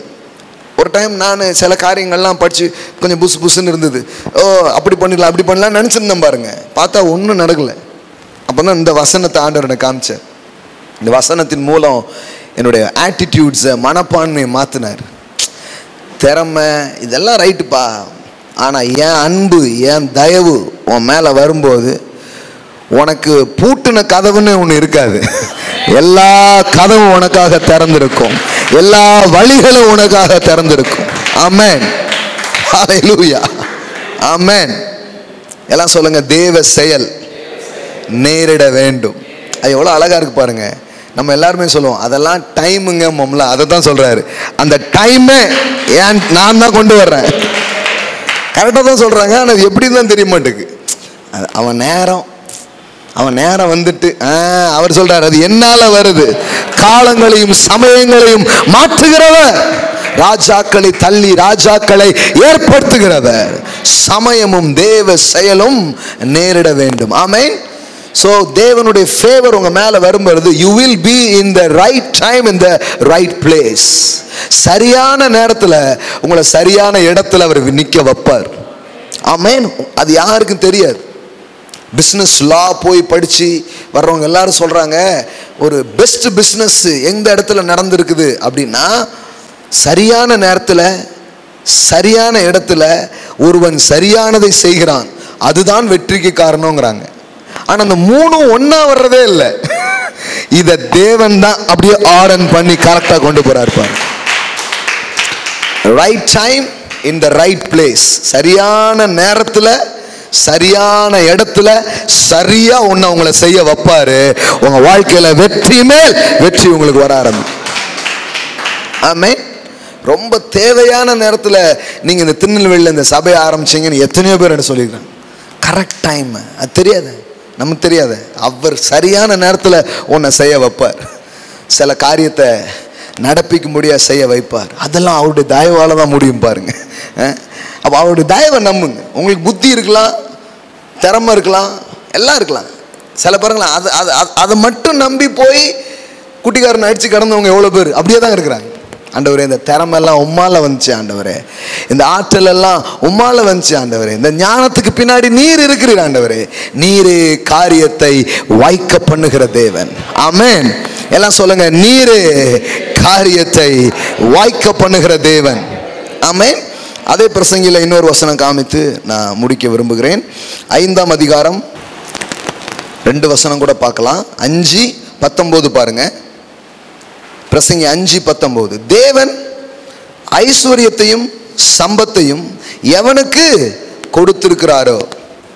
ஒரு டைம் நான் சில காரியங்கள்லாம் படிச்சு கொஞ்சம் புசு புசுன்னு இருந்தது. ஓ, அப்படி பண்ணிடலாம் அப்படி பண்ணலாம் நினச்சிருந்தேன் பாருங்க. பார்த்தா ஒன்றும் நடக்கலை. அப்போ தான் இந்த வசனத்தை ஆண்டவர் எனக்கு காமிச்சார். இந்த வசனத்தின் மூலம் என்னுடைய ஆட்டிடியூட்ஸை, மனப்பான்மையை மாற்றினார். திறமை இதெல்லாம் ரைட்டுப்பா, ஆனால் என் அன்பு, என் தயவு உன் மேலே வரும்போது உனக்கு பூட்டின கதவுன்னு ஒன்று இருக்காது. எல்லா கதவும் உனக்காக திறந்திருக்கும். எல்லா வழிகளும் உனக்காக திறந்திருக்கும். ஆமென். ஹல்லேலூயா. ஆமென். எல்லாம் சொல்லுங்க, தேவ செயல் நேரிட வேண்டும். அது எவ்வளோ அழகா இருக்கு பாருங்க. நம்ம எல்லாருமே சொல்லுவோம் அதெல்லாம் டைமுங்க மம்ல, அதை தான் சொல்றாரு. அந்த டைமை ஏன் நான் தான் கொண்டு வர்றேன். கரெக்டாக தான் சொல்றாங்க. ஆனால் அது எப்படின்னு தான் தெரிய மாட்டேங்குது. அவன் நேரம் வந்துட்டு அவர் சொல்றாரு, அது என்னால வருது. காலங்களையும் சமயங்களையும் மாற்றுகிறவர், ராஜாக்களை தள்ளி ராஜாக்களை ஏற்படுத்துகிறவர். சமயமும் தேவ செயலும் நேரிட வேண்டும். ஆமென். ஸோ தேவனுடைய ஃபேவர் உங்க மேல வரும்பொழுது you will be in the right time in the right place. சரியான நேரத்தில் உங்களை சரியான இடத்துல அவர் நிற்க வைப்பார். ஆமென். அது யாருக்கும் தெரியாது. பிஸ்னஸ் லா போய் படித்து வர்றவங்க எல்லாரும் சொல்கிறாங்க, ஒரு பெஸ்ட் பிஸ்னஸ் எந்த இடத்துல நடந்திருக்குது அப்படின்னா சரியான நேரத்தில் சரியான இடத்துல ஒருவன் சரியானதை செய்கிறான், அதுதான் வெற்றிக்கு காரணங்கிறாங்க. ஆனால் அந்த மூணும் ஒன்றா வர்றதே இல்லை. இதை தேவன் தான் அப்படியே ஆர்டர் பண்ணி கரெக்டாக கொண்டு போகிறார். Right time in the right place. சரியான நேரத்தில் சரியான இடத்துல சரியா ஒன்று உங்களை செய்ய வைப்பாரு. உங்க வாழ்க்கையில வெற்றி மேல் வெற்றி உங்களுக்கு வர ஆரம்பிக்கும். ஆமென். ரொம்ப தேவையான நேரத்தில் நீங்க இந்த திருநெல்வேலியில் இந்த சபையை ஆரம்பிச்சீங்கன்னு எத்தனையோ பேர் என்ன சொல்லியிருக்காங்க. கரெக்ட் டைம் அது தெரியாது, நமக்கு தெரியாது. அவர் சரியான நேரத்தில் உன்னை செய்ய வைப்பார். சில காரியத்தை நடப்பிக்க முடியாது செய்ய வைப்பார். அதெல்லாம் அவருடைய தயவால தான் முடியும் பாருங்க. அப்போ அவருடைய தயவை நம்புங்க. உங்களுக்கு புத்தி இருக்கலாம், திறமை இருக்கலாம், எல்லாம் இருக்கலாம். சில பாருங்களா அதை மட்டும் நம்பி போய் குட்டிக்காரன் அடிச்சு கடந்தவங்க எவ்வளோ பேர் அப்படியே தான் இருக்கிறாங்க. ஆண்டவரே, இந்த திறமெல்லாம் உம்மால வந்துச்சு ஆண்டவரே, இந்த ஆற்றல் எல்லாம் உம்மால வந்துச்சு ஆண்டவரே, இந்த ஞானத்துக்கு பின்னாடி நீர் இருக்கிறீர் ஆண்டவரே. நீரே காரியத்தை வாய்க்க பண்ணுகிற தேவன். ஆமென். எல்லாம் சொல்லுங்க, நீரே காரியத்தை வாய்க்க பண்ணுகிற தேவன். ஆமென். அதே பிரசங்கில இன்னொரு வசனம் காமித்து நான் முடிக்க விரும்புகிறேன். 5ஆம் அதிகாரம் 2 வசனம் கூட பார்க்கலாம். 5:19 பாருங்க. பிரசங்கி 5:19. தேவன் ஐஸ்வர்யத்தையும் சம்பத்தையும் எவனுக்கு கொடுத்திருக்கிறாரோ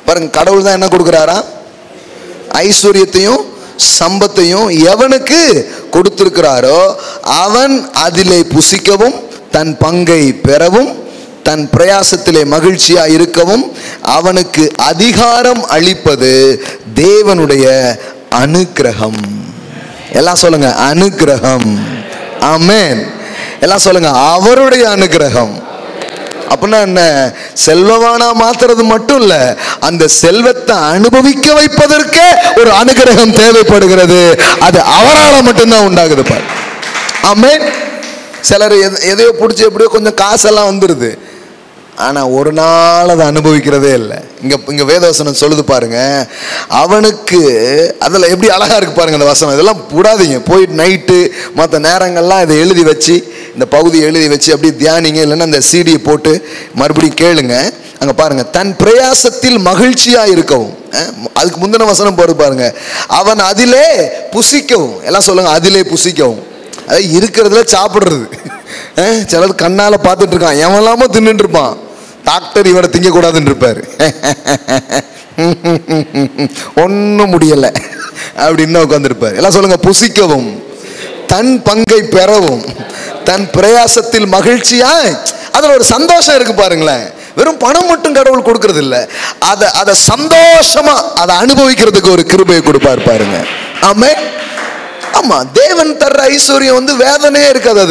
பாருங்க. கடவுள் தான் என்ன கொடுக்கிறாரா? ஐஸ்வர்யத்தையும் சம்பத்தையும் எவனுக்கு கொடுத்திருக்கிறாரோ அவன் அதிலே புசிக்கவும் தன் பங்கை பெறவும் தன் பிரயாசத்திலே மகிழ்ச்சியா இருக்கவும் அவனுக்கு அதிகாரம் அளிப்பது தேவனுடைய அனுக்கிரகம். எல்லாம் சொல்லுங்க, அனுக்கிரகம். ஆமென். எல்லாம் சொல்லுங்க, அவருடைய அனுக்கிரகம். அப்படின்னா என்ன? செல்வவானா மாத்துறது மட்டும் இல்ல, அந்த செல்வத்தை அனுபவிக்க வைப்பதற்கே ஒரு அனுக்கிரகம் தேவைப்படுகிறது. அது அவரால் மட்டும்தான் உண்டாகுது பாரு. ஆமென். சிலர் எதையோ பிடிச்சி எப்படியோ கொஞ்சம் காசெல்லாம் வந்துடுது, ஆனா ஒரு நாள் அதை அனுபவிக்கிறதே இல்லை. இங்க வேதவசனம் சொல்லுது பாருங்க, அவனுக்கு அதுல எப்படி அழகா இருக்கு பாருங்க அந்த வசனம். இதெல்லாம் விடாதீங்க, போயிட்டு நைட்டு மற்ற நேரங்கள்லாம் இதை எழுதி வச்சு, இந்த பகுதியை எழுதி வச்சு அப்படியே தியானிங்க, இல்லைன்னா அந்த சிடியை போட்டு மறுபடியும் கேளுங்க. அங்க பாருங்க, தன் பிரயாசத்தில் மகிழ்ச்சியா இருக்கவும். அதுக்கு முந்தின வசனம் போடு பாருங்க, அவன் அதிலே புசிக்கவும். எல்லாம் சொல்லுங்க, அதிலே புசிக்கவும். அது இருக்கிறதுல சாப்பிடுறது. சிலது கண்ணால பார்த்துட்டு இருக்கான், எவன்லாமோ தின்னுட்டு இருப்பான். டாக்டர் இவரை திங்க கூடாதுன்னு இருப்பாரு. ஒன்னும் முடியல அப்படின்னு உட்காந்துருப்பாரு. எல்லாம் சொல்லுங்க, புசிக்கவும் தன் பங்கை பெறவும் தன் பிரயாசத்தில் மகிழ்ச்சியாய். அதுல ஒரு சந்தோஷம் இருக்கு பாருங்களேன். வெறும் பணம் மட்டும் கடவுள் கொடுக்கறது இல்ல, அதை சந்தோஷமா அதை அனுபவிக்கிறதுக்கு ஒரு கிருபையை கொடுப்பார் பாருங்க. ஆமே. ஆமா, தேவன் தர்ற ஐஸ்வர்யம் வேதனையே இருக்காது.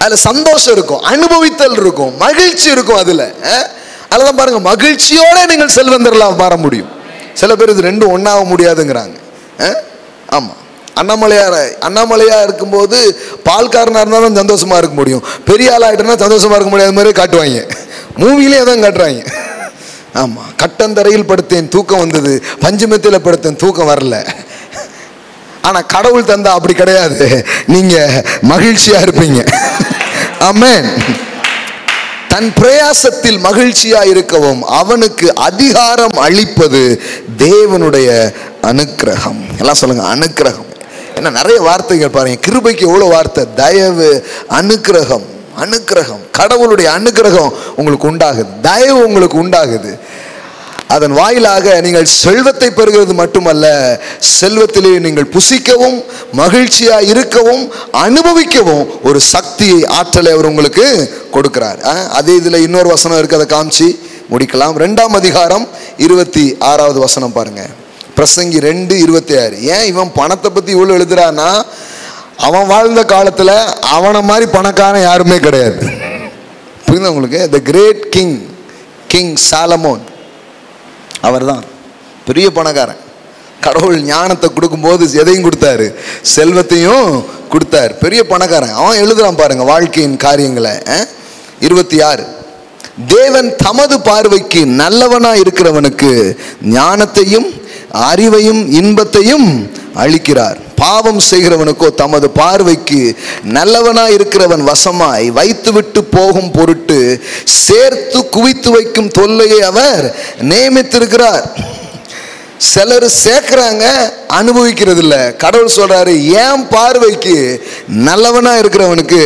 அதுல சந்தோஷம் இருக்கும், அனுபவித்தல் இருக்கும், மகிழ்ச்சி இருக்கும். அதுதான் பாருங்க, மகிழ்ச்சியோட நீங்கள் செல்வந்தர்களாக மாற முடியும். சில பேர் இது ரெண்டும் ஒன்னாக முடியாதுங்கிறாங்க. ஆமா, அண்ணாமலையா இருக்கும்போது பால்காரனா இருந்தாலும் சந்தோஷமா இருக்க முடியும், பெரிய ஆளாயிட்டா சந்தோஷமா இருக்க முடியாத மாதிரி காட்டுவாங்க. மூவிலே தான் காட்டுறாங்க. ஆமா, கட்டந்தரையில் படுத்தேன் தூக்கம் வந்தது, பஞ்சமத்தில் படுத்தேன் தூக்கம் வரல. ஆனா கடவுள் தந்தா அப்படி கிடையாது, நீங்க மகிழ்ச்சியா இருப்பீங்க. ஆமென். தன் பிரயாசத்தில் மகிழ்ச்சியா இருக்கவும் அவனுக்கு அதிகாரம் அளிப்பது தேவனுடைய அனுக்கிரகம். எல்லாம் சொல்லுங்க, அனுக்கிரகம். என்ன நிறைய வார்த்தைகள் பாருங்க. கிருபைக்கு எவ்வளவு வார்த்தை. தயவு, அனுக்கிரகம். அனுக்கிரகம், கடவுளுடைய அனுக்கிரகம் உங்களுக்கு உண்டாகுது, தயவு உங்களுக்கு உண்டாகுது. அதன் வாயிலாக நீங்கள் செல்வத்தை பெறுகிறது மட்டுமல்ல, செல்வத்திலே நீங்கள் புசிக்கவும் மகிழ்ச்சியா இருக்கவும் அனுபவிக்கவும் ஒரு சக்தியை, ஆற்றலை அவர் உங்களுக்கு கொடுக்கிறார். அதே இதுல இன்னொரு வசனம் இருக்கு, அதை காமிச்சு முடிக்கலாம். 2ஆம் அதிகாரம் 26வது வசனம் பாருங்க. பிரசங்கி 2:26. ஏன் இவன் பணத்தை பத்தி இவ்வளவு எழுதுறான்னா, அவன் வாழ்ந்த காலத்துல அவனை மாதிரி பணக்காரன் யாருமே கிடையாது. புரியுதா உங்களுக்கு? த கிரேட் கிங் சாலமோன், அவர் தான் பெரிய பணக்காரன். கடவுள் ஞானத்தை கொடுக்கும்போது எதையும் கொடுத்தாரு, செல்வத்தையும் கொடுத்தார். பெரிய பணக்காரன். அவன் எழுதுறான் பாருங்க வாழ்க்கையின் காரியங்களை. 26. தேவன் தமது பார்வைக்கு நல்லவனா இருக்கிறவனுக்கு ஞானத்தையும் அறிவையும் இன்பத்தையும் அளிக்கிறார். பாவம் செய்கிறவனுக்கோ தமது பார்வைக்கு நல்லவனா இருக்கிறவன் வசமாய் வைத்துவிட்டு போகும் பொருட்டு சேர்த்து குவித்து வைக்கும் தொல்லையை அவர் நியமித்திருக்கிறார். சிலர் சேர்க்கிறாங்க, அனுபவிக்கிறது இல்லை. கடவுள் சொல்றாரு, ஏன் பார்வைக்கு நல்லவனா இருக்கிறவனுக்கு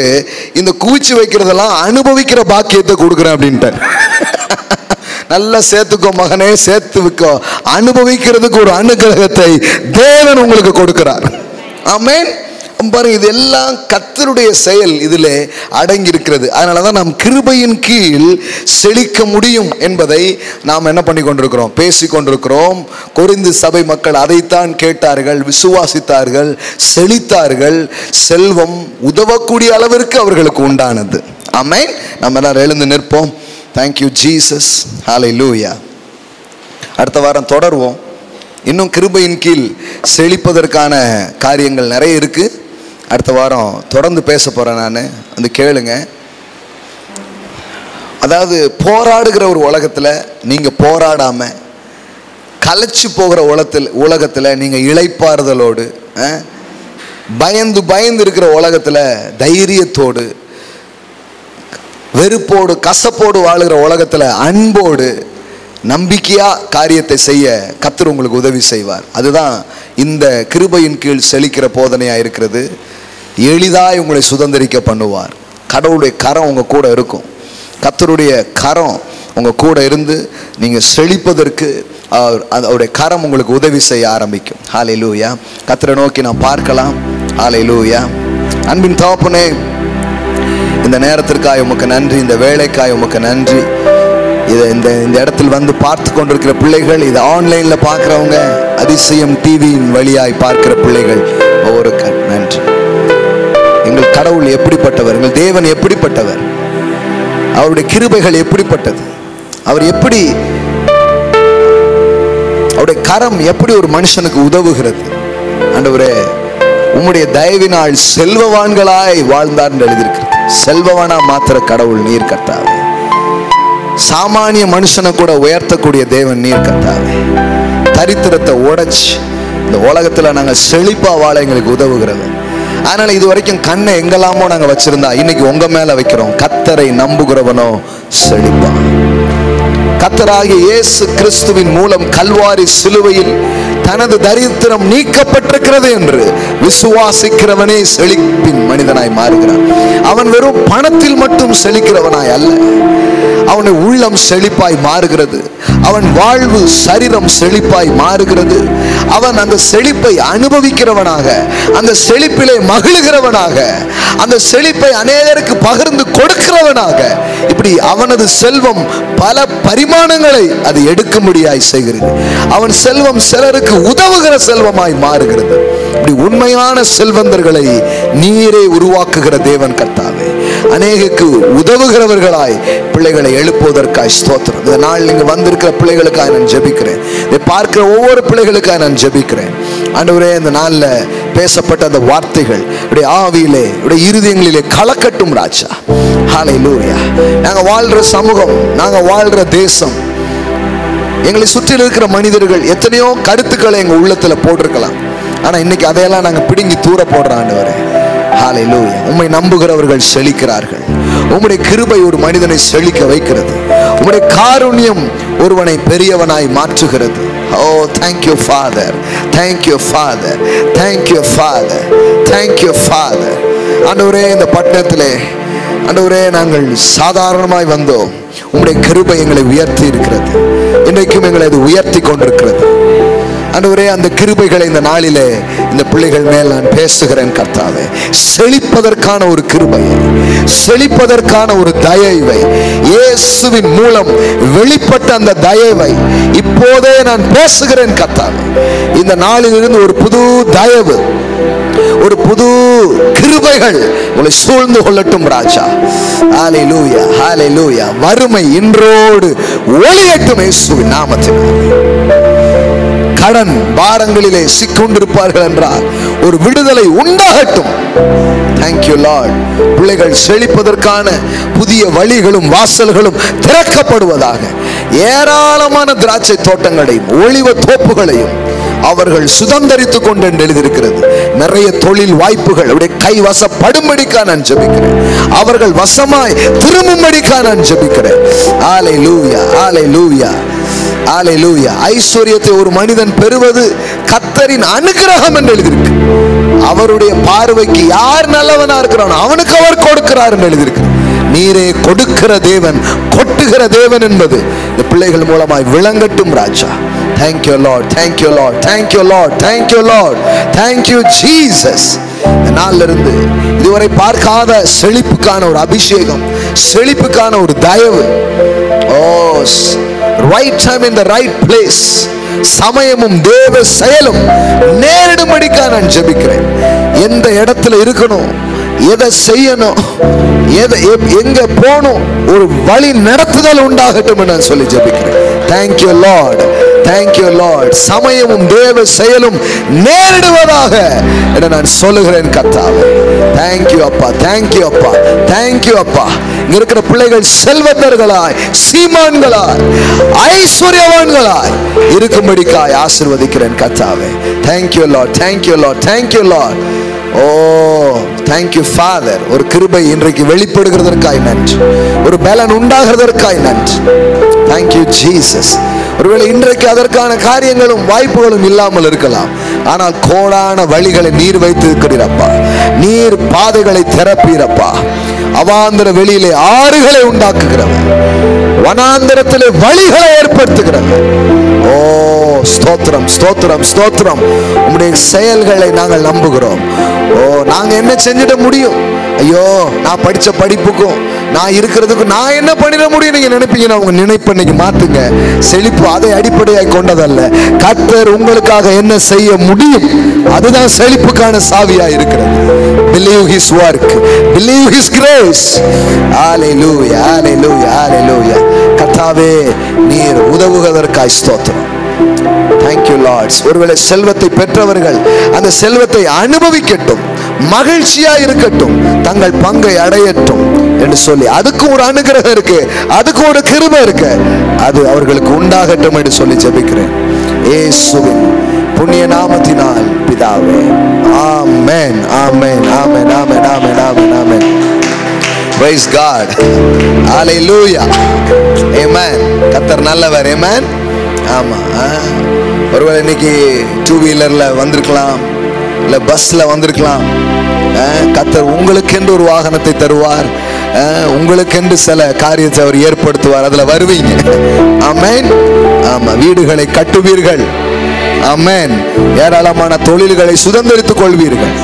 இந்த குவிச்சு வைக்கிறதெல்லாம் அனுபவிக்கிற பாக்கியத்தை கொடுக்குறேன் அப்படின்ட்டு. நல்லா சேர்த்துக்கோ மகனே, சேர்த்து வைக்கோ. அனுபவிக்கிறதுக்கு ஒரு அனுகிரகத்தை தேவன் உங்களுக்கு கொடுக்கிறார். ஆமென். பாருங்க, இது எல்லாம் கர்த்தருடைய செயல் இதில் அடங்கி இருக்கிறது. அதனாலதான் நாம் கிருபையின் கீழ் செழிக்க முடியும் என்பதை நாம் என்ன பண்ணி கொண்டிருக்கிறோம், பேசி கொண்டிருக்கிறோம். கொரிந்து சபை மக்கள் அதைத்தான் கேட்டார்கள், விசுவாசித்தார்கள், செழித்தார்கள். செல்வம் உதவக்கூடிய அளவிற்கு அவர்களுக்கு உண்டானது. ஆமென். நம்ம எல்லாரும் எழுந்து நிற்போம். Thank you Jesus. ஹல்லேலூயா. அடுத்த வாரம் தொடர்வோம். இன்னும் கிருபையின் கீழ் செழிப்பதற்கான காரியங்கள் நிறைய இருக்கு. அடுத்த வாரம் தொடர்ந்து பேச போறேன் நான், வந்து கேளுங்க. அதாவது போராடுகிற ஒரு உலகத்துல நீங்க போராடாம, கலைச்சு போகிற உலகத்துல நீங்க இளைப்பாறுதலோடு, பயந்து இருக்கிற உலகத்துல தைரியத்தோடு, வெறுப்போடு கசப்போடு வாழுகிற உலகத்துல அன்போடு நம்பிக்கையா காரியத்தை செய்ய கர்த்தர் உங்களுக்கு உதவி செய்வார். அதுதான் இந்த கிருபையின் கீழ் செழிக்கிற போதனையா இருக்கிறது. எளிதாய் உங்களை சுதந்திரிக்க பண்ணுவார். கடவுளுடைய கரம் உங்க கூட இருக்கும். கர்த்தருடைய கரம் உங்க கூட இருந்து நீங்க செழிப்பதற்கு அவருடைய கரம் உங்களுக்கு உதவி செய்ய ஆரம்பிக்கும். ஹல்லேலூயா. கர்த்தரை நோக்கி நாம் பார்க்கலாம். ஹல்லேலூயா. அன்பின் தகப்பனே, இந்த நேரத்திற்காக உமக்கு நன்றி, இந்த வேலைக்காக உமக்கு நன்றி. இதை இந்த இடத்தில் வந்து பார்த்து கொண்டிருக்கிற பிள்ளைகள், இதை ஆன்லைன்ல பார்க்கிறவங்க, அதிசயம் டிவியின் வழியாய் பார்க்கிற பிள்ளைகள் ஒவ்வொருக்கு நன்றி. எங்கள் கடவுள் எப்படிப்பட்டவர், எங்கள் தேவன் எப்படிப்பட்டவர், அவருடைய கிருபைகள் எப்படிப்பட்டது, அவர் எப்படி, அவருடைய கரம் எப்படி ஒரு மனுஷனுக்கு உதவுகிறது. ஆண்டவரே, உம்முடைய தயவினால் செல்வவான்களாய் வாழ்ந்தார் என்று எழுதியிருக்கிறது. செல்வவானா மாத்திர கடவுள் நீர் கர்த்தாவே. சாமானிய மனுஷனை கூட உயர்த்தக்கூடிய தேவன் நீர் கர்த்தாவே. தரித்திரத்தை உடைச்சு இந்த உலகத்துல நாங்க செழிப்பா வாழ எங்களுக்கு உதவுகிறது. அதனால இது வரைக்கும் கண்ணை எங்கெல்லாமோ நாங்க வச்சிருந்தா இன்னைக்கு உங்க மேல வைக்கிறோம். கர்த்தரை நம்புகிறவனோ செழிப்பான். கர்த்தராகிய இயேசு கிறிஸ்துவின் மூலம் கல்வாரி சிலுவையில் தனது தரித்திரம் நீக்கப்பட்டிருக்கிறது என்று விசுவாசிக்கிறவனே செழிப்பின் மனிதனாய் மாறுகிறான். அவன் வெறும் பணத்தில் மட்டும் செழிக்கிறவனாய் அல்ல, அவனுடைய உள்ளம் செழிப்பாய் மாறுகிறது. அவன் வாழ்வு சரீரம் செழிப்பாய் மாறுகிறது. அவன் அந்த செழிப்பை அனுபவிக்கிறவனாக, அந்த செழிப்பிலே மகிழ்கிறவனாக, அந்த செழிப்பை அநேகருக்கு பகிர்ந்து கொடுக்கிறவனாக, இப்படி அவனது செல்வம் பல பரிமாணங்களை அது எடுக்கும்படியாய் செய்கிறது. அவன் செல்வம் சிலருக்கு உதவுகிற செல்வமாய் மாறுகிறது. இப்படி உண்மையான செல்வந்தர்களை நீரே உருவாக்குகிற தேவன் கர்த்தாவே, அநேகருக்கு உதவுகிறவர்களாய் பிள்ளைகளை எழுப்புவதற்காய் ஸ்தோத்திரம். இந்த நாள் நீங்க வந்திருக்கிற பிள்ளைகளுக்காக நான் ஜெபிக்கிறேன். இதை பார்க்கிற ஒவ்வொரு பிள்ளைகளுக்காக நான் ஜெபிக்கிறேன். ஆண்டவரே, இந்த நாள்ல பேசப்பட்ட அந்த வார்த்தைகள் இப்படி ஆவியிலே, இப்படி இருதயங்களிலே கலக்கட்டும் ராஜா. ஹல்லேலூயா. நாங்க வாழ்ற சமூகம், நாங்க வாழ்ற தேசம், எங்களை சுற்றில் இருக்கிற மனிதர்கள் எத்தனையோ கருத்துக்களை எங்க உள்ளத்துல போட்டிருக்கலாம். ஆனா இன்னைக்கு அதையெல்லாம் நாங்க பிடுங்கி தூர போடுற ஆண்டவரே. ஹல்லேலூயா. உம்மை நம்புகிறவர்கள் செழிக்கிறார்கள். உம்முடைய கிருபை ஒரு மனிதனை செழிக்க வைக்கிறது. உம்முடைய காருண்யம் ஒருவனை பெரியவனாய் மாற்றுகிறது. Oh, thank you Father, thank you Father, thank you Father, thank you Father. ஆண்டவரே, இந்த பட்டணத்திலே ஆண்டவரே நாங்கள் சாதாரணமாய் வந்தோம். உம்முடைய கிருபை எங்களை உயர்த்தி இருக்கிறது. இன்றைக்கும் எங்களை அது உயர்த்தி கொண்டிருக்கிறது. ஆண்டவரே, அந்த கிருபைகளை இந்த நாளிலே இந்த பிள்ளைகள் மேல் நான் பேசுகிறேன் கர்த்தாவே. செழிப்பதற்கான ஒரு கிருபையை, செழிப்பதற்கான ஒரு தயவை, இயேசுவின் மூலம் வெளிப்பட்ட அந்த தயவை இப்போதே நான் பேசுகிறேன் கர்த்தாவே. இந்த நாளிலிருந்து ஒரு புது தயவு, ஒரு புது கிருபைகள் உங்களை சூழ்ந்து கொள்ளட்டும் ராஜா. ஹல்லேலூயா, ஹல்லேலூயா. வறுமை இன்றோடு ஒளியட்டும் இயேசுவின் நாமத்தினாலே. கடன் பாரங்களிலே சிக்கொண்டிருப்பார்கள் என்றால் ஒரு விடுதலை உண்டாகட்டும். Thank you Lord. பிள்ளைகள் செழிப்பதற்கான புதிய வழிகளும் வாசல்களும் திறக்கப்படுவதாக. ஏராளமான திராட்சை தோட்டங்களையும் ஒளிவ தோப்புகளையும் அவர்கள் சுதந்தரித்துக் கொண்டு என்று எழுதியிருக்கிறது. நிறைய தொழில் வாய்ப்புகள் அவருடைய கை வசப்படும்படிக்கா நான் ஜெபிக்கிறேன். அவர்கள் வசமாய் திரும்பும்படிக்கா நான் ஜெபிக்கிறேன். ஹல்லேலூயா, ஹல்லேலூயா, ஹல்லேலூயா. ஐஸ்வர்யத்தை ஒரு மனிதன் பெறுவது கர்த்தரின் அனுகிரகம் என்று எழுதியிருக்கு. அவருடைய பார்வைக்கு யார் நல்லவனா இருக்கிறானோ அவனுக்கு அவர் கொடுக்கிறார் என்று எழுதியிருக்கு. நீரே கொடுக்கிற தேவன், கொட்டுகிற தேவன் என்பது இந்த பிள்ளைகள் மூலமாய் விளங்கட்டும் ராஜா. Thank you Lord, thank you Lord, thank you Lord, thank you Lord, thank you Jesus. இந்த நாள்ல இருந்து இதுவரை பார்க்காத செழிப்புக்கான ஒரு அபிஷேகம், செழிப்புக்கான ஒரு தயவு. Oh, right time in the right place. சமயமும் தேவ செயலும் நேரிடும்படிக்கா நான் ஜெபிக்கிறேன். எந்த இடத்துல இருக்கணும், எதை செய்யணும், எங்க போகணும், ஒரு வழி நடத்துதல் உண்டாகட்டும் நான் சொல்லி ஜெபிக்கிறேன். Thank you Lord, thank you Lord. சமயமும் தேவ செயலும் நேரிடுவதாக என நான் சொல்லுகிறேன் கர்த்தாவே. Thank you அப்பா, thank you அப்பா, thank you அப்பா. இங்க இருக்கிற பிள்ளைகள் செல்வந்தர்களாய், சீமான்களாய், ஐஸ்வர்யவான்களாய் இருக்கும்படிக்காய் ஆசீர்வதிக்கிறேன் கர்த்தாவே. Thank you Lord, thank you Lord, thank you Lord. Oh, thank you Father. ஒரு கிருபை இன்றைக்கு வெளிப்படுகிறதற்காய் நன்றி. ஒரு பலன் உண்டாகிறதற்காய் நன்றி. Thank you Jesus. ஒருவேளை இன்றைக்கு அதற்கான காரியங்களும் வாய்ப்புகளும் இல்லாமல் இருக்கலாம். ஆனால் கோடான வழிகளை நீர் வைத்து இருக்கிறீரப்பா. நீர் பாதைகளை திறப்பீரப்பா. அவாந்தர வெளியிலே ஆறுகளை உண்டாக்குகிறவர், வனாந்தரத்திலே வழிகளை ஏற்படுத்துகிறவர். ஓ ஸ்தோத்திரம், ஸ்தோத்திரம், ஸ்தோத்திரம். உம்முடைய செயல்களை நாங்கள் நம்புகிறோம். ஓ, நாங்க என்ன செஞ்சிட முடியும்? ஐயோ, நான் படிச்ச படிப்புக்கும் நான் இருக்கிறதுக்கும் நான் என்ன பண்ணிட முடியும் நீங்க நினைப்பீங்கன்னா உங்க நினைப்பை நீங்க மாத்துங்க. செழிப்பு அதை அடிப்படையாய் கொண்டதல்ல. கர்த்தர் உங்களுக்காக என்ன செய்ய முடியும், அதுதான் செழிப்புக்கான சாவியா இருக்கிறது. Believe his work, believe his grace. Hallelujah, hallelujah, hallelujah. கர்த்தாவே, நீர் உதவுவதற்காய் ஸ்தோத்திரம். Thank you Lord. ஒருவேளை செல்வத்தை பெற்றவர்கள் அந்த செல்வத்தை அனுபவிக்கட்டும், மகிழ்ச்சியா இருக்கட்டும், தங்கள் பங்கை அடையட்டும் என்று சொல்லி அதுக்கு ஒரு அனுகிரகம் இருக்கு, அதுக்கு ஒரு கிருபை இருக்கு, அது அவர்களுக்கு உண்டாகட்டும் என்று சொல்லி ஜெபிக்கிறேன் இயேசுவின் புண்ணிய நாமத்தினால் பிதாவே. ஆமென், ஆமென், ஆமென், ஆமென், ஆமென், ஆமென், ஆமென். Praise God. Hallelujah. Amen. கர்த்தர் நல்லவர். Amen. ஆமா, ஒருவேளை இன்னைக்கு 2 வீலர்ல வந்திருக்கலாம், இல்ல பஸ்ல வந்திருக்கலாம். கர்த்தர் உங்களுக்கென்று ஒரு வாகனத்தை தருவார், உங்களுக்கென்று சில காரியத்தை அவர் ஏற்படுத்துவார். அதுல வருவீங்க. ஆமென். ஆமா, வீடுகளை கட்டுவீர்கள், ஆமென். ஏராளமான தொழில்களை சுதந்திரித்துக் கொள்வீர்கள்.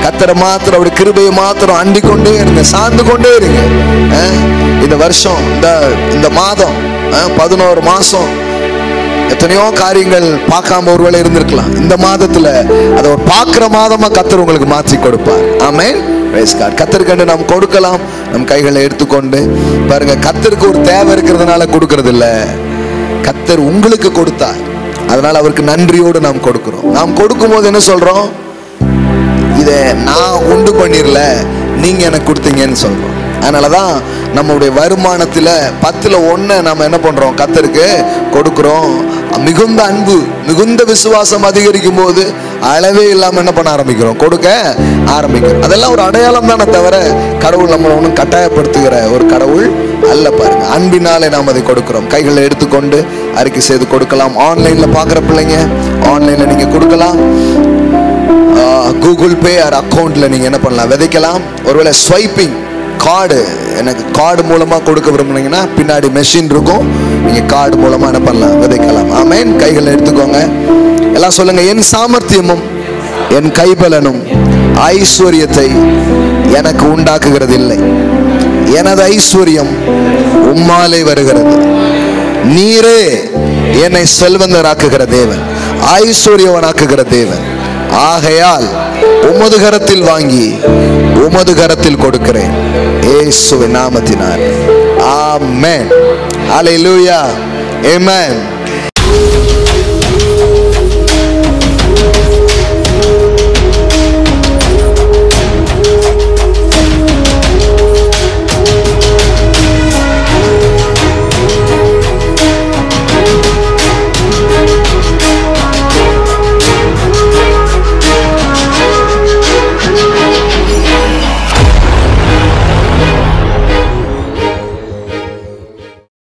கர்த்தரை மாத்திரம், அவருடைய கிருபையை மாத்திரம் அண்டிக் கொண்டே இருங்க, சார்ந்து கொண்டே இருங்க. இந்த வருஷம், இந்த மாதம் 11 மாசம் எத்தனையோ காரியங்கள் பார்க்காம ஒருவேளை இருந்திருக்கலாம். இந்த மாதத்துல அதை ஒரு பார்க்கிற மாதமா கர்த்தர் உங்களுக்கு மாற்றி கொடுப்பார். ஆமென். கர்த்தருக்கு நாம் கொடுக்கலாம். நம் கைகளை எடுத்துக்கொண்டு பாருங்க, கர்த்தருக்கு ஒரு தேவை இருக்கிறதுனால கொடுக்கறது இல்ல, கர்த்தர் உங்களுக்கு கொடுத்தார், அதனால அவருக்கு நன்றியோடு நாம் கொடுக்கிறோம். நாம் கொடுக்கும் போது என்ன சொல்றோம்? இதை நான் உண்டு பண்ணிரல, நீங்க எனக்கு கொடுத்தீங்கன்னு சொல்றோம். அதனாலதான் நம்முடைய வருமானத்துல 10ல் 1 நம்ம என்ன பண்றோம்? கர்த்தருக்கு கொடுக்கிறோம். மிகுந்த அன்பு, மிகுந்த விசுவாசம் அதிகரிக்கும் போது அளவே இல்லாம என்ன பண்ண ஆரம்பிக்கிறோம்? கொடுக்க ஆரம்பிக்கிறோம். அதெல்லாம் ஒரு அடையாளம் தானே தவிர கடவுள் நம்ம ஒன்றும் கட்டாயப்படுத்துகிற ஒரு கடவுள் அல்ல. பாருங்க, அன்பினாலே நாம் அதை கொடுக்கிறோம். கைகளை எடுத்துக்கொண்டு அறிக்கை செய்து கொடுக்கலாம். ஆன்லைன்ல பாக்குற பிள்ளைங்க, ஆன்லைன்ல நீங்க கொடுக்கலாம். கூகுள் பே ஆர் அக்கௌண்ட்ல நீங்க என்ன பண்ணலாம்? விதைக்கலாம். ஒருவேளை ஸ்வைப்பிங் கார்டு, எனக்கு கார்டு மூலமா கொடுக்க விரும்புனீங்கன்னா பின்னாடி மெஷின் இருக்கும், நீங்க கார்டு மூலமா என்ன பண்ணலாம்? விதைக்கலாம். ஆமென். கைகளை எடுத்துக்கோங்க. எல்லாம் சொல்லுங்க, என் சாமர்த்தியமும் என் கைபலனும் ஐஸ்வர்யத்தை எனக்கு உண்டாக்குகிறது இல்லை, எனது ஐஸ்வர்யம் உம்மாலே வருகிறது. நீரே என்னை செல்வந்தராக்குகிற தேவன், ஐஸ்வர்யவனாக்குகிற தேவன். ஆகையால் உமது கரத்தில் வாங்கி உமது கரத்தில் கொடுக்கிறேன், இயேசுவின் நாமத்தினால். ஆமென். ஹல்லேலூயா. ஆமென்.